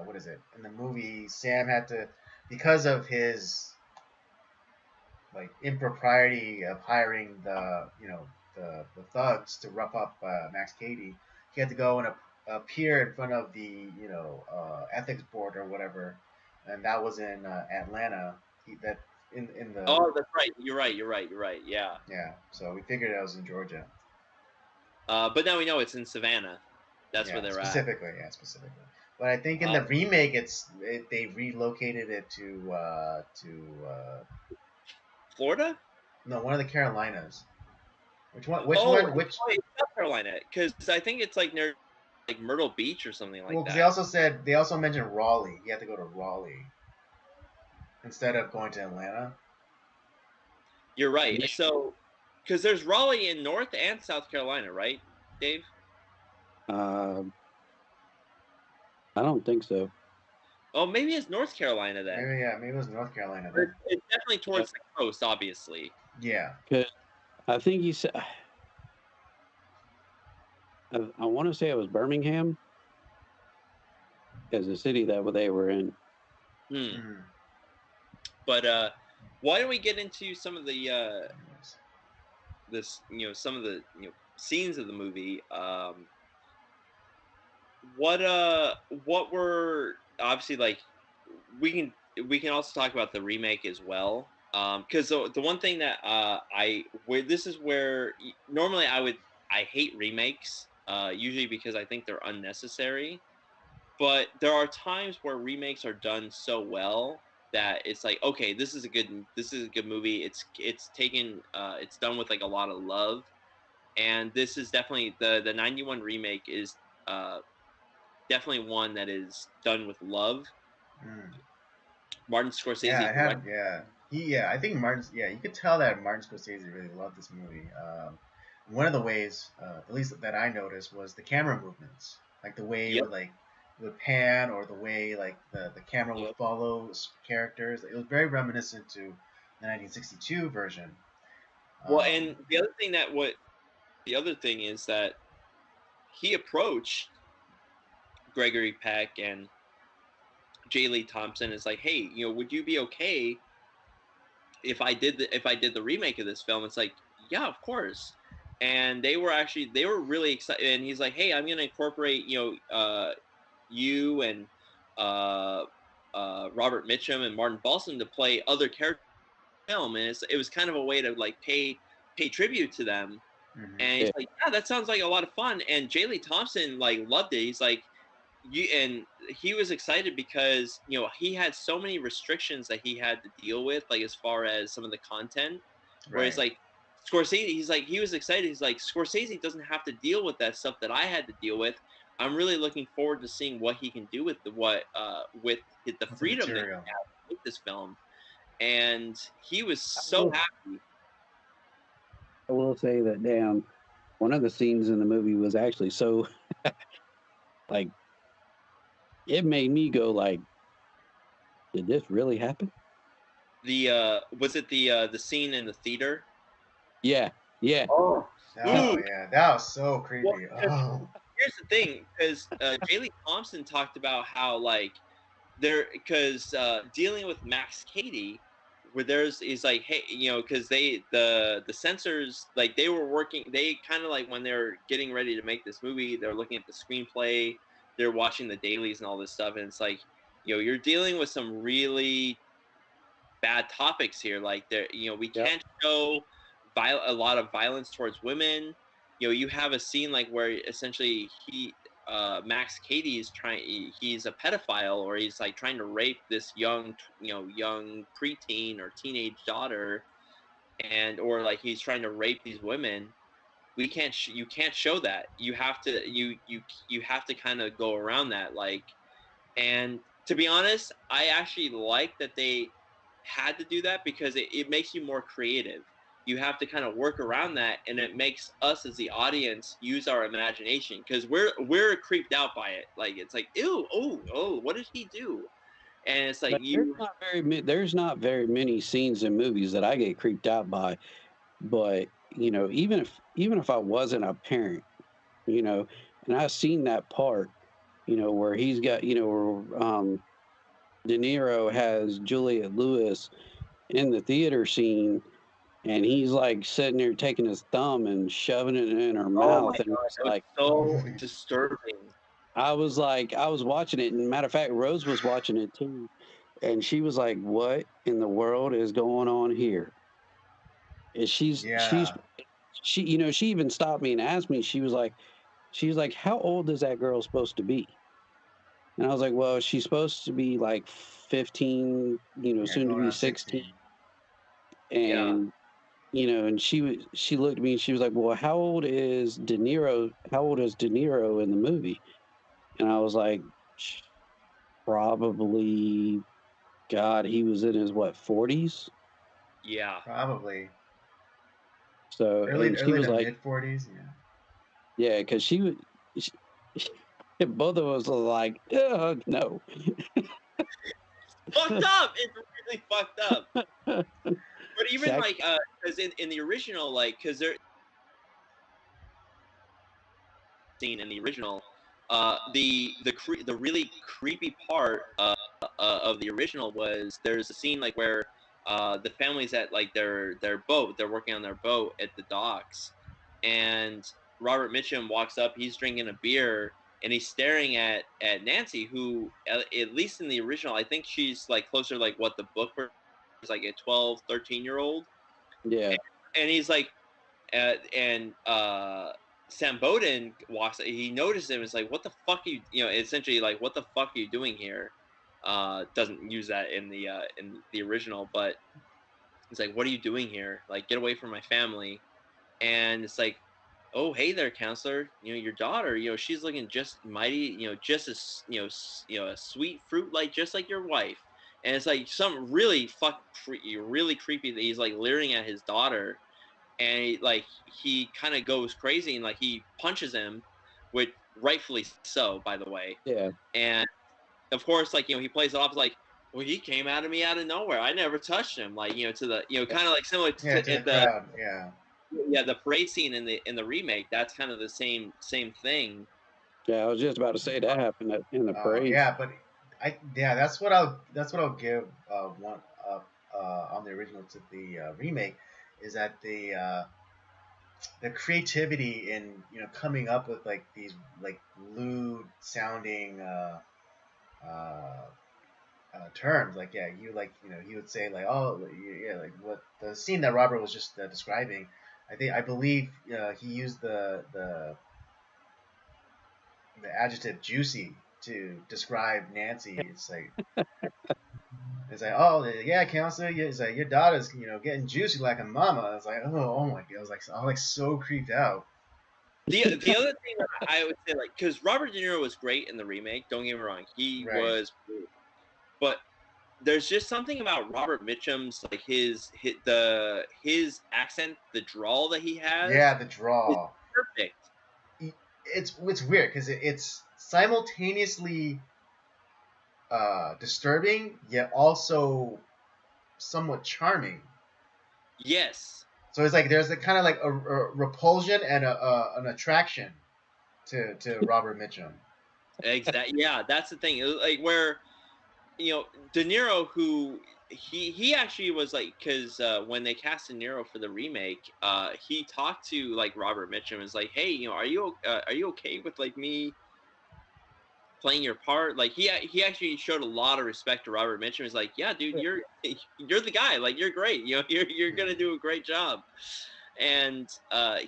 what is it, in the movie, Sam had to, because of his like impropriety of hiring the thugs to rough up Max Cady, he had to go and appear in front of the ethics board or whatever, and that was in Atlanta. In the Oh, that's right. You're right. Yeah. Yeah. So we figured it was in Georgia. But now we know it's in Savannah. That's where they're specifically. Yeah, specifically. But I think in the remake, they relocated it to Florida. No, one of the Carolinas. Which one? South Carolina, because I think it's like near like Myrtle Beach or something like that. They also mentioned Raleigh. You have to go to Raleigh instead of going to Atlanta. You're right. Yeah. So, because there's Raleigh in North and South Carolina, right, Dave? I don't think so. Oh, maybe it's North Carolina then. Maybe it was North Carolina then. It's definitely towards the coast, obviously. Yeah. I think you said, I want to say it was Birmingham as a city that they were in. But why don't we get into some of the some of the scenes of the movie? What were obviously, like, we can also talk about the remake as well, because the one thing that this is where normally I hate remakes, usually because I think they're unnecessary, but there are times where remakes are done so well that it's like, okay, this is a good movie. It's taken it's done with like a lot of love, and this is definitely the 91 remake is definitely one that is done with love. Martin Scorsese. I think you could tell that Martin Scorsese really loved this movie. One of the ways, at least that I noticed, was the camera movements, like the way it would pan, or the way like the camera would follow characters. It was very reminiscent to the 1962 version. Well, and the other thing is that he approached Gregory Peck and J. Lee Thompson is like, hey, would you be okay if I did the remake of this film? It's like, yeah, of course. And they were really excited. And he's like, hey, I'm going to incorporate, you and Robert Mitchum and Martin Balsam to play other characters in the film. And it was kind of a way to like pay tribute to them. And he's like, yeah, that sounds like a lot of fun. And J. Lee Thompson like loved it. He's like, and he was excited because he had so many restrictions that he had to deal with, like as far as some of the content. Whereas like Scorsese, he was excited. He's like, Scorsese doesn't have to deal with that stuff that I had to deal with. I'm really looking forward to seeing what he can do with the freedom that he has with this film. And he was so happy. I will say that one of the scenes in the movie was actually so like, it made me go like, did this really happen? Was it the scene in the theater? Yeah. Oh yeah, that was so creepy. Well, here's the thing, because J. Lee Thompson talked about how like because dealing with Max Cady, where he's like, hey, because the censors, like they were working, they kind of like when they're getting ready to make this movie, they're looking at the screenplay, they're watching the dailies and all this stuff, and it's like, you're dealing with some really bad topics here. Like we can't show a lot of violence towards women. You have a scene like where essentially Max Cady is he's a pedophile, or he's like trying to rape this young preteen or teenage daughter, or like he's trying to rape these women. You can't show that. You have to kind of go around that, like. And to be honest, I actually like that they had to do that, because it makes you more creative. You have to kind of work around that, and it makes us as the audience use our imagination, because we're creeped out by it. Like, it's like, ew, oh, what did he do? And it's like, there's not very many scenes in movies that I get creeped out by. But even if I wasn't a parent, and I've seen that part, where he's got, where De Niro has Juliette Lewis in the theater scene, and he's like sitting there taking his thumb and shoving it in her mouth, and it's like so disturbing. I was watching it, and matter of fact, Rose was watching it too, and she was like, "What in the world is going on here?" And she even stopped me and asked me. She was like, "How old is that girl supposed to be?" And I was like, "Well, she's supposed to be like 15, soon to be 16." And and she looked at me and she was like, "Well, how old is De Niro? How old is De Niro in the movie?" And I was like, "Probably, God, he was in his 40s." Yeah, probably. So early she was like mid-40s. Yeah, because both of us were like, no. Fucked up. It's really fucked up. But even like, because in the original, like, because they're scene in the original, the really creepy part of the original was there's a scene like where the family's at like their boat, they're working on their boat at the docks, and Robert Mitchum walks up, he's drinking a beer, and he's staring at Nancy, who at least in the original, I think she's like closer to like what the book was, like a 12, 13-year-old. Yeah. And he's like, Sam Bowden walks, he notices him, it's like, what the fuck are you essentially like, what the fuck are you doing here? Doesn't use that in the original, but it's like, what are you doing here? Like, get away from my family. And it's like, oh, hey there, counselor. Your daughter, she's looking just mighty, just as, a sweet fruit, like just like your wife. And it's like some really really creepy that he's like leering at his daughter, and he kind of goes crazy, and like he punches him, which rightfully so, by the way. Yeah. And of course, like, he plays it off like, well, he came out of me out of nowhere. I never touched him. Like, to the, kind of like similar to the crowd. Yeah, the parade scene in the remake. That's kind of the same thing. Yeah, I was just about to say that happened in the parade. Yeah, but that's what I'll give one on the original to the remake, is that the creativity in coming up with like these like lewd sounding terms, like he would say like, oh yeah, like what the scene that Robert was just describing. I believe he used the adjective juicy to describe Nancy. It's like oh yeah, counselor, it's like your daughter's getting juicy like a mama. I was like, oh my god, I was like so creeped out. The other thing that I would say, like, because Robert De Niro was great in the remake, don't get me wrong, he was great, but there's just something about Robert Mitchum's, like, his accent, the drawl that he has. Yeah, the drawl. Perfect. It's weird because it's simultaneously disturbing yet also somewhat charming. Yes. So it's like there's a kind of like a repulsion and an attraction to Robert Mitchum. Exactly. Yeah, that's the thing. Like where, De Niro, who he actually was like, because when they cast De Niro for the remake, he talked to like Robert Mitchum, and was like, hey, are you okay with like me playing your part. Like he actually showed a lot of respect to Robert Mitchum. He's like, yeah, dude, you're the guy. Like you're great. You know, you're gonna do a great job. And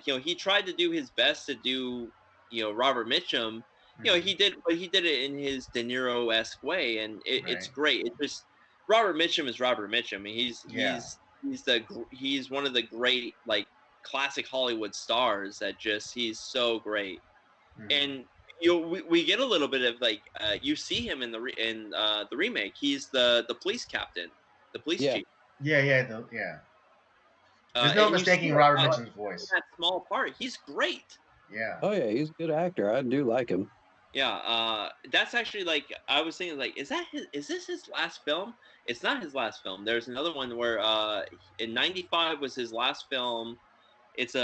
you know, he tried to do his best to do, you know, Robert Mitchum. You know, he did it in his De Niro-esque way, and it's great. It's just Robert Mitchum is Robert Mitchum. I mean, he's one of the great like classic Hollywood stars that just he's so great. And you know, we get a little bit of like you see him in the remake. He's the police captain, the police chief. Yeah. There's no mistaking Robert Mitchum's voice. That small part, he's great. Yeah. Oh yeah, he's a good actor. I do like him. Yeah. That's actually like I was thinking like, is this his last film? It's not his last film. There's another one where in '95 was his last film. It's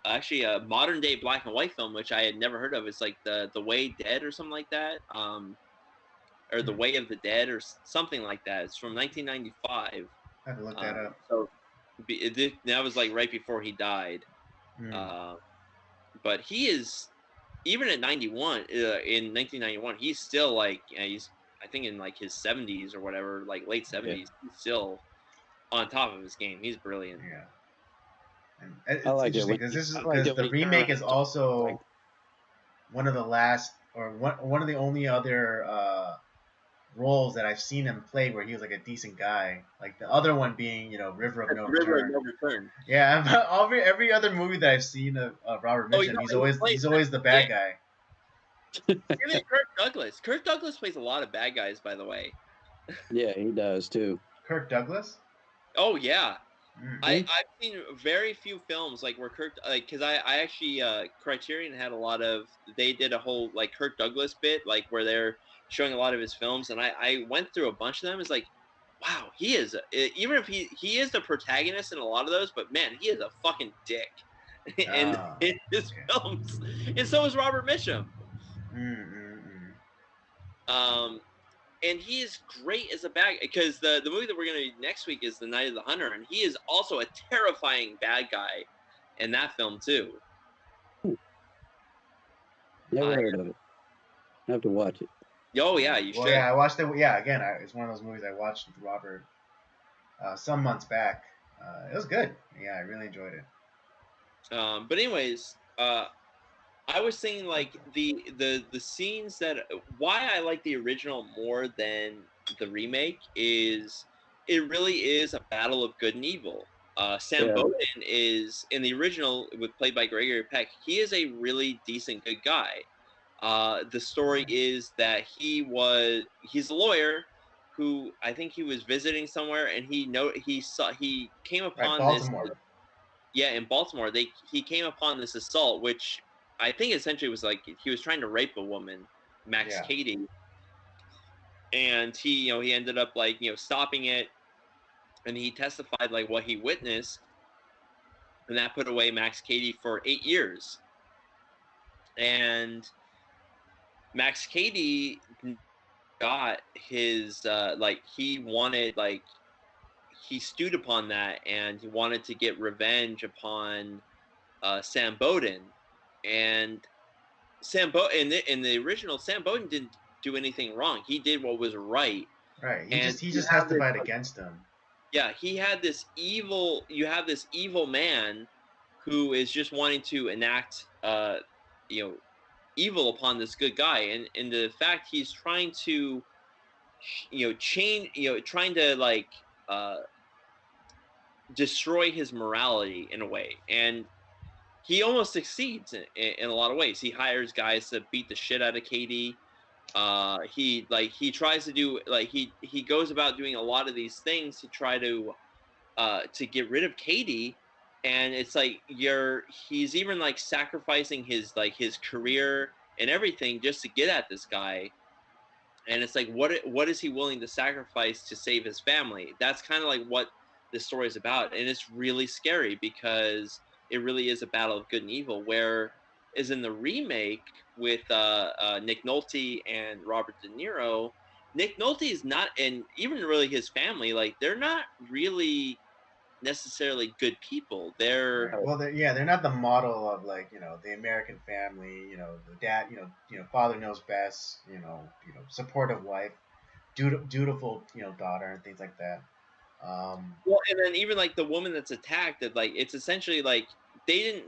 actually a modern day black and white film, which I had never heard of. It's like the Way Dead or something like that, or The Way of the Dead or something like that. It's from 1995. I have to look that up. So that was like right before he died. But he is, even at 91 in 1991, he's still like he's I think in like his 70s or whatever, like late 70s. He's still on top of his game. He's brilliant. Yeah. It's interesting because the remake is also one of the last, or one of the only other roles that I've seen him play where he was like a decent guy. Like the other one being, you know, River of No Return. Yeah, but every other movie that I've seen of Robert Mitchum, he's always the bad guy. Even Kirk Douglas. Kirk Douglas plays a lot of bad guys, by the way. Yeah, he does too. Kirk Douglas? Oh yeah. I've seen very few films like where Kirk, like, because I actually Criterion had they did a whole like Kirk Douglas bit, like where they're showing a lot of his films, and I went through a bunch of them. It's like, wow, he is even if he is the protagonist in a lot of those, but man, he is a fucking dick in his films, and so is Robert Mitchum. And he is great as a bad guy, because the movie that we're going to do next week is The Night of the Hunter, and he is also a terrifying bad guy in that film, too. Never heard of it. I have to watch it. Oh, yeah, you should. Yeah, I watched it. Yeah, again, it's one of those movies I watched with Robert some months back. It was good. Yeah, I really enjoyed it. But anyways, I was thinking like the scenes why I like the original more than the remake is it really is a battle of good and evil. Sam Bowden is in the original played by Gregory Peck. He is a really decent good guy. The story is that he's a lawyer who I think he was visiting somewhere and he came upon Baltimore. in Baltimore. He came upon this assault, which I think essentially was like he was trying to rape a woman, Max Cady, and he ended up like stopping it, and he testified like what he witnessed, and that put away Max Cady for 8 years. And Max Cady got his he stewed upon that, and he wanted to get revenge upon Sam Bowden. And in the original, Sam Bowden didn't do anything wrong. He did what was right. Right. He just testified against him. Yeah, he had this evil. You have this evil man who is just wanting to enact, evil upon this good guy, and the fact he's trying to, change, trying to like destroy his morality in a way, and he almost succeeds in a lot of ways. He hires guys to beat the shit out of Cady. He tries to do he goes about doing a lot of these things to try to get rid of Cady, and it's like he's even like sacrificing his career and everything just to get at this guy. And it's like what is he willing to sacrifice to save his family? That's kind of like what this story is about, and it's really scary because it really is a battle of good and evil. Where is in the remake with Nick Nolte and Robert De Niro, Nick Nolte is not, and even really his family, like they're not really necessarily good people. They're right. Well, they're not the model of like the American family. The dad. Father knows best. Supportive wife, dutiful daughter, and things like that. Well, and then even like the woman that's attacked, that like it's essentially like they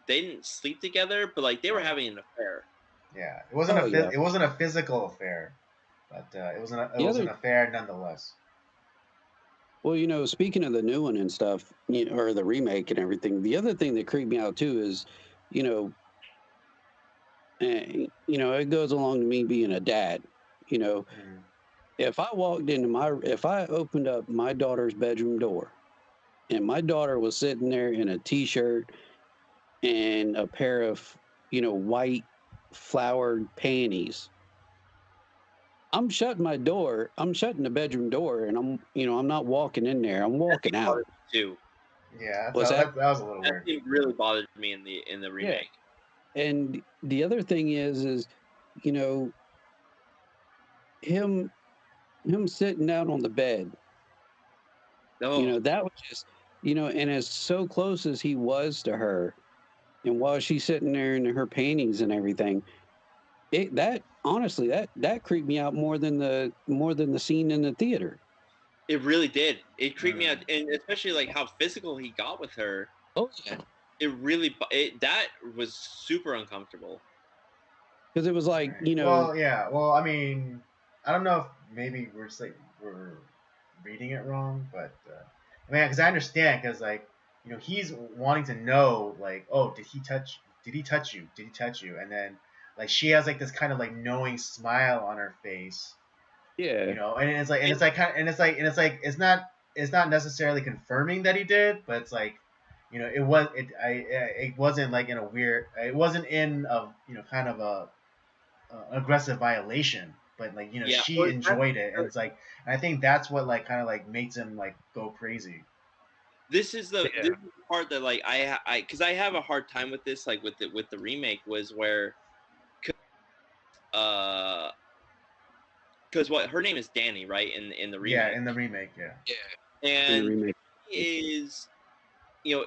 didn't sleep together, but like they were having an affair. Yeah, it wasn't it wasn't a physical affair, but it was an affair nonetheless. Well, speaking of the new one and stuff, or the remake and everything, the other thing that creeped me out too is, it goes along to me being a dad. If I opened up my daughter's bedroom door, and my daughter was sitting there in a t-shirt and a pair of, white flowered panties, I'm shutting my door. I'm shutting the bedroom door, and I'm not walking in there. I'm walking out. Too. Yeah, that was a little weird. It really bothered me in the remake. Yeah. And the other thing is him sitting down on the bed. Oh. That was just, and as so close as he was to her, and while she's sitting there in her paintings and everything, honestly that creeped me out more than the scene in the theater. It really did. It creeped me out, and especially like how physical he got with her. Oh yeah. That was super uncomfortable. Because it was like, Well, yeah. Well, I mean, I don't know if maybe we're reading it wrong, but I mean, because I understand, because like he's wanting to know, like, oh, did he touch you? Did he touch you? And then like she has like this kind of like knowing smile on her face. Yeah. And it's not necessarily confirming that he did, but it's like, it wasn't like in a weird, it wasn't in a kind of a aggressive violation, but like she enjoyed it, and it's like, and I think that's what like kind of like makes him like go crazy. This is the part that like I because I have a hard time with this, like with the remake, was where because what her name is Danny, right? In the remake. Yeah, in the remake, yeah. And is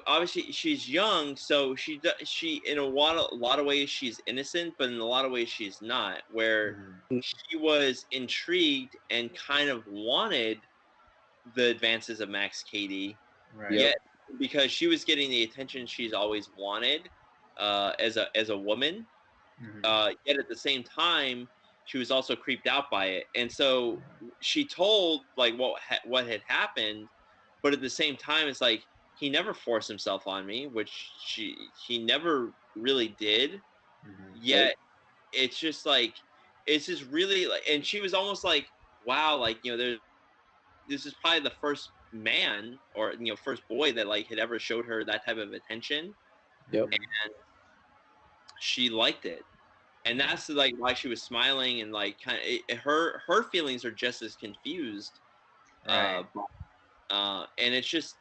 obviously she's young, so she in a lot of ways she's innocent, but in a lot of ways she's not. Where she was intrigued and kind of wanted the advances of Max Cady, right? Yet because she was getting the attention she's always wanted as a woman. Yet at the same time, she was also creeped out by it, and so she told like what had happened, but at the same time, it's like he never forced himself on me, which he never really did. Yet it's just like it's just really like, and she was almost like, wow, like this is probably the first man or first boy that like had ever showed her that type of attention. Yep. And she liked it. And that's like why she was smiling, and like kind of her feelings are just as confused. Right. And it's just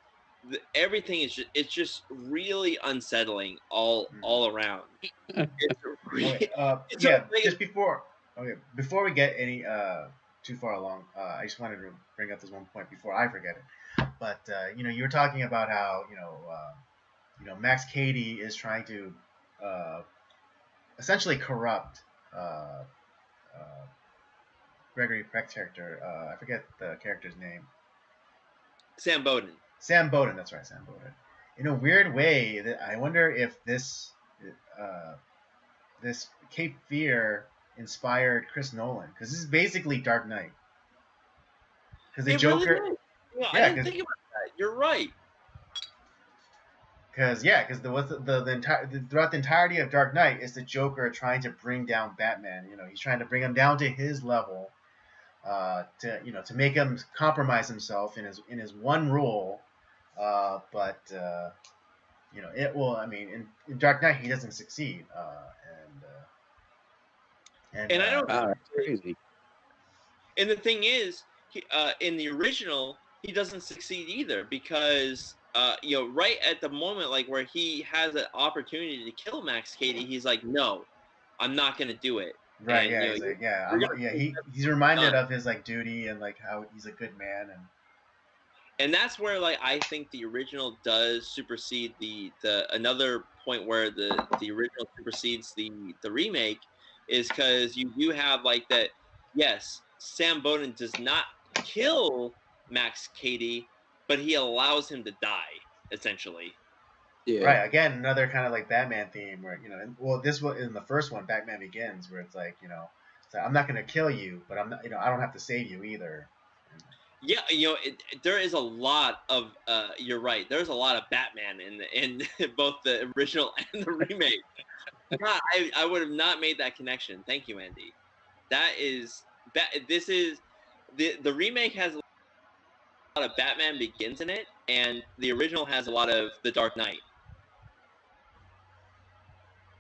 everything is just really unsettling all around. It's really, just before we get any too far along, I just wanted to bring up this one point before I forget it. But you were talking about how Max Cady is trying to essentially corrupt Gregory Peck's character. I forget the character's name. Sam Bowden. Sam Bowden, that's right, Sam Bowden. In a weird way, I wonder if this Cape Fear inspired Chris Nolan, because this is basically Dark Knight. Because the Joker. Really I didn't think about that. You're right. Because throughout the entirety of Dark Knight is the Joker trying to bring down Batman. He's trying to bring him down to his level, to make him compromise himself in his one role. But it will. I mean, in Dark Knight he doesn't succeed, and I don't. That's crazy. And the thing is, in the original, he doesn't succeed either, because right at the moment, like where he has an opportunity to kill Max Cady, he's like, "No, I'm not going to do it." Right? And, he's reminded of his like duty and like how he's a good man, And that's where like I think the original does supersede the another point where the original supersedes the remake is because you do have like that. Yes, Sam Bowden does not kill Max Cady, but he allows him to die essentially. Yeah. Right. Again, another kind of like Batman theme where well, this one in the first one, Batman Begins, where it's like it's like, I'm not going to kill you, but I'm not, I don't have to save you either. Yeah, there is a lot of. You're right. There's a lot of Batman in both the original and the remake. God, I would have not made that connection. Thank you, Andy. That is this is the remake has a lot of Batman Begins in it, and the original has a lot of The Dark Knight.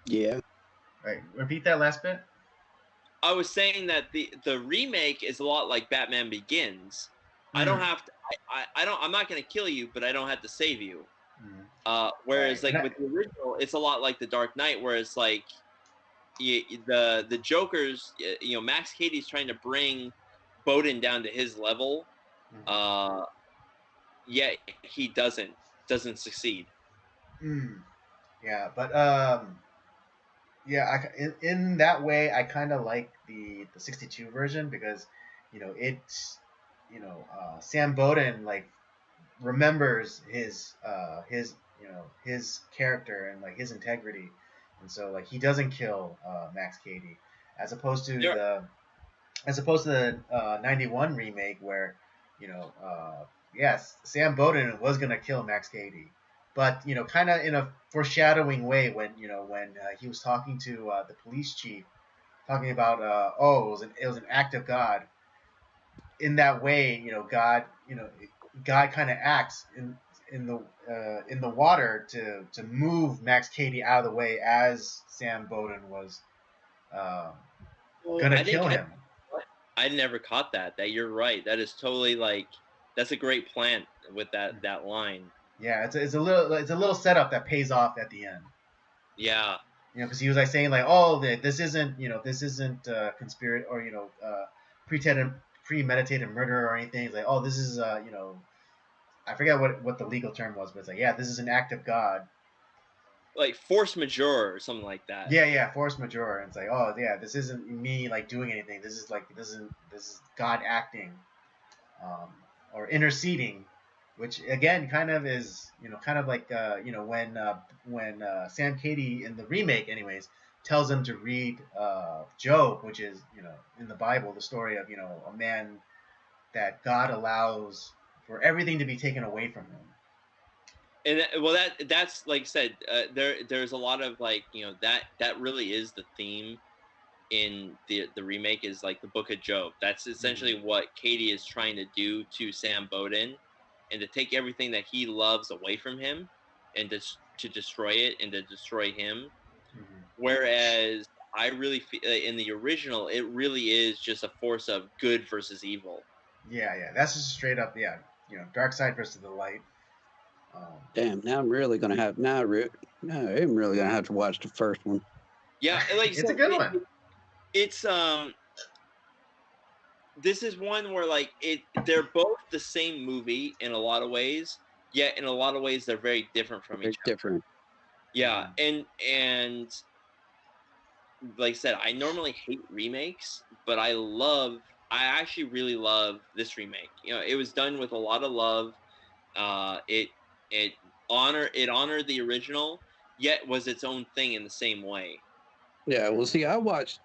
Yeah. Right. Repeat that last bit. I was saying that the remake is a lot like Batman Begins. I don't have to. I'm not going to kill you, but I don't have to save you. Whereas, right. Like with the original, it's a lot like The Dark Knight, where it's like the Joker's. Max Cady's trying to bring Bowden down to his level. Yet he doesn't succeed. Yeah, but yeah, in that way, I kind of like the 62 version because it's Sam Bowden like remembers his his character and like his integrity, and so like he doesn't kill Max Cady as opposed to the 91 remake where yes, Sam Bowden was gonna kill Max Cady, but kind of in a foreshadowing way when he was talking to the police chief, talking about it was an act of God. In that way, God kind of acts in the water to move Max Cady out of the way as Sam Bowden was gonna kill him. I never caught that. That you're right. That is totally like that's a great plant with that line. Yeah, it's a little setup that pays off at the end. Yeah. Because he was like saying like, this isn't conspiracy or premeditated murder or anything. He's like, this is I forget what the legal term was, but it's like, yeah, this is an act of God. Like force majeure or something like that. Yeah, force majeure. And it's like, this isn't me like doing anything. This is God acting, or interceding, which again kind of is like when Sam Cady in the remake, anyways, tells him to read Job, which is in the Bible the story of a man that God allows for everything to be taken away from him. And that's like I said, there's a lot of like that really is the theme in the remake is like the Book of Job. That's essentially what Cady is trying to do to Sam Bowden, and to take everything that he loves away from him, and to destroy it and to destroy him. Whereas I really feel in the original, it really is just a force of good versus evil. Yeah, that's just straight up, dark side versus the light. Damn, now I'm really gonna have I'm really gonna have to watch the first one. Yeah, like it's a good one. It's this is one where like they're both the same movie in a lot of ways, yet in a lot of ways they're very different from each other. Different. Yeah, and like I said, I normally hate remakes, but I actually really love this remake. It was done with a lot of love. It honored the original, yet was its own thing in the same way. Yeah, well, see, I watched,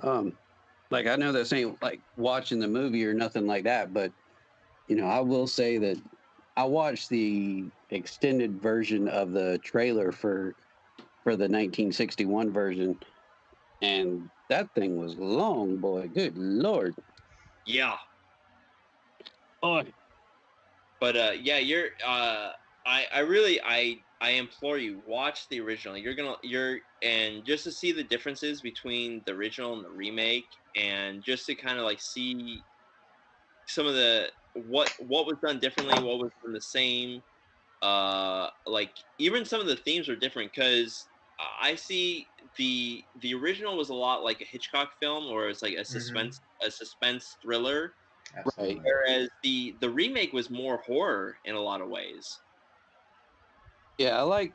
like, I know this ain't like watching the movie or nothing like that, but I will say that I watched the extended version of the trailer for the 1961 version, and that thing was long, boy. Good Lord. Yeah. Oh. But yeah, you're I implore you, watch the original. And just to see the differences between the original and the remake, and just to kind of like see some of the what was done differently, what was done the same. Like even some of the themes are different because I see the original was a lot like a Hitchcock film, or it's like a suspense thriller, Absolutely. Right. Whereas the remake was more horror in a lot of ways. Yeah, I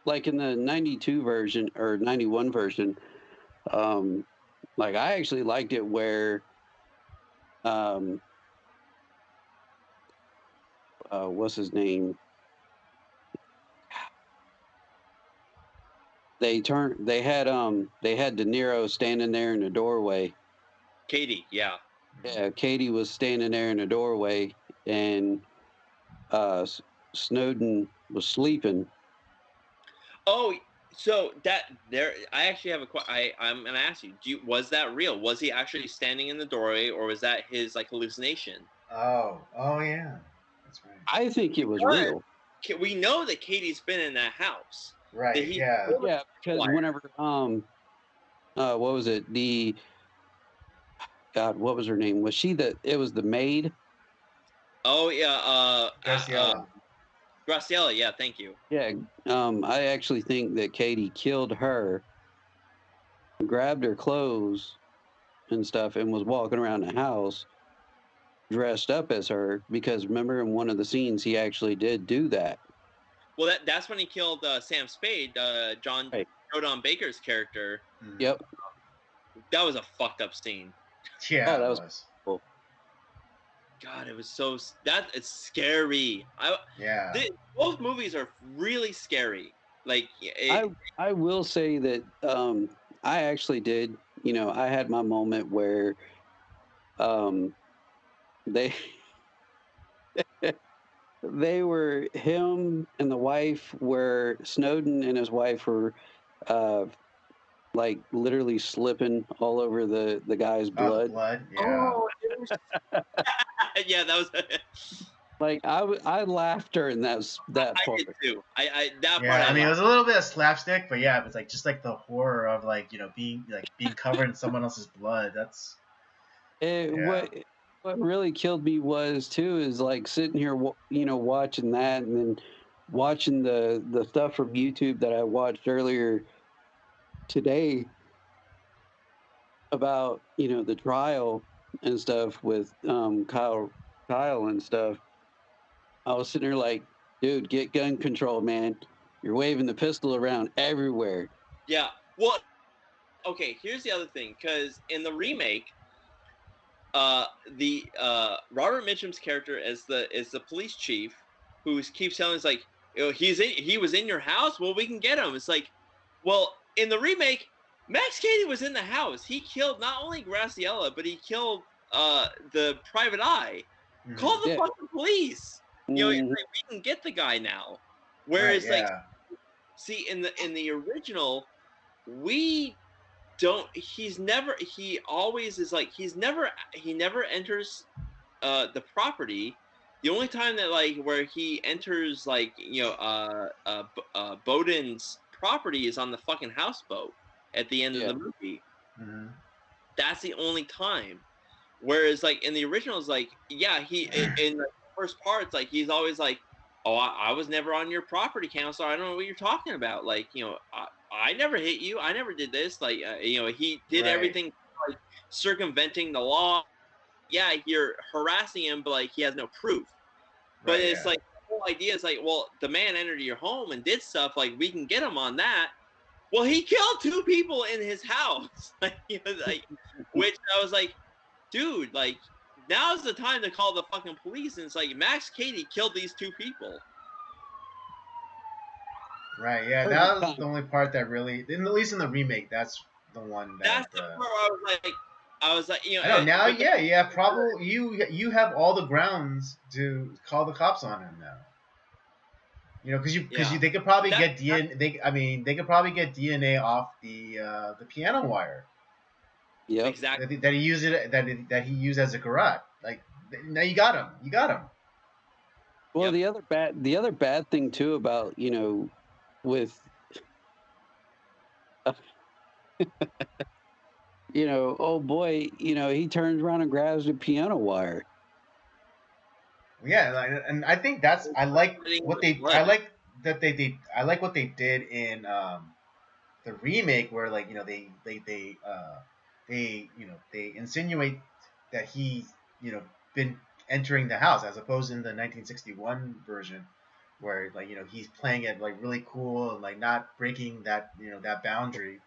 like in the 92 version or 91 version, like I actually liked it where what's his name? They had De Niro standing there in the doorway. Katie, yeah. Yeah, Katie was standing there in the doorway, and Snowden was sleeping. Oh, so that there, I actually have I'm gonna ask you. Was that real? Was he actually standing in the doorway, or was that his like hallucination? Oh yeah, that's right. I think it was real. We know that Katie's been in that house. Right. Yeah. Yeah, because whenever what was it? God, what was her name? Was she it was the maid? Oh yeah, Graciela. Graciela, yeah, thank you. Yeah, I actually think that Katie killed her, grabbed her clothes and stuff, and was walking around the house dressed up as her. Because remember, in one of the scenes, he actually did do that. Well, that's when he killed Sam Spade, John Rodon Baker's character. Yep. That was a fucked up scene. Yeah, that was cool. God, it was so it's scary. Both movies are really scary. Like I will say that I actually did. You know, I had my moment where they they were him and the wife were Snowden and his wife were like literally slipping all over the guy's blood. Blood, yeah. Oh, yeah, that was like I laughed during that part. I did too. That yeah, part. I mean, it was a little bit of slapstick, but yeah, it was like just like the horror of like being covered in someone else's blood. That's what really killed me was too is like sitting here, watching that, and then watching the stuff from YouTube that I watched earlier today about the trial and stuff with Kyle and stuff. I was sitting there like, dude, get gun control, man. You're waving the pistol around everywhere. Yeah. Well, okay, here's the other thing, because in the remake, the Robert Mitchum's character is the police chief who keeps telling us like, he was in your house. Well, we can get him. It's like, well, in the remake, Max Cady was in the house. He killed not only Graciela, but he killed the private eye. Mm-hmm. Call the fucking police. Mm-hmm. We can get the guy now. Whereas see, in the original, we don't. He never enters the property. The only time that where he enters Bowden's property is on the fucking houseboat at the end of the movie. Mm-hmm. That's the only time. Whereas in the originals, he in the first parts, he's always like, oh, I was never on your property, counselor. I don't know what you're talking about. I never hit you. I never did this. He did everything circumventing the law. Yeah, you're harassing him, but he has no proof. But it's the whole idea is well, the man entered your home and did stuff. We can get him on that. Well, he killed 2 people in his house. Which I was like, dude, now's the time to call the fucking police. And it's Max Cady killed these 2 people. Right, yeah, that was the only part that really, at least in the remake, that's the one that. That's the part where I was like, I know now, probably you have all the grounds to call the cops on him now. Because they could probably get DNA. They could probably get DNA off the piano wire. Yeah, exactly. That he used that he used as a garrote. Now you got him. You got him. Well, the other bad thing too about with oh boy, he turns around and grabs the piano wire. Yeah, and I think I like what they did in the remake where they insinuate that he been entering the house, as opposed in the 1961 version, where like he's playing it like really cool and like not breaking that that boundary.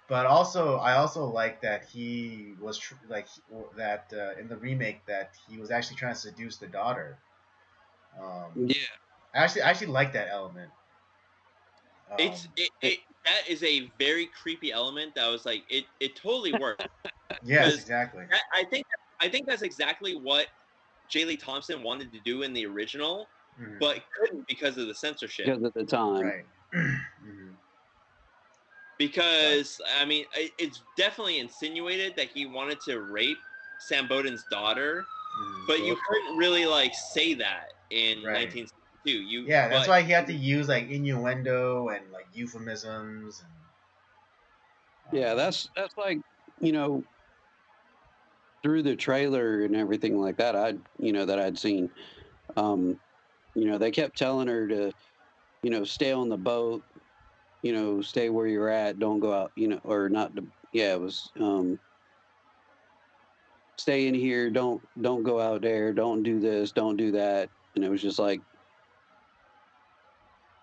But also, I also like that he was in the remake that he was actually trying to seduce the daughter. Yeah. I actually like that element. That is a very creepy element. That was like it totally worked. Yes, exactly. I think that's exactly what J. Lee Thompson wanted to do in the original, but couldn't because of the censorship. Because at the time, right. Because I mean, it's definitely insinuated that he wanted to rape Sam Bowden's daughter, but you couldn't really like say that in 1962. That's why he had to use like innuendo and like euphemisms. And, yeah, that's like through the trailer and everything like that. That I'd seen. They kept telling her to, stay on the boat. Stay where you're at. Don't go out. Or not. Yeah, it was. Stay in here. Don't go out there. Don't do this. Don't do that. And it was just like,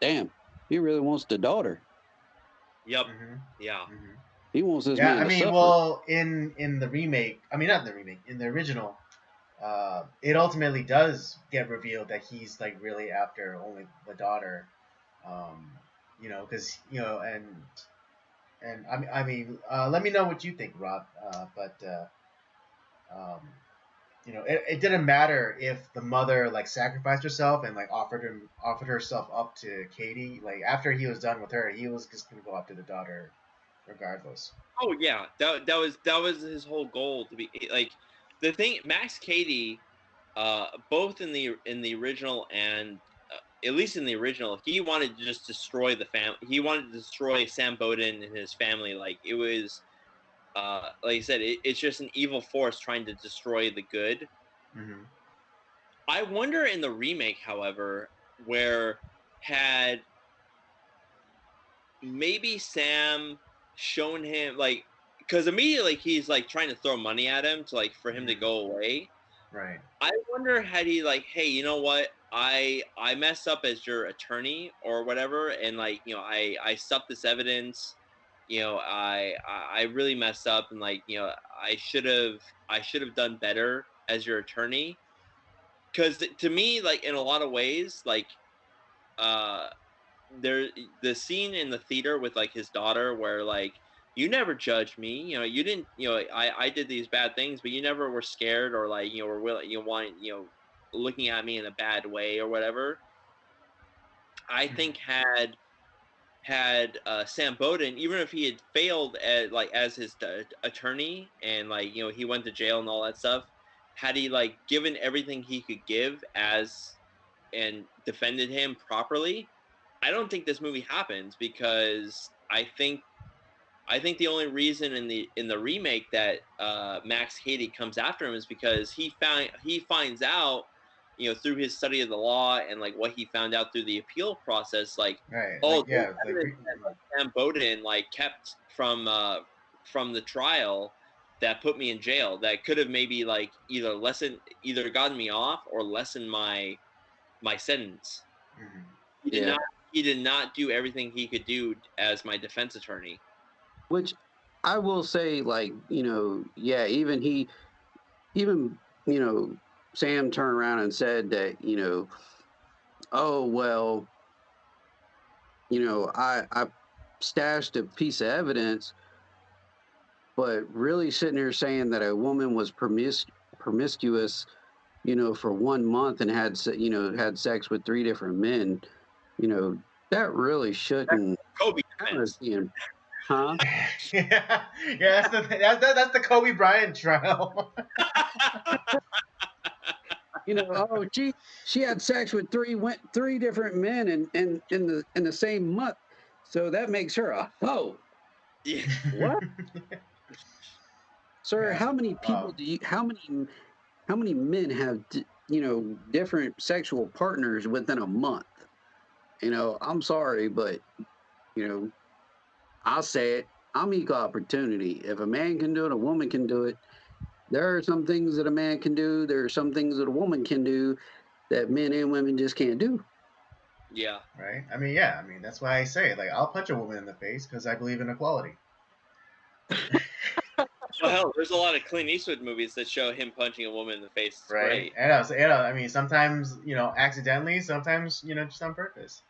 damn, he really wants the daughter. Yep. Yeah. He wants this man. Yeah, I mean, suffer. well, in the remake, I mean, not the remake, in the original, it ultimately does get revealed that he's like really after only the daughter, because and I mean, let me know what you think, Rob. It didn't matter if the mother like sacrificed herself and like offered herself up to Katie. Like after he was done with her, he was just gonna go after the daughter, regardless. Oh yeah, that was his whole goal, to be like the thing. Max Cady, both in the original and at least in the original, he wanted to just destroy the family. He wanted to destroy Sam Bowden and his family. Like it was, like I said, it's just an evil force trying to destroy the good. I wonder in the remake, however, where had maybe Sam shown him like, because immediately he's like trying to throw money at him to like for him to go away. Right. I wonder had he like, hey, you know what? I messed up as your attorney or whatever, and like I stuffed this evidence. I really messed up, and like I should have done better as your attorney. Because to me, like in a lot of ways, like there the scene in the theater with like his daughter where like you never judged me, you didn't, I did these bad things, but you never were scared or like were willing, looking at me in a bad way or whatever. I think had Sam Bowden, even if he had failed as his attorney and like he went to jail and all that stuff, had he like given everything he could give and defended him properly, I don't think this movie happens, because I think the only reason in the remake that Max Cady comes after him is because he finds out, through his study of the law and like what he found out through the appeal process, like Sam Bowden like kept from the trial that put me in jail, that could have maybe like either gotten me off or lessened my sentence. He did not do everything he could do as my defense attorney. Which I will say, like, even Sam turned around and said that, oh, well, I stashed a piece of evidence, but really sitting here saying that a woman was promiscuous, for 1 month and had sex with 3 different men, that really shouldn't. Kobe huh? That's the Kobe Bryant trial. Oh, she had sex with 3 different men in the same month, so that makes her a hoe. Yeah. What? Sir, how many people how many men have different sexual partners within a month? I'm sorry, but I'll say it. I'm equal opportunity. If a man can do it, a woman can do it. There are some things that a man can do. There are some things that a woman can do that men and women just can't do. Yeah. Right. I mean, yeah. I mean, that's why I say, like, I'll punch a woman in the face because I believe in equality. Well, hell, there's a lot of Clint Eastwood movies that show him punching a woman in the face. It's right. great. And I mean, sometimes accidentally, sometimes just on purpose.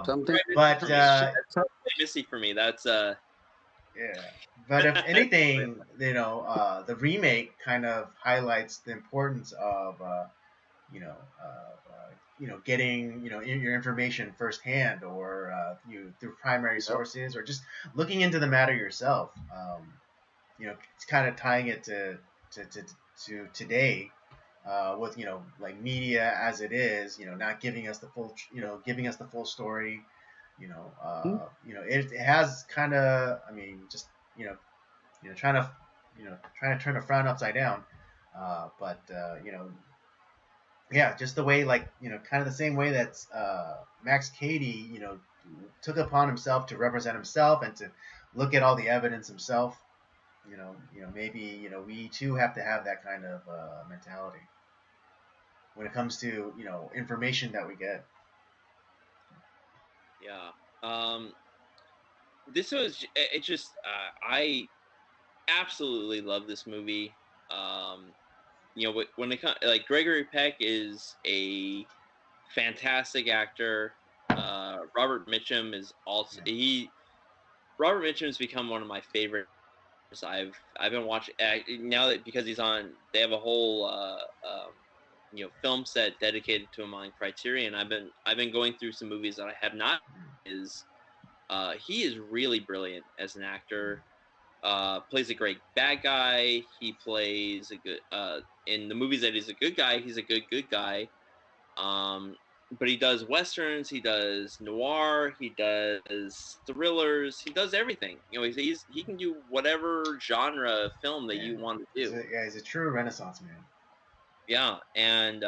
Something, but that's missy for me. That's yeah. But if anything, the remake kind of highlights the importance of getting your information firsthand, or through primary sources, or just looking into the matter yourself. It's kind of tying it to today, with like media as it is, not giving us the full story. It has kind of, I mean, just trying to turn a frown upside down. But yeah, just the way, like, kind of the same way that Max Cady, took upon himself to represent himself and to look at all the evidence himself. Maybe we too have to have that kind of mentality when it comes to information that we get. Yeah. This was it. Just I absolutely love this movie. When it comes, like, Gregory Peck is a fantastic actor. Robert Mitchum is also Robert Mitchum's become one of my favorites. I've been watching now that, because he's on. They have a whole film set dedicated to him on Criterion. I've been going through some movies that I have not. He is really brilliant as an actor. Plays a great bad guy. He plays a good in the movies that he's a good guy. He's a good guy. But he does westerns. He does noir. He does thrillers. He does everything. He can do whatever genre film that you want to do. He's a true Renaissance man. Yeah, and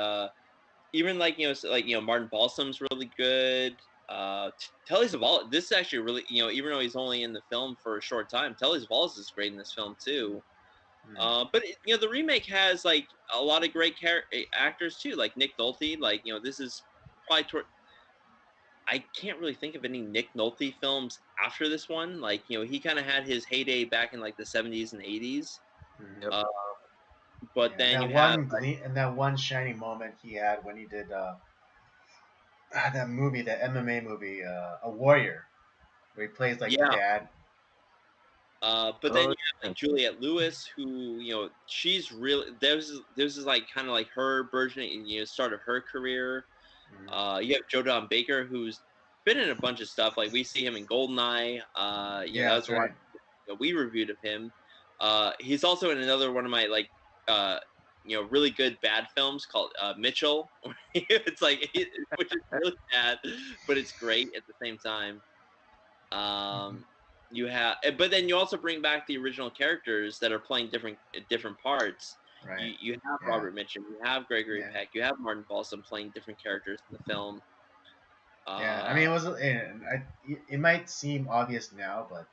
even Martin Balsam's really good. Telly Savalas. This is actually really, even though he's only in the film for a short time, Telly Savalas is great in this film too. But the remake has like a lot of great actors too, like Nick Nolte. Like, this is probably I can't really think of any Nick Nolte films after this one. Like, he kind of had his heyday back in like the 70s and 80s. Yep. But then that one shining moment he had when he did that movie, that MMA movie, A Warrior, where he plays like the dad. But then you have like Juliette Lewis, who she's really this is like kind of like her version, start of her career. You have Joe Don Baker, who's been in a bunch of stuff. Like, we see him in Goldeneye. That's right. We reviewed of him. He's also in another one of my really good bad films called Mitchell. It's like which is really bad, but it's great at the same time. You have, but then you also bring back the original characters that are playing different parts. Right. You have Robert Mitchum, you have Gregory Peck, you have Martin Balsam playing different characters in the film. I mean, it might seem obvious now, but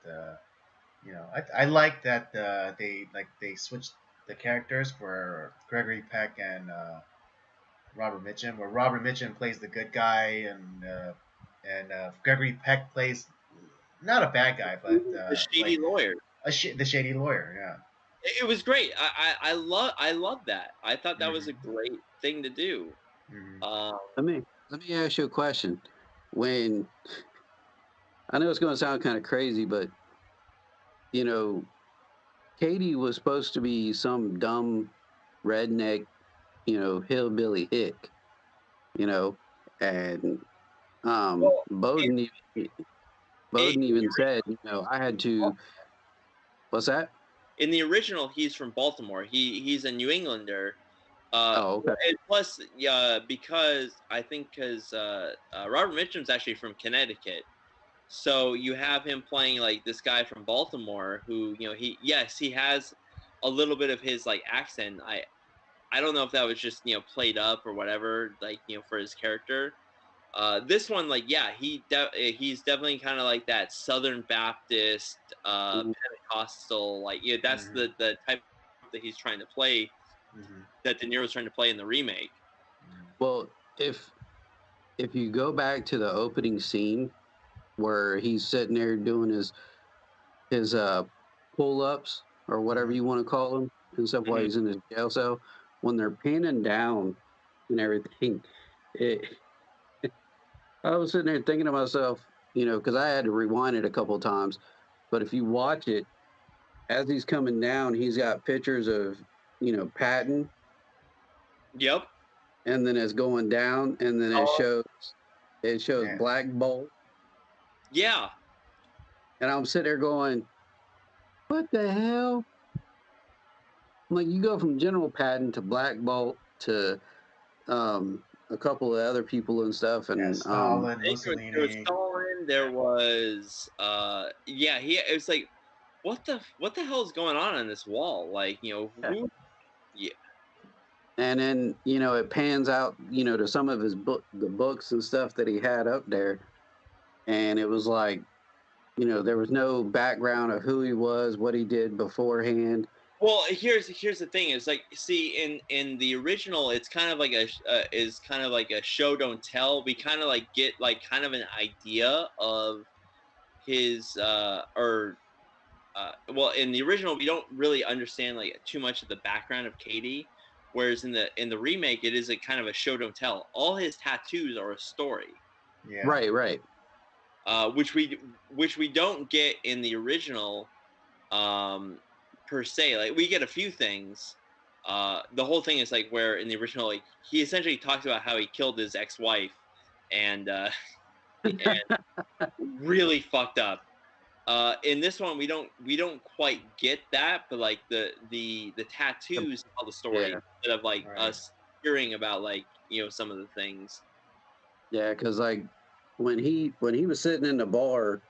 I like that they switched the characters for Gregory Peck and Robert Mitchum, where Robert Mitchum plays the good guy, and Gregory Peck plays not a bad guy, but the shady lawyer. The shady lawyer, yeah. It was great. I love that. I thought that was a great thing to do. Let me ask you a question. When I know it's going to sound kind of crazy, but Katie was supposed to be some dumb redneck, hillbilly hick, and Bowden even said, I had to. What's that? In the original, he's from Baltimore. He's a New Englander. Okay. And plus, because Robert Mitchum's actually from Connecticut, so you have him playing like this guy from Baltimore who, he has a little bit of his like accent. I don't know if that was just played up or whatever, like for his character. This one, like, he's definitely kind of like that Southern Baptist, Pentecostal, like, that's the type of that he's trying to play, that De Niro's trying to play in the remake. Well, if you go back to the opening scene where he's sitting there doing his pull-ups or whatever you want to call them and stuff while he's in his jail cell, when they're panning down and everything, I was sitting there thinking to myself, you know, because I had to rewind it a couple of times, but if you watch it, as he's coming down, he's got pictures of, you know, Patton. Yep. And then it's going down, and then it shows Black Bolt. Yeah. And I'm sitting there going, what the hell? I'm like, you go from General Patton to Black Bolt to a couple of other people and stuff, and Stalin, Mussolini. There was Stalin. There was it was like, what the hell is going on this wall? Like, you know, who? Yeah. And then, you know, it pans out, you know, to some of his the books and stuff that he had up there, and it was like, you know, there was no background of who he was, what he did beforehand. Well, here's the thing: is like, see, in the original, it's kind of like a show don't tell. We kind of like get like kind of an idea of his well, in the original, we don't really understand like too much of the background of Katie, whereas in the remake, it is a kind of a show don't tell. All his tattoos are a story. Yeah. Right. Which we don't get in the original. Per se, like we get a few things. The whole thing is like where in the original, like he essentially talks about how he killed his ex-wife, and really fucked up. In this one, we don't quite get that, but like the tattoos tell the story instead of like us hearing about like, you know, some of the things. Yeah, because like when he was sitting in the bar.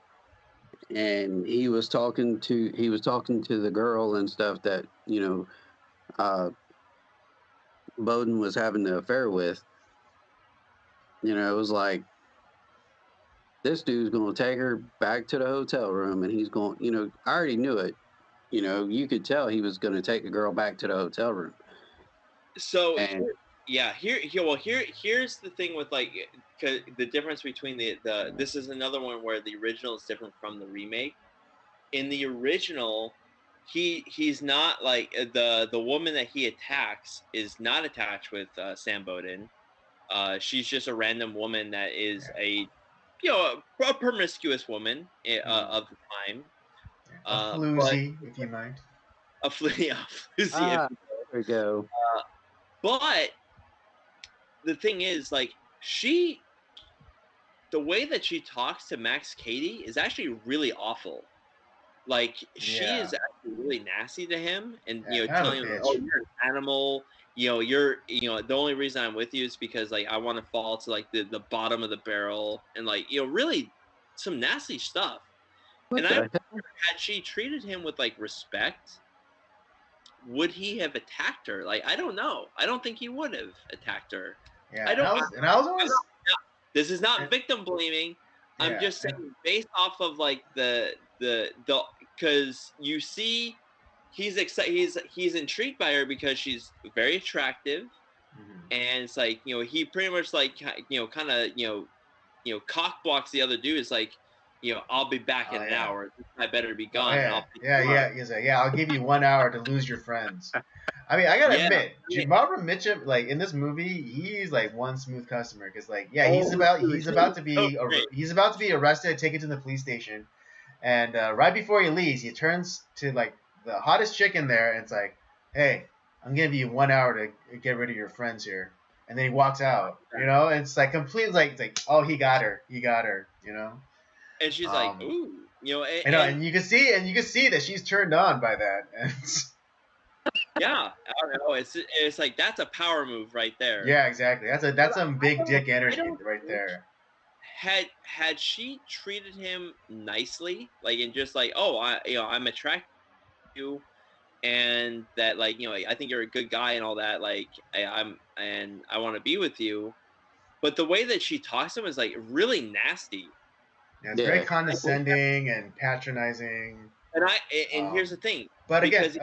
And he was talking to the girl and stuff that, you know, Bowden was having the affair with. You know, it was like, this dude's going to take her back to the hotel room, and he's going, you know, I already knew it. You know, you could tell he was going to take the girl back to the hotel room. So, here's the thing with like, the difference between the this is another one where the original is different from the remake. In the original, he's not like the woman that he attacks is not attached with Sam Bowden. She's just a random woman that is a promiscuous woman of the time. A floozy, if you mind. A floozy. There we go. But the thing is, like, the way that she talks to Max Cady is actually really awful. Like, she is actually really nasty to him, and you know, telling him, "Oh, you're an animal. You know, the only reason I'm with you is because like I want to fall to like the bottom of the barrel, and like, you know, really some nasty stuff." And I wonder, had she treated him with like respect, would he have attacked her? Like, I don't know. I don't think he would have attacked her. Yeah, I was always. This is not victim blaming. I'm just saying, based off of like the because you see, he's intrigued by her because she's very attractive, and it's like, you know, he pretty much like, you know, kind of, you know, cock blocks the other dude. It's like, you know, I'll be back in an hour. I better be gone. He's like, I'll give you 1 hour to lose your friends. I mean, I gotta admit, Barbara Mitchum, like in this movie, he's like one smooth customer because, like, he's about to be arrested, taken to the police station, and right before he leaves, he turns to like the hottest chick in there, and it's like, "Hey, I'm giving you 1 hour to get rid of your friends here," and then he walks out. You know, and it's like completely like, it's like, oh, he got her, you know. And she's like, ooh, you know, and you can see that she's turned on by that. And yeah, I don't know. It's like, that's a power move right there. Yeah, exactly. That's some big dick energy right there. Had she treated him nicely, like, and just like, oh, I'm attracted to you, and that, like, you know, I think you're a good guy and all that, like, I want to be with you, but the way that she talks to him is like really nasty. Yeah, it's very condescending and patronizing. And here's the thing. But again,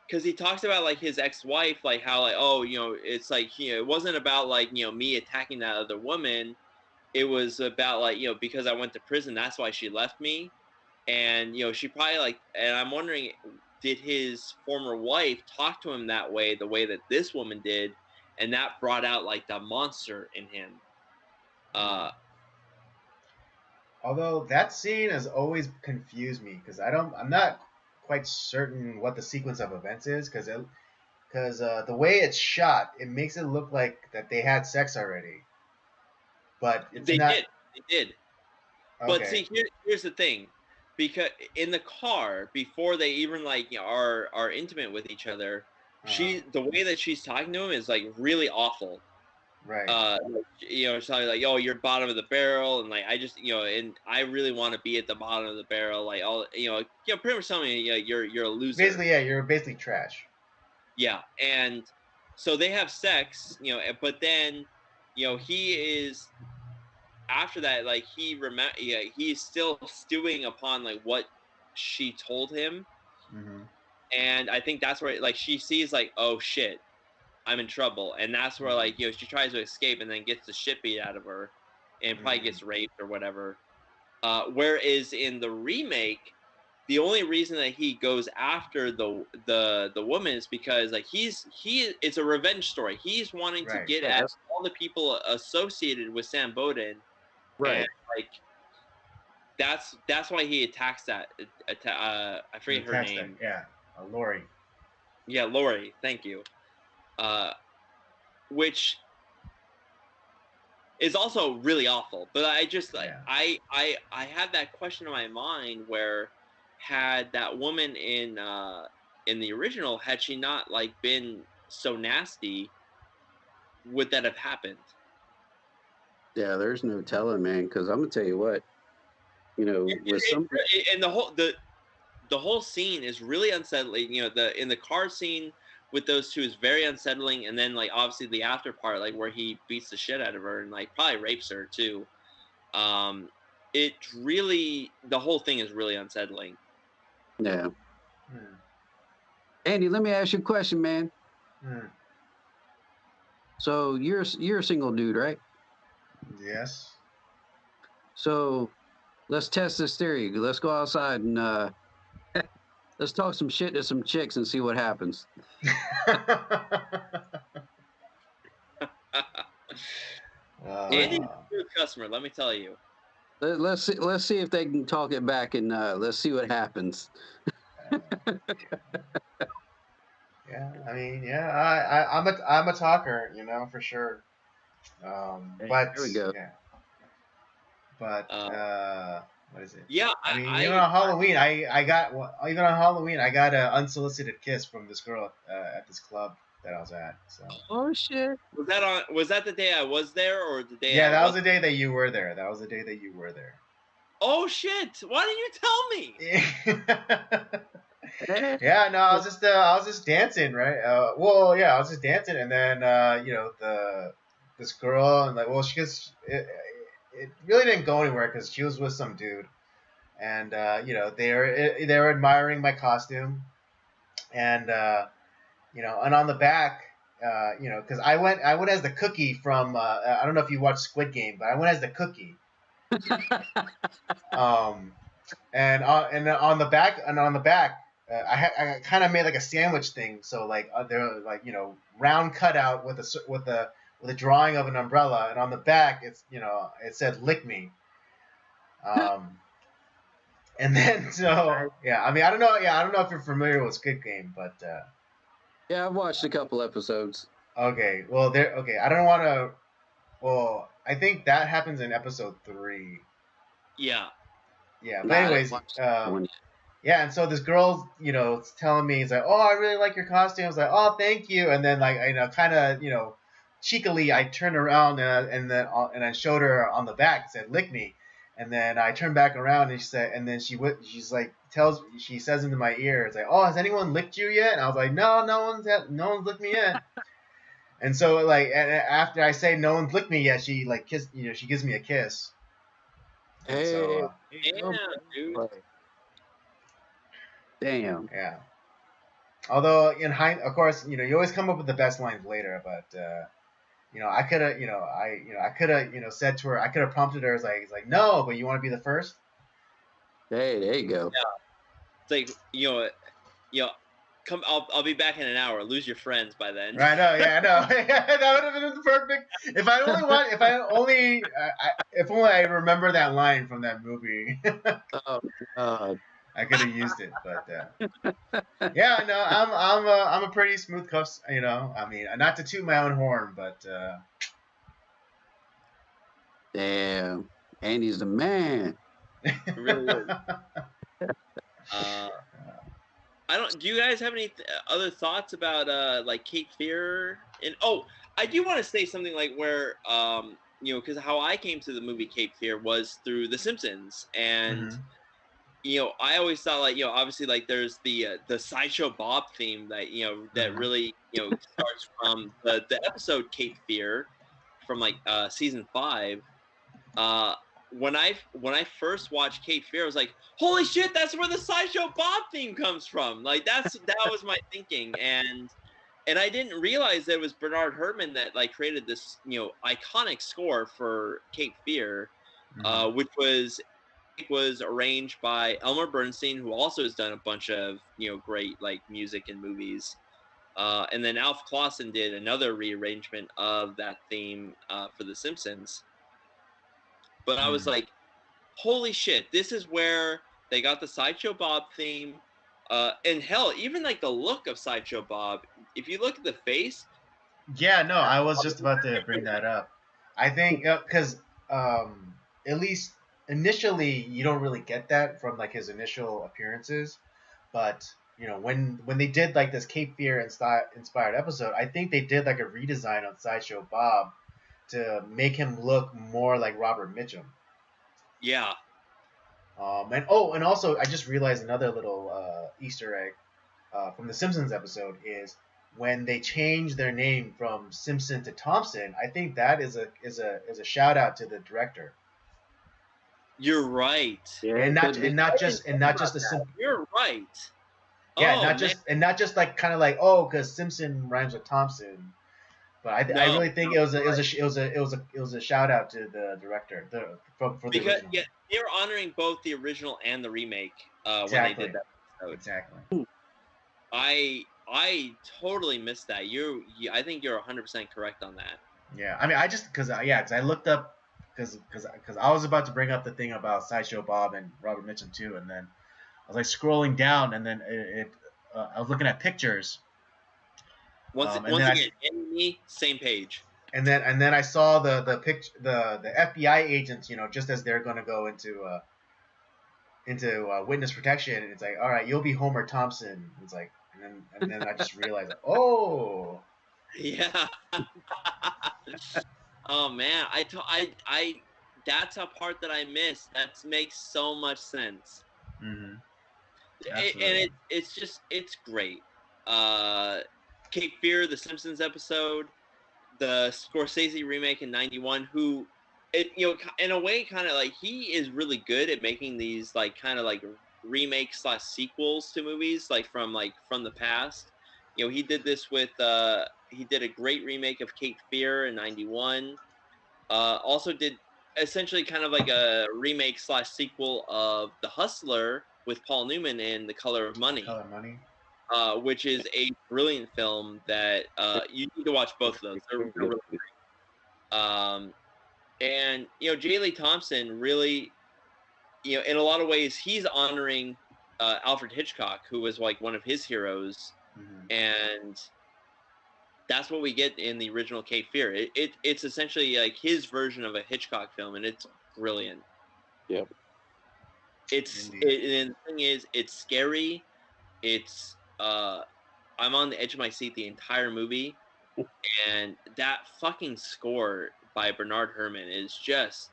because he talks about like his ex-wife, like how like, oh, you know, it's like, you know, it wasn't about like, you know, me attacking that other woman. It was about like, you know, because I went to prison, that's why she left me. And, you know, she probably like, and I'm wondering, did his former wife talk to him that way, the way that this woman did, and that brought out like the monster in him. Although that scene has always confused me because I'm not quite certain what the sequence of events is because the way it's shot, it makes it look like that they had sex already, but it's they not. They did. Okay. But see, here's the thing, because in the car before they even like, you know, are intimate with each other, the way that she's talking to him is like really awful. Right. You know, she's talking like, "Oh, you're bottom of the barrel," and like, I just, you know, and I really want to be at the bottom of the barrel, like all, you know, pretty much telling me, you know, you're a loser. Basically, yeah, you're basically trash. Yeah, and so they have sex, you know, but then, you know, he is after that, like he's still stewing upon like what she told him, and I think that's where like she sees like, oh shit, I'm in trouble, and that's where like, you know, she tries to escape and then gets the shit beat out of her, and probably gets raped or whatever. Whereas in the remake, the only reason that he goes after the woman is because like it's a revenge story. He's wanting to get at all the people associated with Sam Bowden, right? And like that's why he attacks that. I forget her name. Yeah, Lori. Yeah, Lori. Thank you. Which is also really awful. But I just like I had that question in my mind where, had that woman in the original, had she not like been so nasty, would that have happened? Yeah, there's no telling, man. Because I'm gonna tell you what, you know, with some and the whole scene is really unsettling. You know, in the car scene with those two is very unsettling, and then like obviously the after part, like where he beats the shit out of her and like probably rapes her too. It really, the whole thing is really unsettling. Yeah. Andy, let me ask you a question, man. So you're a single dude, right? Yes. So let's test this theory. Let's go outside and let's talk some shit to some chicks and see what happens. Andy's a good customer, let me tell you. Let's see if they can talk it back, and let's see what happens. Yeah, I mean, yeah, I'm a talker, you know, for sure. But there we go. Yeah. But what is it? Yeah, I mean, even on Halloween, I got an unsolicited kiss from this girl at this club that I was at. So. Oh shit! Was that the day I was there, or the day? Yeah, that was the day that you were there. Oh shit! Why didn't you tell me? Yeah, no, I was just dancing, right? I was just dancing, and then you know, this girl, and like, well, it really didn't go anywhere because she was with some dude, and you know, they were admiring my costume, and you know, and on the back, you know, because I went as the cookie from I don't know if you watched Squid Game, but I went as the cookie. And on the back, I kind of made like a sandwich thing. So like there were like, you know, round cutout with a drawing of an umbrella, and on the back it's, you know, it said "lick me." And then so yeah, I mean, I don't know if you're familiar with Squid Game, but yeah, I've watched a couple episodes. Okay, well I don't want to. Well, I think that happens in episode 3. Yeah. Yeah, but anyways, yeah, and so this girl, you know, is telling me, it's like, oh, I really like your costume. I was like, oh, thank you. And then like, you know, kind of, you know, cheekily, I turned around and I showed her on the back, said, lick me. And then I turned back around and she said, and then she says into my ear, it's like, oh, has anyone licked you yet? And I was like, no one's licked me yet. And so like, after I say no one's licked me yet, she like she gives me a kiss. Hey, so, damn, dude. Damn. Yeah. Although of course, you always come up with the best lines later, but I could have, I could have, said to her, I could have prompted her as like, no, but you want to be the first? Hey, there you go. Yeah. It's like, come. I'll be back in an hour. Lose your friends by then. Right? No, yeah, no. That would have been perfect. If only I remember that line from that movie. Oh God. I could have used it, but yeah, no, I'm a pretty smooth cuffs. I mean, not to toot my own horn, but damn, Andy's the man. Really is. Do you guys have any other thoughts about like Cape Fear? And I do want to say something like where because how I came to the movie Cape Fear was through The Simpsons, and I always thought like obviously like there's the Sideshow Bob theme that that really starts from the episode Cape Fear from like season 5. When I first watched Cape Fear, I was like, holy shit, that's where the Sideshow Bob theme comes from. Like that was my thinking, and I didn't realize that it was Bernard Herrmann that like created this iconic score for Cape Fear, which was arranged by Elmer Bernstein, who also has done a bunch of great like music and movies. And then Alf Clausen did another rearrangement of that theme for The Simpsons. But I was like, holy shit, this is where they got the Sideshow Bob theme. And hell, even like the look of Sideshow Bob, if you look at the face. Yeah, no, I was just about to bring that up. I think because at least initially you don't really get that from like his initial appearances, but when they did like this Cape Fear inspired episode, I think they did like a redesign on Sideshow Bob to make him look more like Robert Mitchum. Yeah. And also I just realized another little Easter egg from the Simpsons episode is when they changed their name from Simpson to Thompson. I think that is a shout out to the director. You're right. Yeah, and not just the Simpson. You're right. Yeah, not just like kind of like because Simpson rhymes with Thompson. But I really think it was a shout out to the director for the original. Yeah, they were honoring both the original and the remake exactly. when they did that episode. Exactly. I totally missed that. I think you're 100% correct on that. Yeah, I mean, I just because I looked up because I was about to bring up the thing about Sideshow Bob and Robert Mitchum too, and then I was like scrolling down, and then I was looking at pictures. Once again, me, same page. And then I saw the picture, the FBI agents, just as they're going to go into witness protection, and it's like, all right, you'll be Homer Thompson. It's like, and then I just realized, oh, yeah. Oh man, I that's a part that I missed. That makes so much sense. Mm-hmm. And it's great. Cape Fear, the Simpsons episode, the Scorsese remake in '91. Who, in a way, kind of like he is really good at making these like kind of like remakes / sequels to movies like from the past. He did this with he did a great remake of Cape Fear in '91. Also did essentially kind of like a remake / sequel of The Hustler with Paul Newman in The Color of Money. Color of Money. Which is a brilliant film that you need to watch both of those. They're really great. And J. Lee Thompson really, in a lot of ways, he's honoring Alfred Hitchcock, who was like one of his heroes, and that's what we get in the original Cape Fear. It's essentially like his version of a Hitchcock film, and it's brilliant. Yep. And the thing is, it's scary. It's I'm on the edge of my seat the entire movie, and that fucking score by Bernard Herrmann is just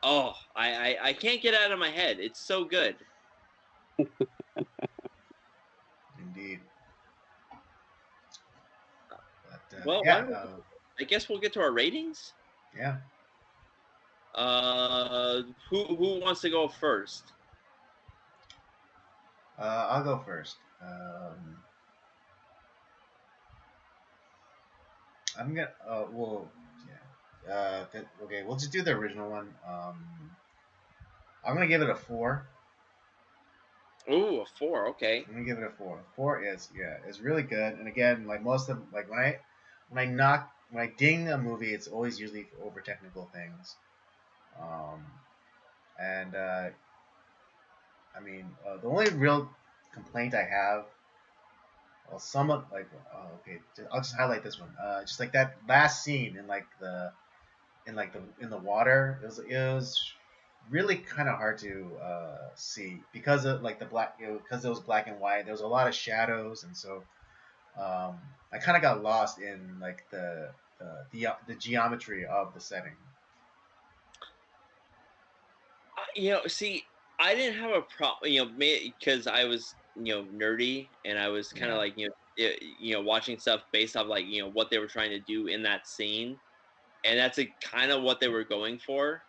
I can't get it out of my head. It's so good. Indeed. But, well, I guess we'll get to our ratings. Yeah. Who wants to go first? I'll go first. Um, I'm gonna. Well, yeah. Okay, we'll just do the original one. I'm gonna give it a 4. Ooh, a 4. Okay. I'm gonna give it a 4. 4 is it's really good. And again, like most of like when I ding a movie, it's always usually over technical things. Um, and I mean, the only real complaint I have, well, somewhat like, okay, I'll just highlight this one. Just like that last scene in like in the water, it was really kind of hard to see because of like the black, because it was black and white. There was a lot of shadows, and so I kind of got lost in like the geometry of the setting. See, I didn't have a problem, because I was, nerdy, and I was kind of like, watching stuff based off like, what they were trying to do in that scene, and that's kind of what they were going for.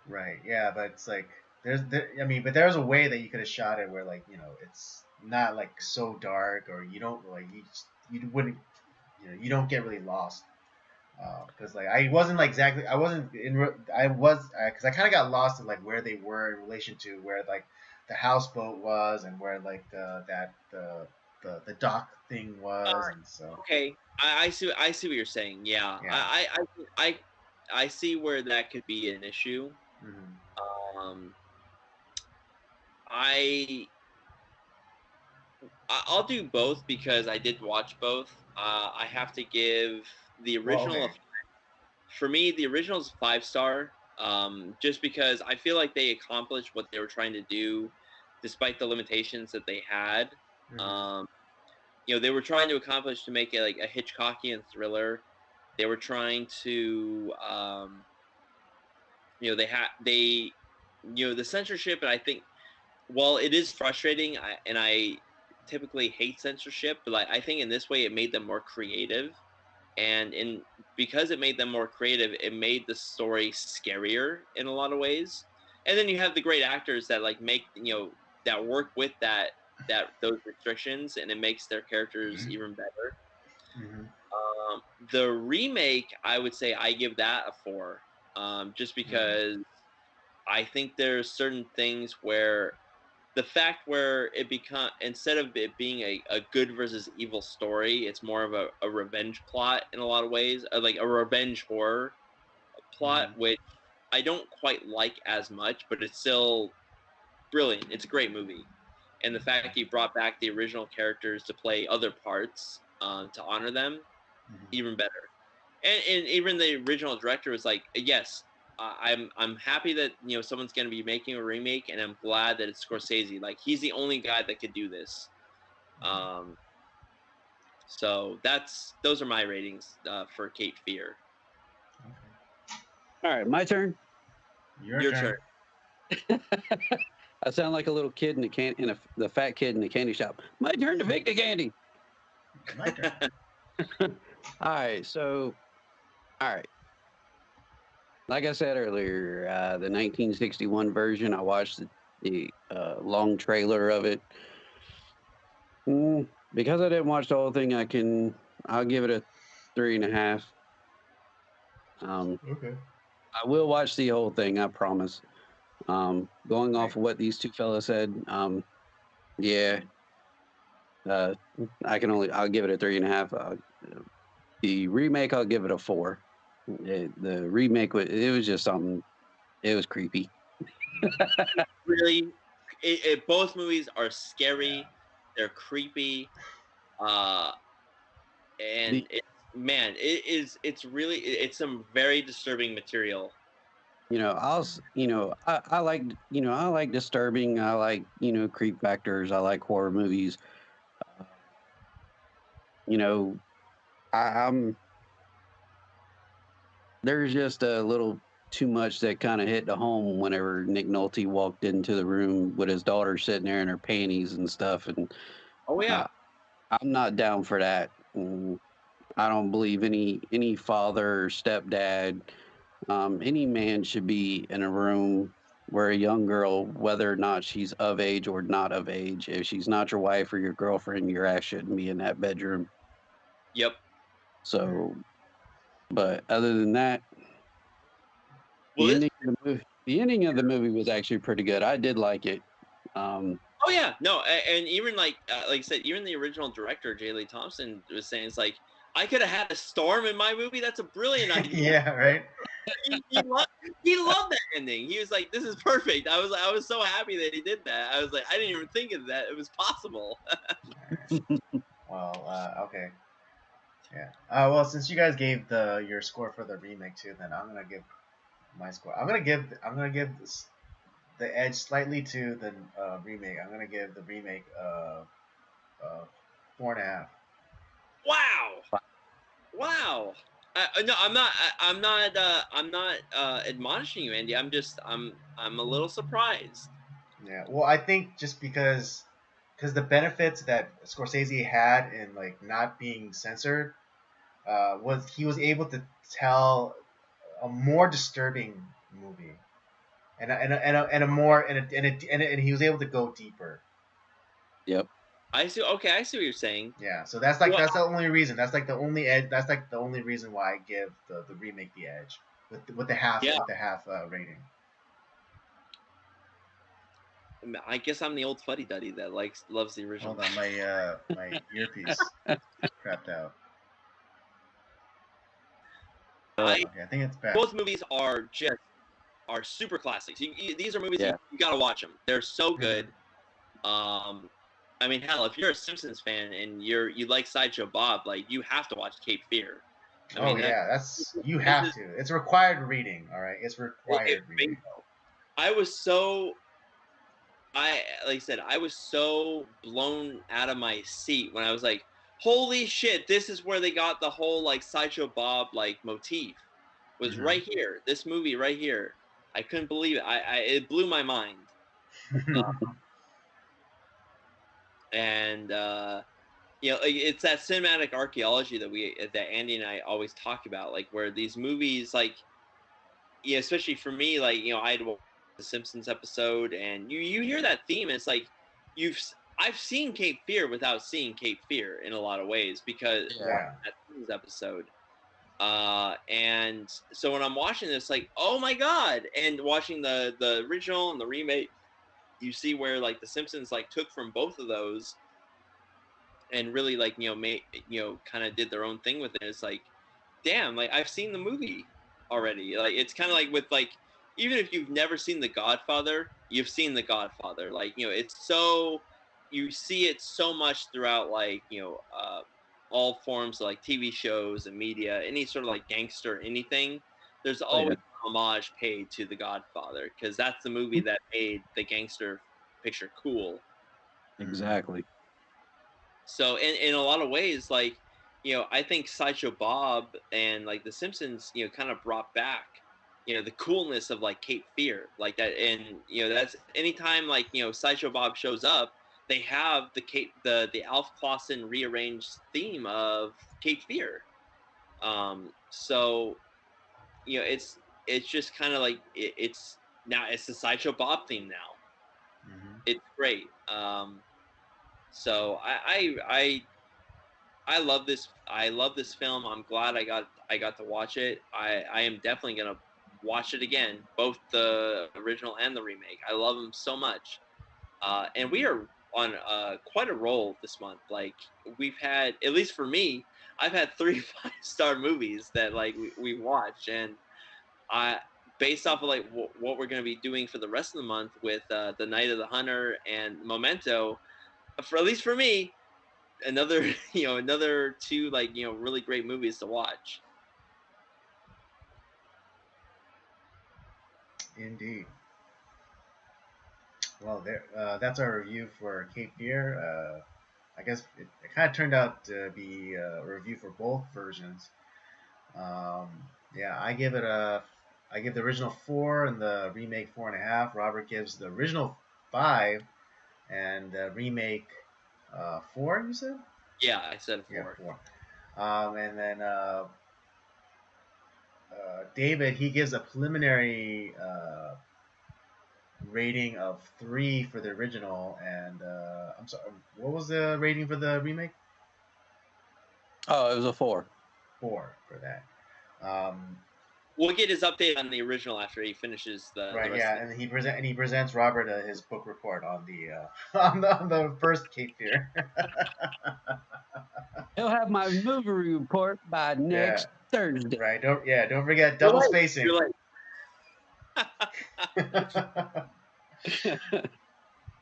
Right. Yeah, but it's like but there's a way that you could have shot it where like it's not like so dark, or you don't like you wouldn't you don't get really lost. Because like I wasn't like exactly I wasn't in I was because I kind of got lost in like where they were in relation to where like the houseboat was, and where like the dock thing was, and so okay, I see what you're saying. Yeah. I see where that could be an issue. Mm-hmm. I'll do both because I did watch both. I have to give the original. Okay. For me, the original is 5-star. Just because I feel like they accomplished what they were trying to do, despite the limitations that they had. Mm-hmm. They were trying to accomplish to make it like a Hitchcockian thriller. They were trying to, the censorship, and I think, well, it is frustrating, and I typically hate censorship, but like I think in this way it made them more creative, and because it made them more creative, it made the story scarier in a lot of ways. And then you have the great actors that like make that work with those restrictions, and it makes their characters even better. Mm-hmm. The remake, I would say I give that a 4, just because I think there's certain things where the fact where it become instead of it being a good versus evil story, it's more of a revenge plot in a lot of ways, like a revenge horror plot, Mm-hmm. which I don't quite like as much, but it's still brilliant. It's a great movie. And the fact he brought back the original characters to play other parts, to honor them, even better. And even the original director was like, yes, I'm happy that someone's going to be making a remake, and I'm glad that it's Scorsese. Like, he's the only guy that could do this. So those are my ratings for Cape Fear. All right, my turn. Your turn. I sound like a little kid the fat kid in the candy shop. My turn to pick the candy. My turn. All right. Like I said earlier, the 1961 version, I watched the long trailer of it. Because I didn't watch the whole thing, I'll give it a 3.5. Okay. I will watch the whole thing, I promise. Going off of what these two fellas said, yeah. I'll give it a 3.5. The remake, I'll give it a 4. The remake, it was just something. It was creepy. Really, both movies are scary. They're creepy, and it's some very disturbing material. I like disturbing. I like creep factors. I like horror movies. I'm there's just a little too much that kind of hit the home whenever Nick Nolte walked into the room with his daughter sitting there in her panties and stuff. And oh yeah, I'm not down for that. I don't believe any father or stepdad, any man should be in a room where a young girl, whether or not she's of age or not of age, if she's not your wife or your girlfriend, your ass shouldn't be in that bedroom. Yep. So, but other than that, the ending of the movie was actually pretty good. I did like it. Oh yeah, no, and even like I said, even the original director J. Lee Thompson was saying it's like I could have had a storm in my movie. That's a brilliant idea. Yeah, right. he loved that ending. He was like, "This is perfect." I was so happy that he did that. I was like, I didn't even think of that. It was possible. Well, okay. Yeah. Well, since you guys gave your score for the remake too, then I'm gonna give my score. I'm gonna give the edge slightly to the remake. I'm gonna give the remake 4.5. Wow. No, I'm not admonishing you, Andy. I'm a little surprised. Yeah. Well, I think just because the benefits that Scorsese had in like not being censored was he was able to tell a more disturbing movie, and he was able to go deeper. Yep. I see. Okay, I see what you're saying. Yeah, so that's the only reason. That's like the only edge. That's like the only reason why I give the remake the edge with the half rating. I guess I'm the old fuddy duddy that loves the original. Hold on, my earpiece crapped out. I think it's back. Both movies are super classics. These are movies you gotta watch them. They're so good. I mean, hell, if you're a Simpsons fan and you like Sideshow Bob, like you have to watch Cape Fear. I mean, that's you have to. It's required reading. All right, it's required reading. I was so. Like I said, I was so blown out of my seat when I was like, "Holy shit! This is where they got the whole like Sideshow Bob like motif." Was right here. This movie right here. I couldn't believe it. It blew my mind. And it's that cinematic archaeology that Andy and I always talk about, like where these movies, like, especially for me, like I had the Simpsons episode, and you hear that theme. And it's like I've seen Cape Fear without seeing Cape Fear in a lot of ways because that Simpsons episode. And so when I'm watching this, like, oh my god, and watching the original and the remake, you see where like the Simpsons like took from both of those and really like made kind of did their own thing with it. It's like, damn, like I've seen the movie already. Like it's kind of like with like, even if you've never seen The Godfather, you've seen The Godfather. Like it's so, you see it so much throughout like all forms of like TV shows and media, any sort of like gangster anything. There's always homage paid to The Godfather because that's the movie that made the gangster picture cool. Exactly. So in a lot of ways, like, I think Sideshow Bob and like The Simpsons, kind of brought back, the coolness of like Cape Fear, like that. And, that's anytime like, Sideshow Bob shows up, they have the Alf Clausen rearranged theme of Cape Fear. So, it's just kind of like, it's the Sideshow Bob theme now. It's great. So I love this. I love this film. I'm glad I got to watch it. I am definitely gonna watch it again, both the original and the remake. I love them so much. And we are on quite a roll this month. Like we've had, at least for me, I've had 3 5-star movies that like we watched, and based off of like what we're gonna be doing for the rest of the month with The Night of the Hunter and Memento. At least for me, another 2 like really great movies to watch. Indeed. Well, that's our review for Cape Fear. I guess it kind of turned out to be a review for both versions. Yeah, I give the original 4 and the remake 4.5. Robert gives the original 5 and the remake 4. You said? Yeah, I said 4. Yeah, 4. And then David, he gives a preliminary rating of 3 for the original, and I'm sorry, what was the rating for the remake? Oh, it was a 4. 4 for that. We'll get his update on the original after he finishes the right. The Yeah, and he presents Robert his book report on the on the first Cape Fear. He'll have my movie report by next Thursday. Right. Don't forget double spacing. You're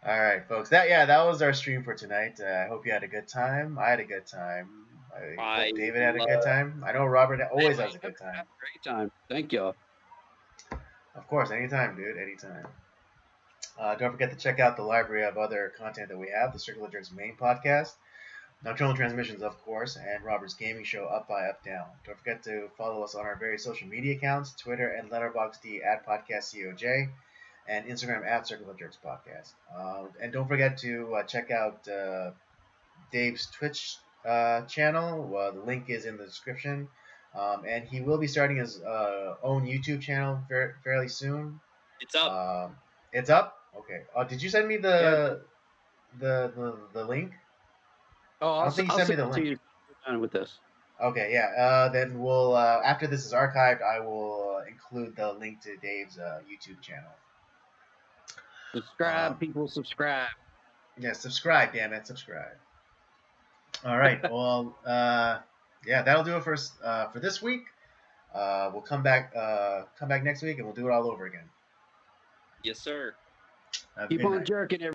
All right, folks. That was our stream for tonight. I hope you had a good time. I had a good time. I hope David had a good time. I know Robert always has a good time. Great time. Thank y'all. Of course, anytime, dude. Anytime. Don't forget to check out the library of other content that we have. The Circular Jerks main podcast, Nocturnal Transmissions, of course, and Robert's gaming show, Up By Up Down. Don't forget to follow us on our various social media accounts, Twitter and Letterboxd @PodcastCOJ, and Instagram @Circular Jerks Podcast. And don't forget to check out Dave's Twitch channel. The link is in the description. And he will be starting his own YouTube channel fairly soon. It's up. It's up? Okay. Did you send me the link? Oh, I don't think you sent me the link. To you with this. Okay, yeah. Then we'll after this is archived, I will include the link to Dave's YouTube channel. Subscribe, people, subscribe. Yeah, subscribe, damn it, subscribe. All right. Well, yeah, that'll do it for this week. We'll come back next week, and we'll do it all over again. Yes, sir. Keep on jerking it.